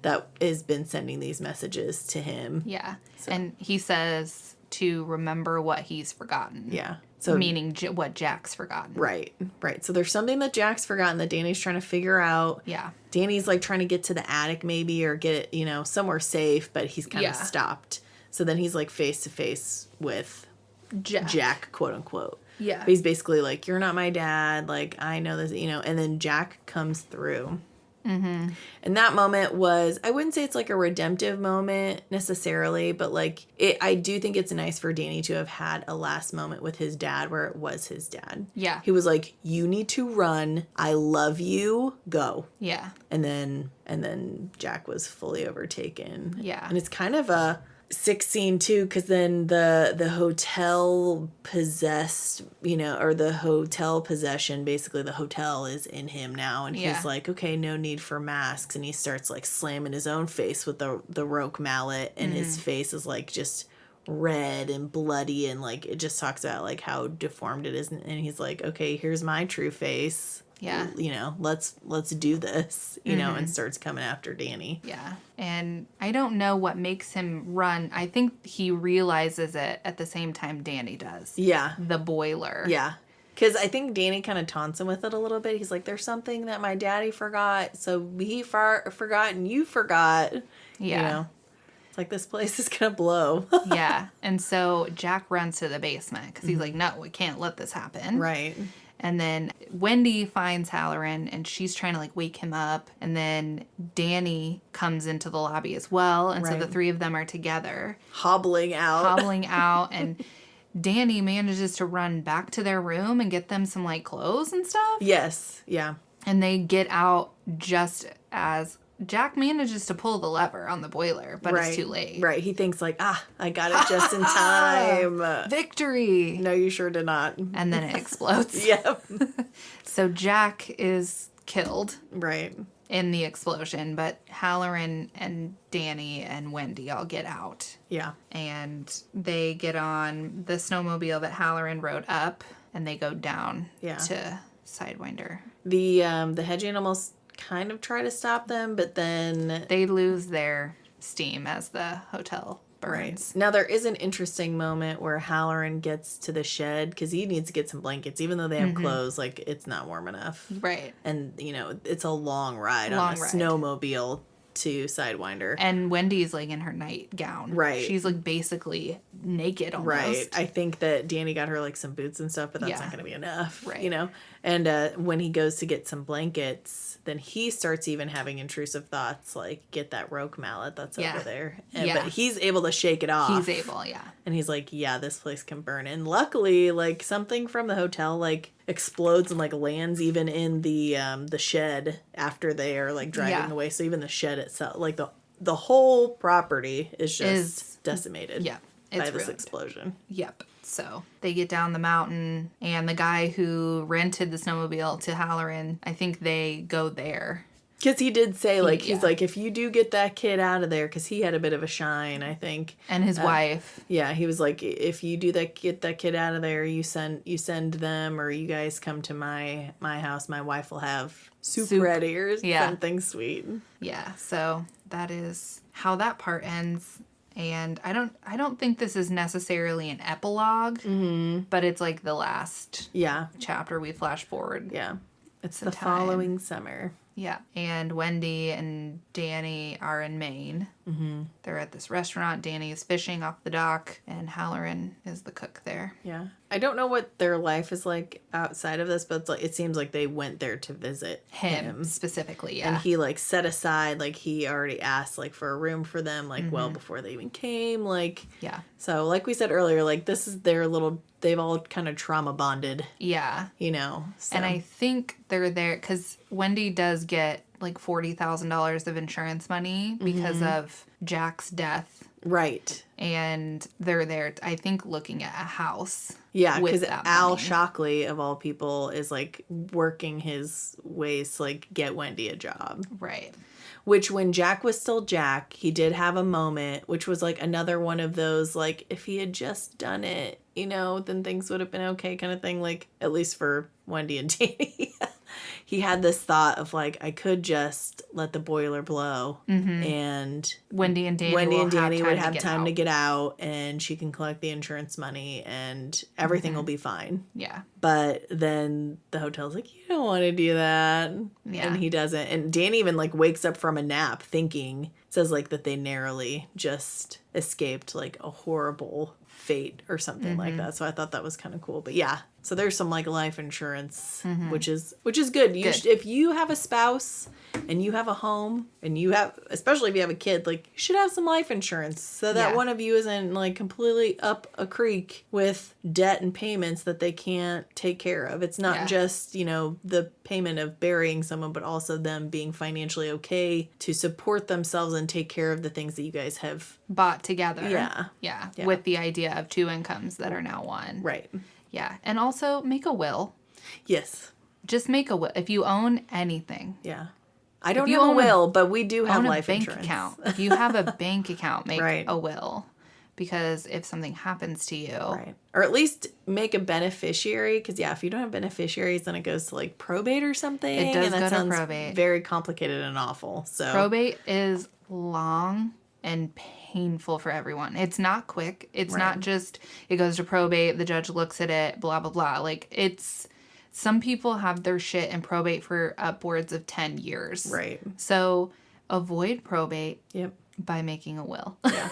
that has been sending these messages to him. Yeah. So. And he says to remember what he's forgotten. Yeah. So meaning what Jack's forgotten. Right. So there's something that Jack's forgotten that Danny's trying to figure out. Yeah. Danny's like trying to get to the attic maybe or get it, somewhere safe, but he's kind of stopped. So then he's like face to face with Jack, quote unquote. Yeah. But he's basically like, you're not my dad. Like, I know this, and then Jack comes through. Mm-hmm. And that moment was, I wouldn't say it's like a redemptive moment necessarily, but like I do think it's nice for Danny to have had a last moment with his dad where it was his dad. Yeah. He was like, you need to run. I love you. Go. Yeah. And then Jack was fully overtaken. Yeah. And it's kind of a sick scene too, because then the hotel possessed, or the hotel possession, basically the hotel is in him now, and he's like, okay, no need for masks, and he starts like slamming his own face with the roque mallet, and his face is like just red and bloody, and like it just talks about like how deformed it is, and he's like, okay, here's my true face. Yeah. Let's do this, and starts coming after Danny. Yeah. And I don't know what makes him run. I think he realizes it at the same time Danny does. Yeah. The boiler. Yeah. Because I think Danny kind of taunts him with it a little bit. He's like, there's something that my daddy forgot, so he forgot and you forgot. Yeah. You know? It's like, this place is going to blow. Yeah. And so Jack runs to the basement because he's like, no, we can't let this happen. Right. And then Wendy finds Halloran and she's trying to like wake him up. And then Danny comes into the lobby as well. And so the three of them are together. Hobbling out. And Danny manages to run back to their room and get them some like clothes and stuff. Yes. Yeah. And they get out just as Jack manages to pull the lever on the boiler, but it's too late. Right. He thinks like, I got it just in time. Victory. No, you sure did not. And then it explodes. Yep. So Jack is killed. Right. In the explosion, but Halloran and Danny and Wendy all get out. Yeah. And they get on the snowmobile that Halloran rode up, and they go down to Sidewinder. The hedge animals kind of try to stop them, but then they lose their steam as the hotel burns. Right. Now there is an interesting moment where Halloran gets to the shed because he needs to get some blankets, even though they have clothes. Like, it's not warm enough. Right. And it's a long ride on a snowmobile to Sidewinder. And Wendy's like in her nightgown. Right. She's like basically naked almost. Right. I think that Danny got her like some boots and stuff, but that's not going to be enough. Right. And when he goes to get some blankets, then he starts even having intrusive thoughts like, get that roque mallet that's over there. But he's able to shake it off. He's able, And he's like, yeah, this place can burn. And luckily, like, something from the hotel like explodes and like lands even in the shed after they are like driving away. So even the shed itself, like the whole property is just decimated. Yeah. By this explosion. Yep. So they get down the mountain, and the guy who rented the snowmobile to Halloran, I think they go there. Because he did say, like, he's like, if you do get that kid out of there, because he had a bit of a shine, I think. And his wife. Yeah, he was like, if you do get that kid out of there, you send them, or you guys come to my house, my wife will have soup ready, or something sweet. Yeah, so that is how that part ends. And I don't think this is necessarily an epilogue, but it's like the last chapter we flash forward. Yeah. It's the following summer. Yeah. And Wendy and Danny are in Maine. Mm-hmm. They're at this restaurant. Danny is fishing off the dock, and Halloran is the cook there. Yeah. I don't know what their life is like outside of this, but it's like, it seems like they went there to visit him. Specifically, yeah. And he like set aside, like he already asked like for a room for them, like well before they even came. Like, so like we said earlier, like this is their little, they've all kind of trauma bonded. Yeah. So. And I think they're there because Wendy does get like $40,000 of insurance money because of Jack's death. Right. And they're there, I think, looking at a house. Yeah, because Al Shockley, of all people, is like working his ways to like get Wendy a job. Right. Which, when Jack was still Jack, he did have a moment, which was like another one of those, like, if he had just done it, then things would have been okay kind of thing. Like, at least for Wendy and Danny. He had this thought of like, I could just let the boiler blow and Wendy and Danny would have time to get out, and she can collect the insurance money and everything will be fine. Yeah. But then the hotel's like, you don't want to do that. Yeah. And he doesn't. And Danny even like wakes up from a nap thinking, says like that they narrowly just escaped like a horrible fate or something like that. So I thought that was kind of cool. But yeah, so there's some like life insurance, which is good. If you have a spouse and you have a home and you have, especially if you have a kid, like you should have some life insurance so that one of you isn't like completely up a creek with debt and payments that they can't take care of. It's not just, the payment of burying someone, but also them being financially okay to support themselves and take care of the things that you guys have bought together. Yeah. With the idea of two incomes that are now one. Right. Yeah. And also make a will. Yes. Just make a will. If you own anything. Yeah. I don't have a will, but we do have life bank insurance. Account. If you have a bank account, make a will. Because if something happens to you. Right. Or at least make a beneficiary. Because, if you don't have beneficiaries, then it goes to like probate or something. It does go to probate. Very complicated and awful. So probate is long and painful for everyone. It's not quick. It's not just, it goes to probate, the judge looks at it, blah, blah, blah. Like, it's, some people have their shit in probate for upwards of 10 years. Right. So avoid probate by making a will. Yeah.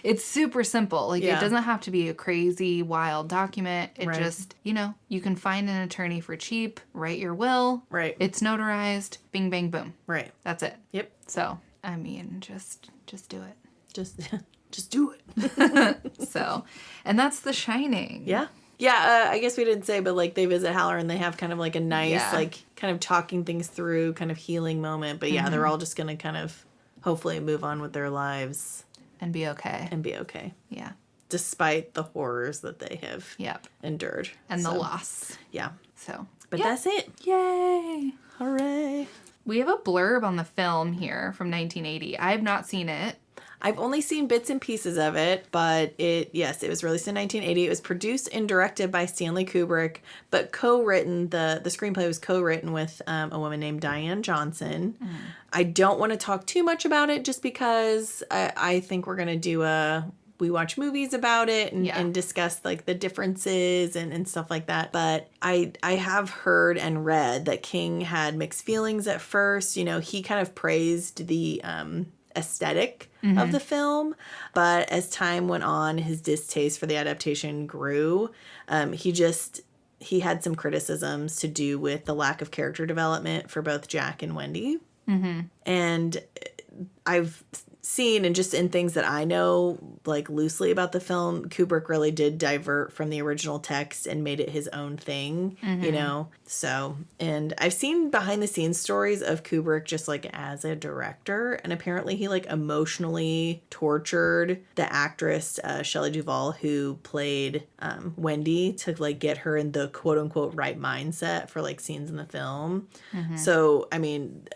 It's super simple. Like, it doesn't have to be a crazy, wild document. It just, you know, you can find an attorney for cheap, write your will. Right. It's notarized. Bing, bang, boom. Right. That's it. Yep. So, I mean, just do it. Just do it. So, and that's The Shining. Yeah. Yeah, I guess we didn't say, but, like, they visit Haller and they have kind of, like, a nice, like, kind of talking things through, kind of healing moment. But, yeah, they're all just going to kind of hopefully move on with their lives. And be okay. Yeah. Despite the horrors that they have endured. And the loss. Yeah. So. But that's it. Yay. Hooray. We have a blurb on the film here from 1980. I have not seen it. I've only seen bits and pieces of it, but it was released in 1980. It was produced and directed by Stanley Kubrick, but co-written, the screenplay was co-written with a woman named Diane Johnson. I don't want to talk too much about it just because I think we're going to do we watch movies about it and discuss like the differences and stuff like that. But I have heard and read that King had mixed feelings at first. You know, he kind of praised the aesthetic of the film, but as time went on, his distaste for the adaptation grew. He had some criticisms to do with the lack of character development for both Jack and Wendy. And I've seen, and just in things that I know, like loosely about the film, Kubrick really did divert from the original text and made it his own thing, you know? So, and I've seen behind the scenes stories of Kubrick just like as a director, and apparently he like emotionally tortured the actress, Shelley Duvall, who played Wendy, to like get her in the quote unquote right mindset for like scenes in the film. So, I mean,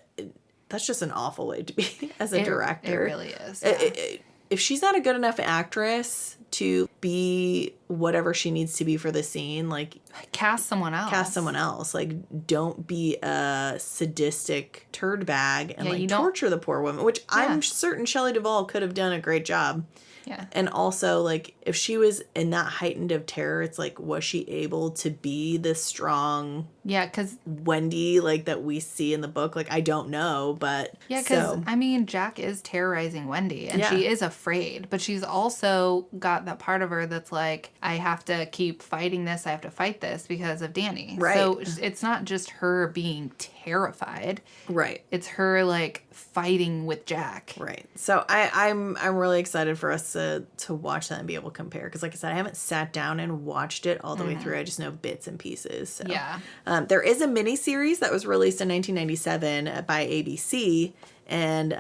that's just an awful way to be as a director. It really is. Yeah. If she's not a good enough actress to be whatever she needs to be for the scene, like cast someone else. Like, don't be a sadistic turd bag and like torture the poor woman, which I'm certain Shelley Duvall could have done a great job. Yeah. And also, like, if she was in that heightened of terror, it's like, was she able to be this strong because Wendy, like, that we see in the book? Like, I don't know, but... Yeah, because, I mean, Jack is terrorizing Wendy, and she is afraid, but she's also got that part of her that's like, I have to keep fighting this, I have to fight this because of Danny. Right. So it's not just her being terrified. Right. It's her, like, fighting with Jack. Right. So I'm really excited for us to watch that and be able to compare, because like I said, I haven't sat down and watched it all the way through. I just know bits and pieces. So. Yeah. There is a mini series that was released in 1997 by ABC, and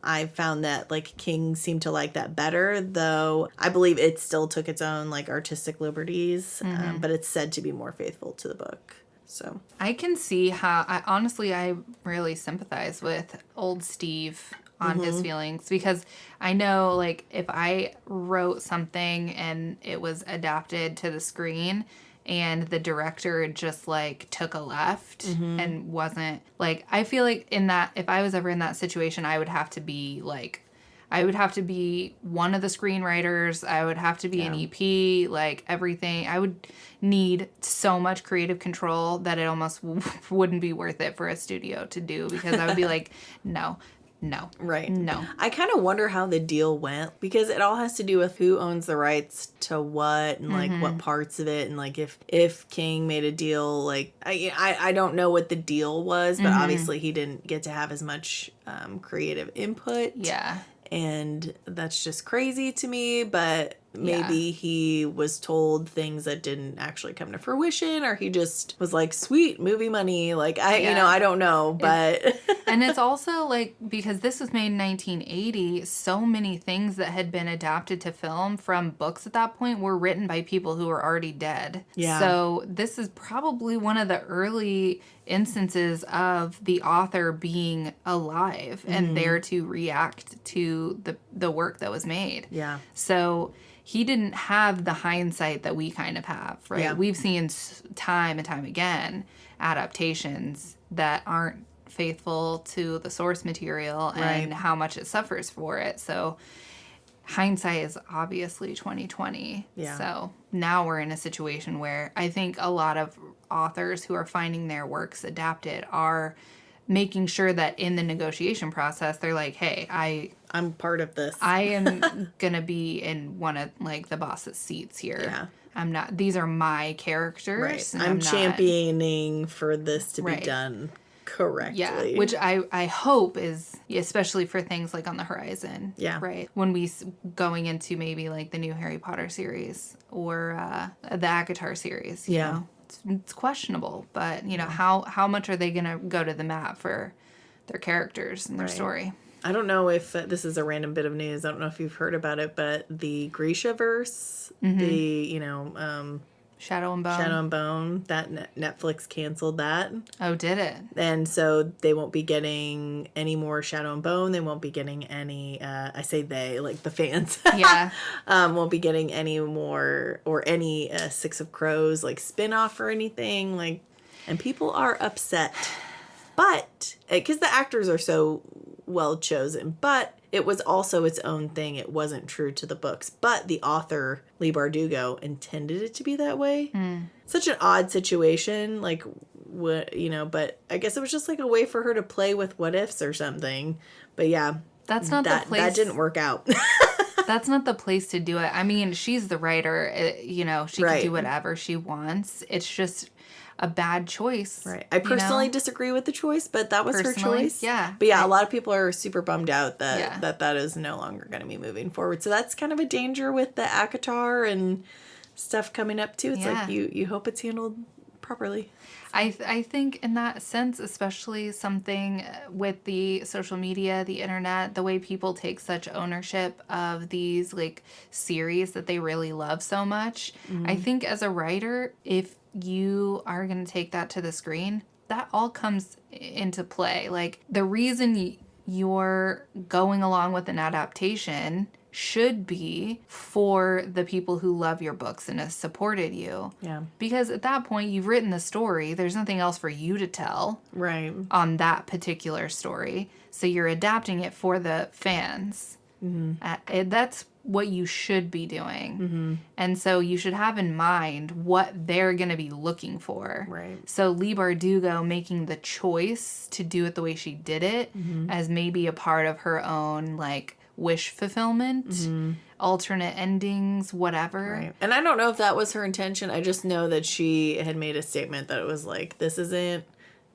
I found that like King seemed to like that better, though I believe it still took its own like artistic liberties, but it's said to be more faithful to the book. So I can see how I really sympathize with old Steve on his feelings, because I know, like, if I wrote something and it was adapted to the screen and the director just like took a left and wasn't like, I feel like in that, if I was ever in that situation, I would have to be like, I would have to be one of the screenwriters. I would have to be an EP, like everything. I would need so much creative control that it almost wouldn't be worth it for a studio to do, because I would be like, no. Right. No. I kind of wonder how the deal went, because it all has to do with who owns the rights to what and like what parts of it, and like if King made a deal, like I don't know what the deal was, but obviously he didn't get to have as much creative input. Yeah. And that's just crazy to me, but maybe he was told things that didn't actually come to fruition, or he just was like, sweet, movie money. Like, I don't know, but... And it's also, like, because this was made in 1980, so many things that had been adapted to film from books at that point were written by people who were already dead. Yeah. So this is probably one of the early instances of the author being alive and there to react to the work that was made. Yeah. So he didn't have the hindsight that we kind of have, right? Yeah. We've seen time and time again adaptations that aren't faithful to the source material and how much it suffers for it. So hindsight is obviously 2020. Yeah. So now we're in a situation where I think a lot of authors who are finding their works adapted are making sure that in the negotiation process, they're like, hey, I'm part of this. I am going to be in one of, like, the boss's seats here. Yeah. I'm not, these are my characters. Right. And I'm not, championing for this to be Right. done correctly. Yeah, which I hope is, especially for things like on the horizon. Yeah. Right. When going into maybe like the new Harry Potter series or the ACOTAR series. You know? It's questionable, but you know, how much are they going to go to the mat for their characters and their story? I don't know if this is a random bit of news. I don't know if you've heard about it, but the Grishaverse, the, Shadow and Bone. Shadow and Bone, that Netflix canceled that. Oh, did it? And so they won't be getting any more Shadow and Bone. They won't be getting any, I say they, like the fans. Yeah. Won't be getting any more, or any Six of Crows, like spin-off or anything. Like, and people are upset. But, because the actors are so well chosen, but it was also its own thing. It wasn't true to the books, but the author, Leigh Bardugo, intended it to be that way. Such an odd situation, like, what, you know, but I guess it was just like a way for her to play with what ifs or something. But yeah, that's not the place. That didn't work out. That's not the place to do it. I mean, she's the writer, you know, she can do whatever she wants. It's just a bad choice. Right. I personally disagree with the choice, but that was her choice. Yeah. But yeah, a lot of people are super bummed out that is no longer going to be moving forward. So that's kind of a danger with the ACOTAR and stuff coming up too. It's like you hope it's handled properly. I think in that sense, especially something with the social media, the internet, the way people take such ownership of these like series that they really love so much. I think as a writer, if you are going to take that to the screen, that all comes into play. Like the reason you're going along with an adaptation should be for the people who love your books and have supported you. Yeah. Because at that point, you've written the story. There's nothing else for you to tell. Right. On that particular story. So you're adapting it for the fans. Mm-hmm. That's what you should be doing. Mm-hmm. And so you should have in mind what they're going to be looking for. Right. So Leigh Bardugo making the choice to do it the way she did it as maybe a part of her own, like, wish fulfillment, alternate endings, whatever. Right. And I don't know if that was her intention. I just know that she had made a statement that it was like, this isn't,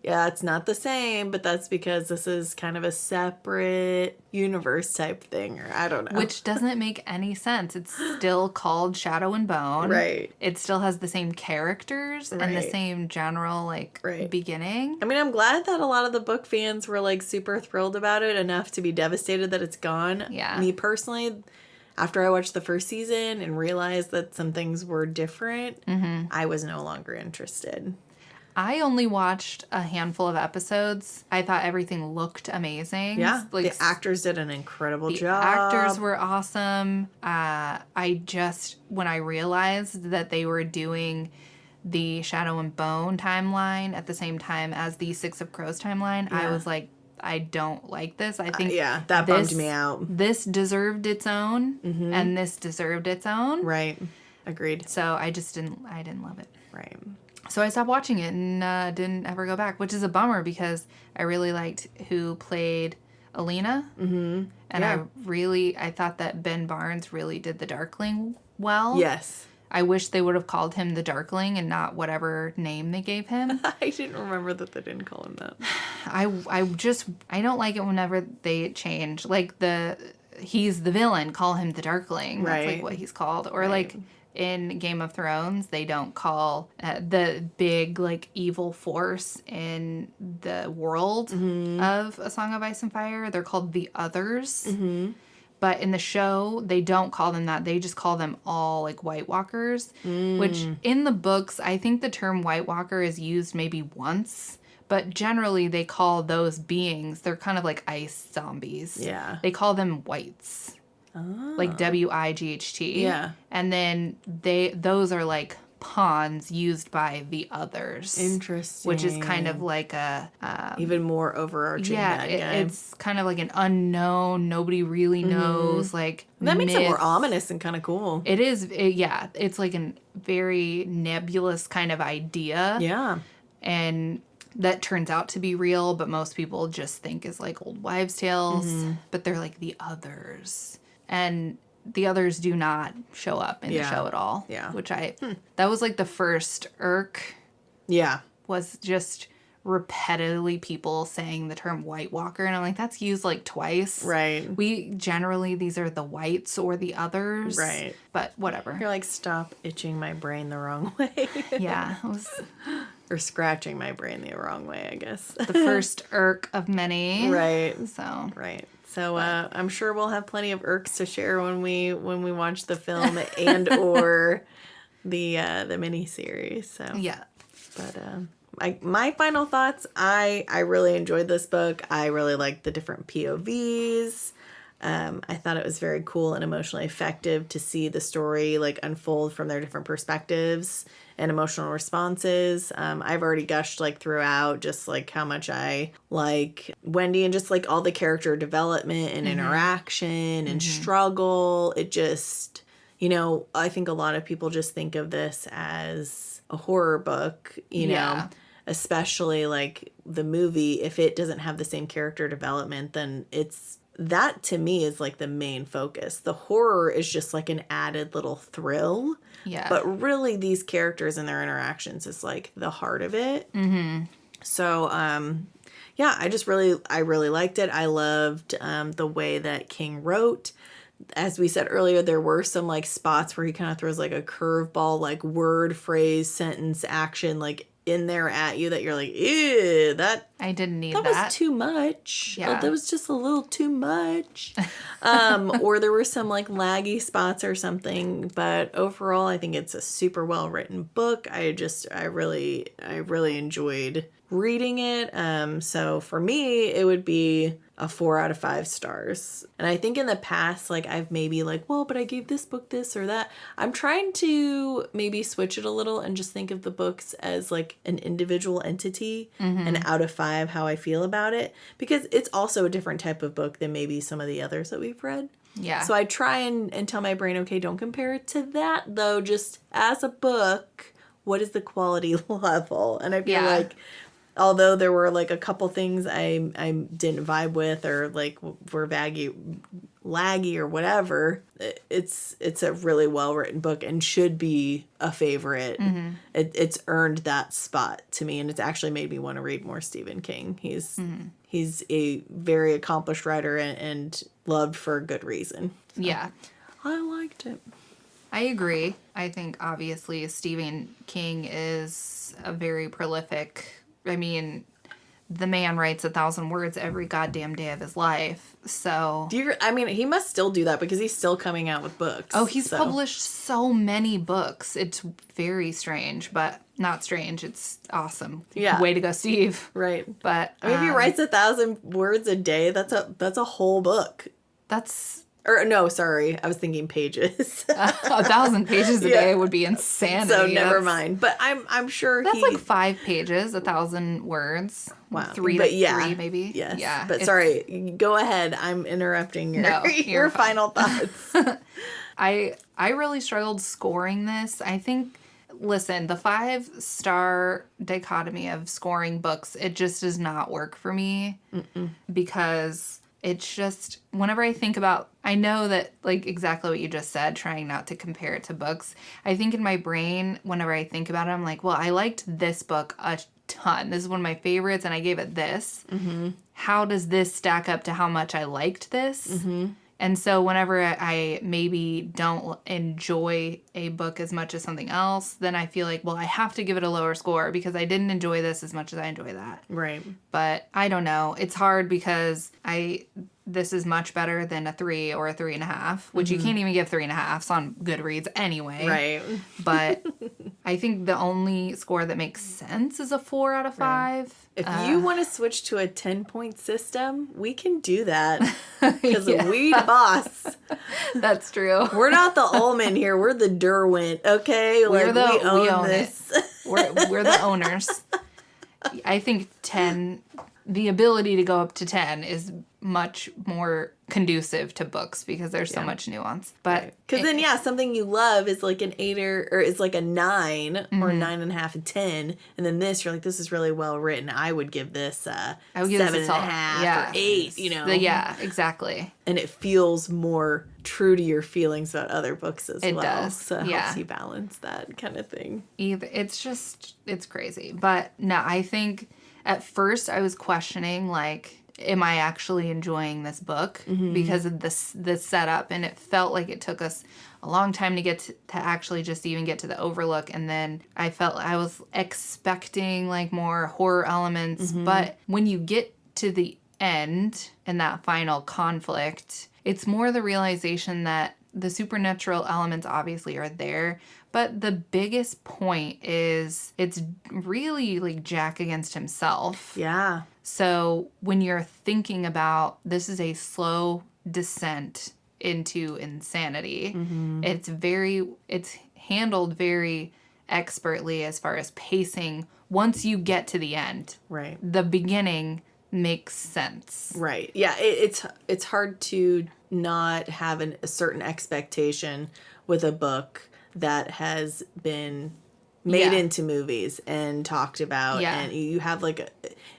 it's not the same, but that's because this is kind of a separate universe type thing, or I don't know. Which doesn't make any sense. It's still called Shadow and Bone. Right. It still has the same characters and the same general, like, beginning. I mean, I'm glad that a lot of the book fans were, like, super thrilled about it enough to be devastated that it's gone. Yeah. Me personally, after I watched the first season and realized that some things were different, I was no longer interested. I only watched a handful of episodes. I thought everything looked amazing. Yeah, like, the actors did an incredible job. The actors were awesome. I just, when I realized that they were doing the Shadow and Bone timeline at the same time as the Six of Crows timeline, I was like, I don't like this. I think that bummed me out. This deserved its own, and this deserved its own. Right. Agreed. So I didn't love it. Right. So I stopped watching it and didn't ever go back, which is a bummer because I really liked who played Alina. Mm-hmm. And I thought that Ben Barnes really did the Darkling well. Yes. I wish they would have called him the Darkling and not whatever name they gave him. I didn't remember that they didn't call him that. I don't like it whenever they change. Like he's the villain, call him the Darkling. Right. That's like what he's called. Or like in Game of Thrones, they don't call the big, like, evil force in the world of A Song of Ice and Fire. They're called the Others. Mm-hmm. But in the show, they don't call them that. They just call them all, like, White Walkers. Which, in the books, I think the term White Walker is used maybe once. But generally, they call those beings, they're kind of like ice zombies. Yeah. They call them whites. Oh. Like WIGHT. Yeah. And then those are like pawns used by the others. Interesting. Which is kind of like a... even more overarching bad guy. It's kind of like an unknown, nobody really knows, like, that makes it more myth. ominous and kind of cool. It is, it's like a very nebulous kind of idea. Yeah. And that turns out to be real, but most people just think is like old wives' tales. But they're like the others. And the others do not show up in the show at all. Yeah. Which that was like the first irk. Yeah. Was just repetitively people saying the term White Walker. And I'm like, that's used like twice. Right. We generally, these are the whites or the others. Right. But whatever. You're like, stop itching my brain the wrong way. Yeah. It was or scratching my brain the wrong way, I guess. the first irk of many. Right. So. Right. So I'm sure we'll have plenty of irks to share when we watch the film and or the miniseries. So yeah. But my final thoughts. I really enjoyed this book. I really liked the different POVs. I thought it was very cool and emotionally effective to see the story like unfold from their different perspectives and emotional responses. I've already gushed like throughout just like how much I like Wendy and just like all the character development and interaction and struggle. It just, I think a lot of people just think of this as a horror book, you know, especially like the movie. If it doesn't have the same character development, then that to me is like the main focus. The horror is just like an added little thrill. Yeah. But really these characters and their interactions is like the heart of it. Mm-hmm. So, I really liked it. I loved the way that King wrote. As we said earlier, there were some like spots where he kind of throws like a curveball, like word, phrase, sentence, action, like in there at you that you're like, ew, that I didn't need that. That was too much. Yeah. That was just a little too much. Or there were some like laggy spots or something. But overall, I think it's a super well written book. I really enjoyed reading it. So for me, it would be a 4 out of 5 stars. And I think in the past, like I've maybe like, well, but I gave this book this or that. I'm trying to maybe switch it a little and just think of the books as like an individual entity and out of 5 how I feel about it, because it's also a different type of book than maybe some of the others that we've read. Yeah. So I try and tell my brain, okay, don't compare it to that though. Just as a book, what is the quality level? And I feel like although there were like a couple things I didn't vibe with or like were laggy or whatever, it's a really well written book and should be a favorite. It's earned that spot to me, and it's actually made me want to read more Stephen King. He's a very accomplished writer and loved for a good reason. So yeah. I liked it. I agree. I think obviously Stephen King is a very prolific. I mean, the man writes 1,000 words every goddamn day of his life. So he must still do that because he's still coming out with books. Oh, he's published so many books. It's very strange, but not strange. It's awesome. Yeah. Way to go, Steve. Right. But I mean, if he writes 1,000 words a day, that's a whole book. Or no, sorry, I was thinking pages. 1,000 pages a day would be insanity. So never mind. But I'm sure that's like 5 pages, 1,000 words. Wow. 3 maybe. Yes. Yeah. But sorry, go ahead. I'm interrupting your final thoughts. I really struggled scoring this. I think, listen, the 5-star dichotomy of scoring books, it just does not work for me. Because it's just, whenever I think about, I know that, like, exactly what you just said, trying not to compare it to books. I think in my brain, whenever I think about it, I'm like, well, I liked this book a ton. This is one of my favorites, and I gave it this. How does this stack up to how much I liked this? And so whenever I maybe don't enjoy a book as much as something else, then I feel like, well, I have to give it a lower score because I didn't enjoy this as much as I enjoy that. Right. But I don't know. It's hard because this is much better than a 3 or a 3.5, which you can't even give 3.5s on Goodreads anyway. Right. But I think the only score that makes sense is a 4 out of 5. If you want to switch to a 10-point system, we can do that. Because we the boss. That's true. We're not the Ullman here. We're the Derwent, okay? We own this. We're the owners. I think 10, the ability to go up to 10 is much more conducive to books because there's so much nuance. But because then something you love is like an 8 or is like a 9 or 9.5 and 10, and then this you're like, this is really well written. I would give this I would give 7.5 or 8. Yeah, exactly. And it feels more true to your feelings about other books as well. It does. So it helps you balance that kind of thing. It's crazy. But no, I think at first I was questioning, like, am I actually enjoying this book because of this setup? And it felt like it took us a long time to get to actually just even get to the Overlook. And then I felt I was expecting like more horror elements. But when you get to the end and that final conflict, it's more the realization that the supernatural elements obviously are there, but the biggest point is it's really like Jack against himself. Yeah. So when you're thinking about this is a slow descent into insanity, it's handled very expertly as far as pacing once you get to the end. Right. The beginning makes sense. Right. Yeah, it's hard to not have a certain expectation with a book that has been made into movies and talked about, and you have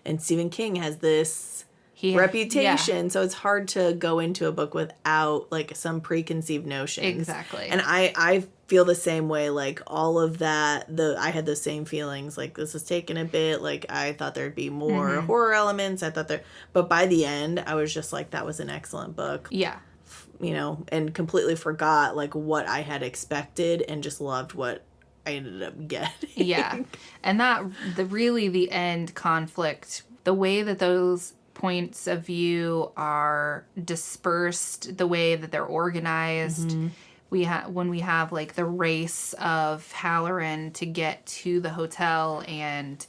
and Stephen King has this reputation, so it's hard to go into a book without like some preconceived notions. Exactly. And I feel the same way. Like all of that, I had those same feelings. Like this is taking a bit. Like I thought there'd be more horror elements. But by the end, I was just like, that was an excellent book. Yeah. And completely forgot like what I had expected and just loved what I ended up getting. Yeah. And the end conflict, the way that those points of view are dispersed, the way that they're organized. When we have like the race of Halloran to get to the hotel and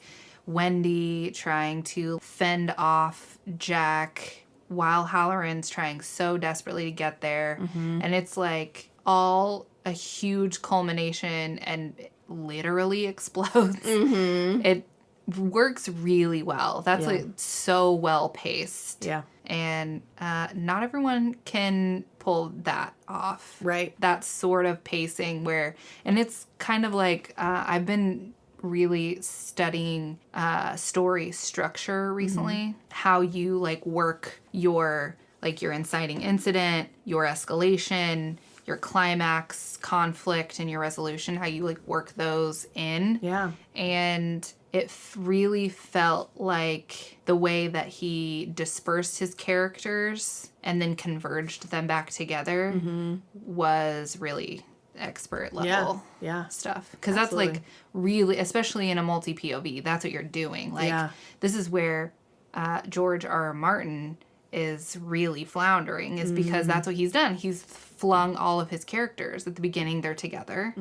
Wendy trying to fend off Jack while Halloran's trying so desperately to get there. And it's like all a huge culmination and literally explodes. It works really well. That's like so well paced. Yeah. And not everyone can pull that off. Right. That sort of pacing and it's kind of like, I've been really studying story structure recently, how you like work your inciting incident, your escalation, your climax, conflict, and your resolution, how you like work those in. Yeah. And it really felt like the way that he dispersed his characters and then converged them back together was really expert level stuff. Because that's like really, especially in a multi-POV, that's what you're doing. Like this is where George R. Martin is really floundering, is because that's what he's done. He's flung all of his characters. At the beginning, they're together.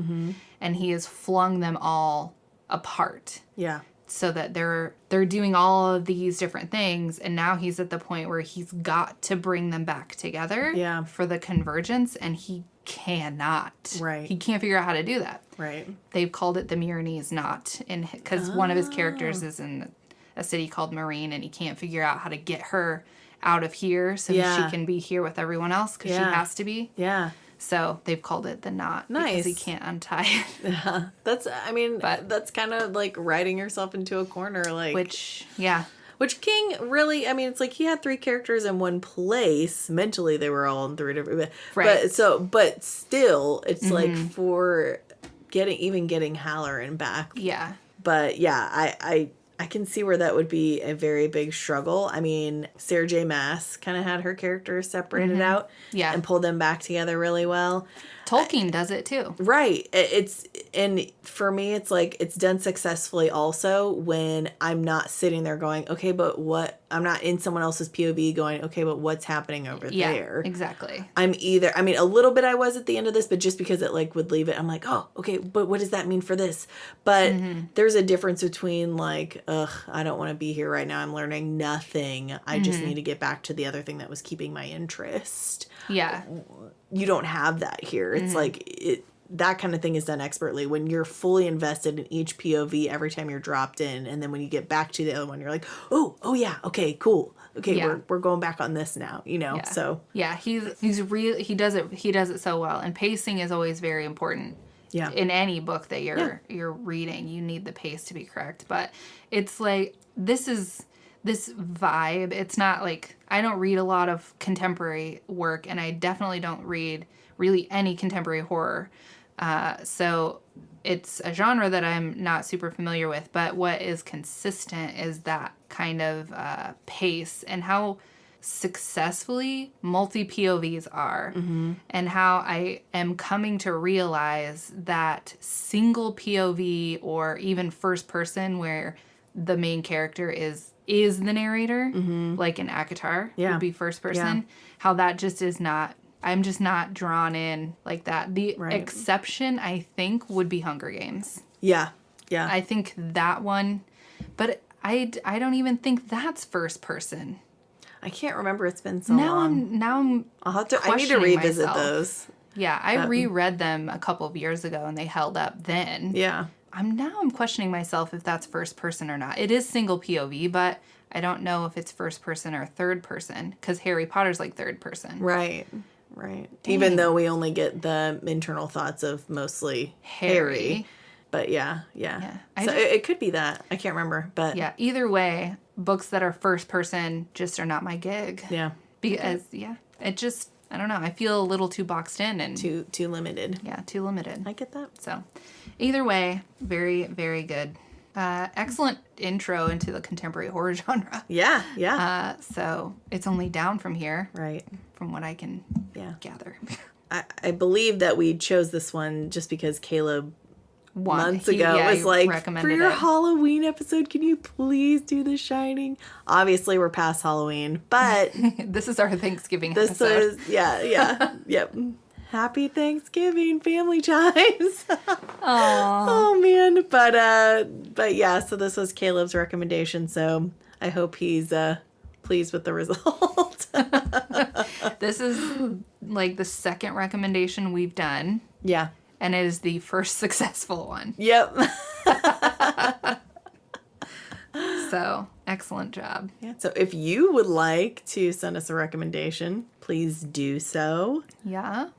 And he has flung them all apart. Yeah. So that they're doing all of these different things, and now he's at the point where he's got to bring them back together for the convergence, and he cannot. Right. He can't figure out how to do that. Right. They've called it the Myronese knot, because one of his characters is in a city called Marine, and he can't figure out how to get her out of here so she can be here with everyone else, because she has to be. Yeah. So they've called it the knot. Nice. Because he can't untie it. Yeah. That's kind of like writing yourself into a corner. Like, which King really, it's like he had 3 characters in one place. Mentally, they were all in 3 different. Right. But still, it's like for getting Halloran back. Yeah. But yeah, I can see where that would be a very big struggle. Sarah J. Maas kind of had her characters separated out and pulled them back together really well. Tolkien does it too. Right. And for me, it's like, it's done successfully also when I'm not sitting there going, okay, but what, I'm not in someone else's POV going, okay, but what's happening over there? Exactly. I'm either, I mean, a little bit I was at the end of this, but just because it like would leave it, I'm like, oh, okay, but what does that mean for this? But there's a difference between like, ugh, I don't want to be here right now. I'm learning nothing. I just need to get back to the other thing that was keeping my interest. Yeah. You don't have that here. It's like that kind of thing is done expertly when you're fully invested in each POV every time you're dropped in, and then when you get back to the other one, you're like, oh yeah, okay, cool, okay, we're going back on this now, you know. So he's real. He does it so well, and pacing is always very important. Yeah. In any book that you're reading, you need the pace to be correct. But it's like this vibe. It's not like, I don't read a lot of contemporary work, and I definitely don't read really any contemporary horror. So it's a genre that I'm not super familiar with, but what is consistent is that kind of pace and how successfully multi-POVs are, and how I am coming to realize that single POV or even first person where the main character is the narrator, like in ACOTAR would be first person, how that just is not, I'm just not drawn in like that. The exception, I think, would be Hunger Games. Yeah. I think that one, but I don't even think that's first person. I can't remember. It's been so long. Now I'm I'll have to. I need to revisit myself. those. Yeah, I reread them a couple of years ago, and they held up then. Yeah. I'm questioning myself if that's first person or not. It is single POV, but I don't know if it's first person or third person, because Harry Potter's like third person. Right. Dang. Even though we only get the internal thoughts of mostly Harry. But yeah. So it could be that. I can't remember. But yeah, either way, books that are first person just are not my gig. Yeah. Because it just, I don't know. I feel a little too boxed in and too limited. Yeah, too limited. I get that. So, either way, very, very good. Excellent intro into the contemporary horror genre. Yeah. So it's only down from here. Right. From what I can gather. I believe that we chose this one just because Caleb months ago was like, for your Halloween episode, can you please do The Shining? Obviously, we're past Halloween, but this is our Thanksgiving episode. Yep. Happy Thanksgiving, family times. Oh man, but yeah. So this was Caleb's recommendation. So I hope he's pleased with the result. This is like the second recommendation we've done. Yeah. And it is the first successful one. Yep. So, excellent job. Yeah. So if you would like to send us a recommendation, please do so. Yeah.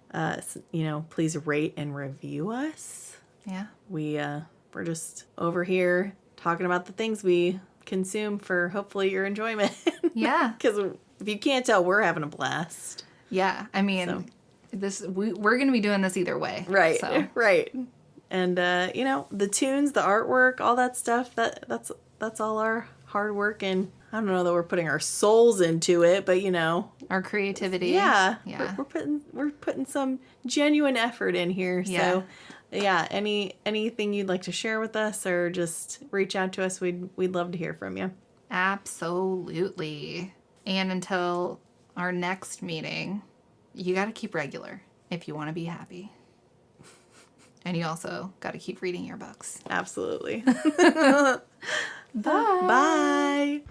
Please rate and review us. Yeah. We're just over here talking about the things we consume for hopefully your enjoyment. Yeah. Because if you can't tell, we're having a blast. Yeah. I mean, we're going to be doing this either way. Right. So. Right. And, the tunes, the artwork, all that stuff, that's all our hard work. And I don't know that we're putting our souls into it, but, our creativity. Yeah. We're putting some genuine effort in here. Yeah. So, yeah, anything you'd like to share with us or just reach out to us, we'd love to hear from you. Absolutely. And until our next meeting, you got to keep regular if you want to be happy. And you also got to keep reading your books. Absolutely. Bye. Bye.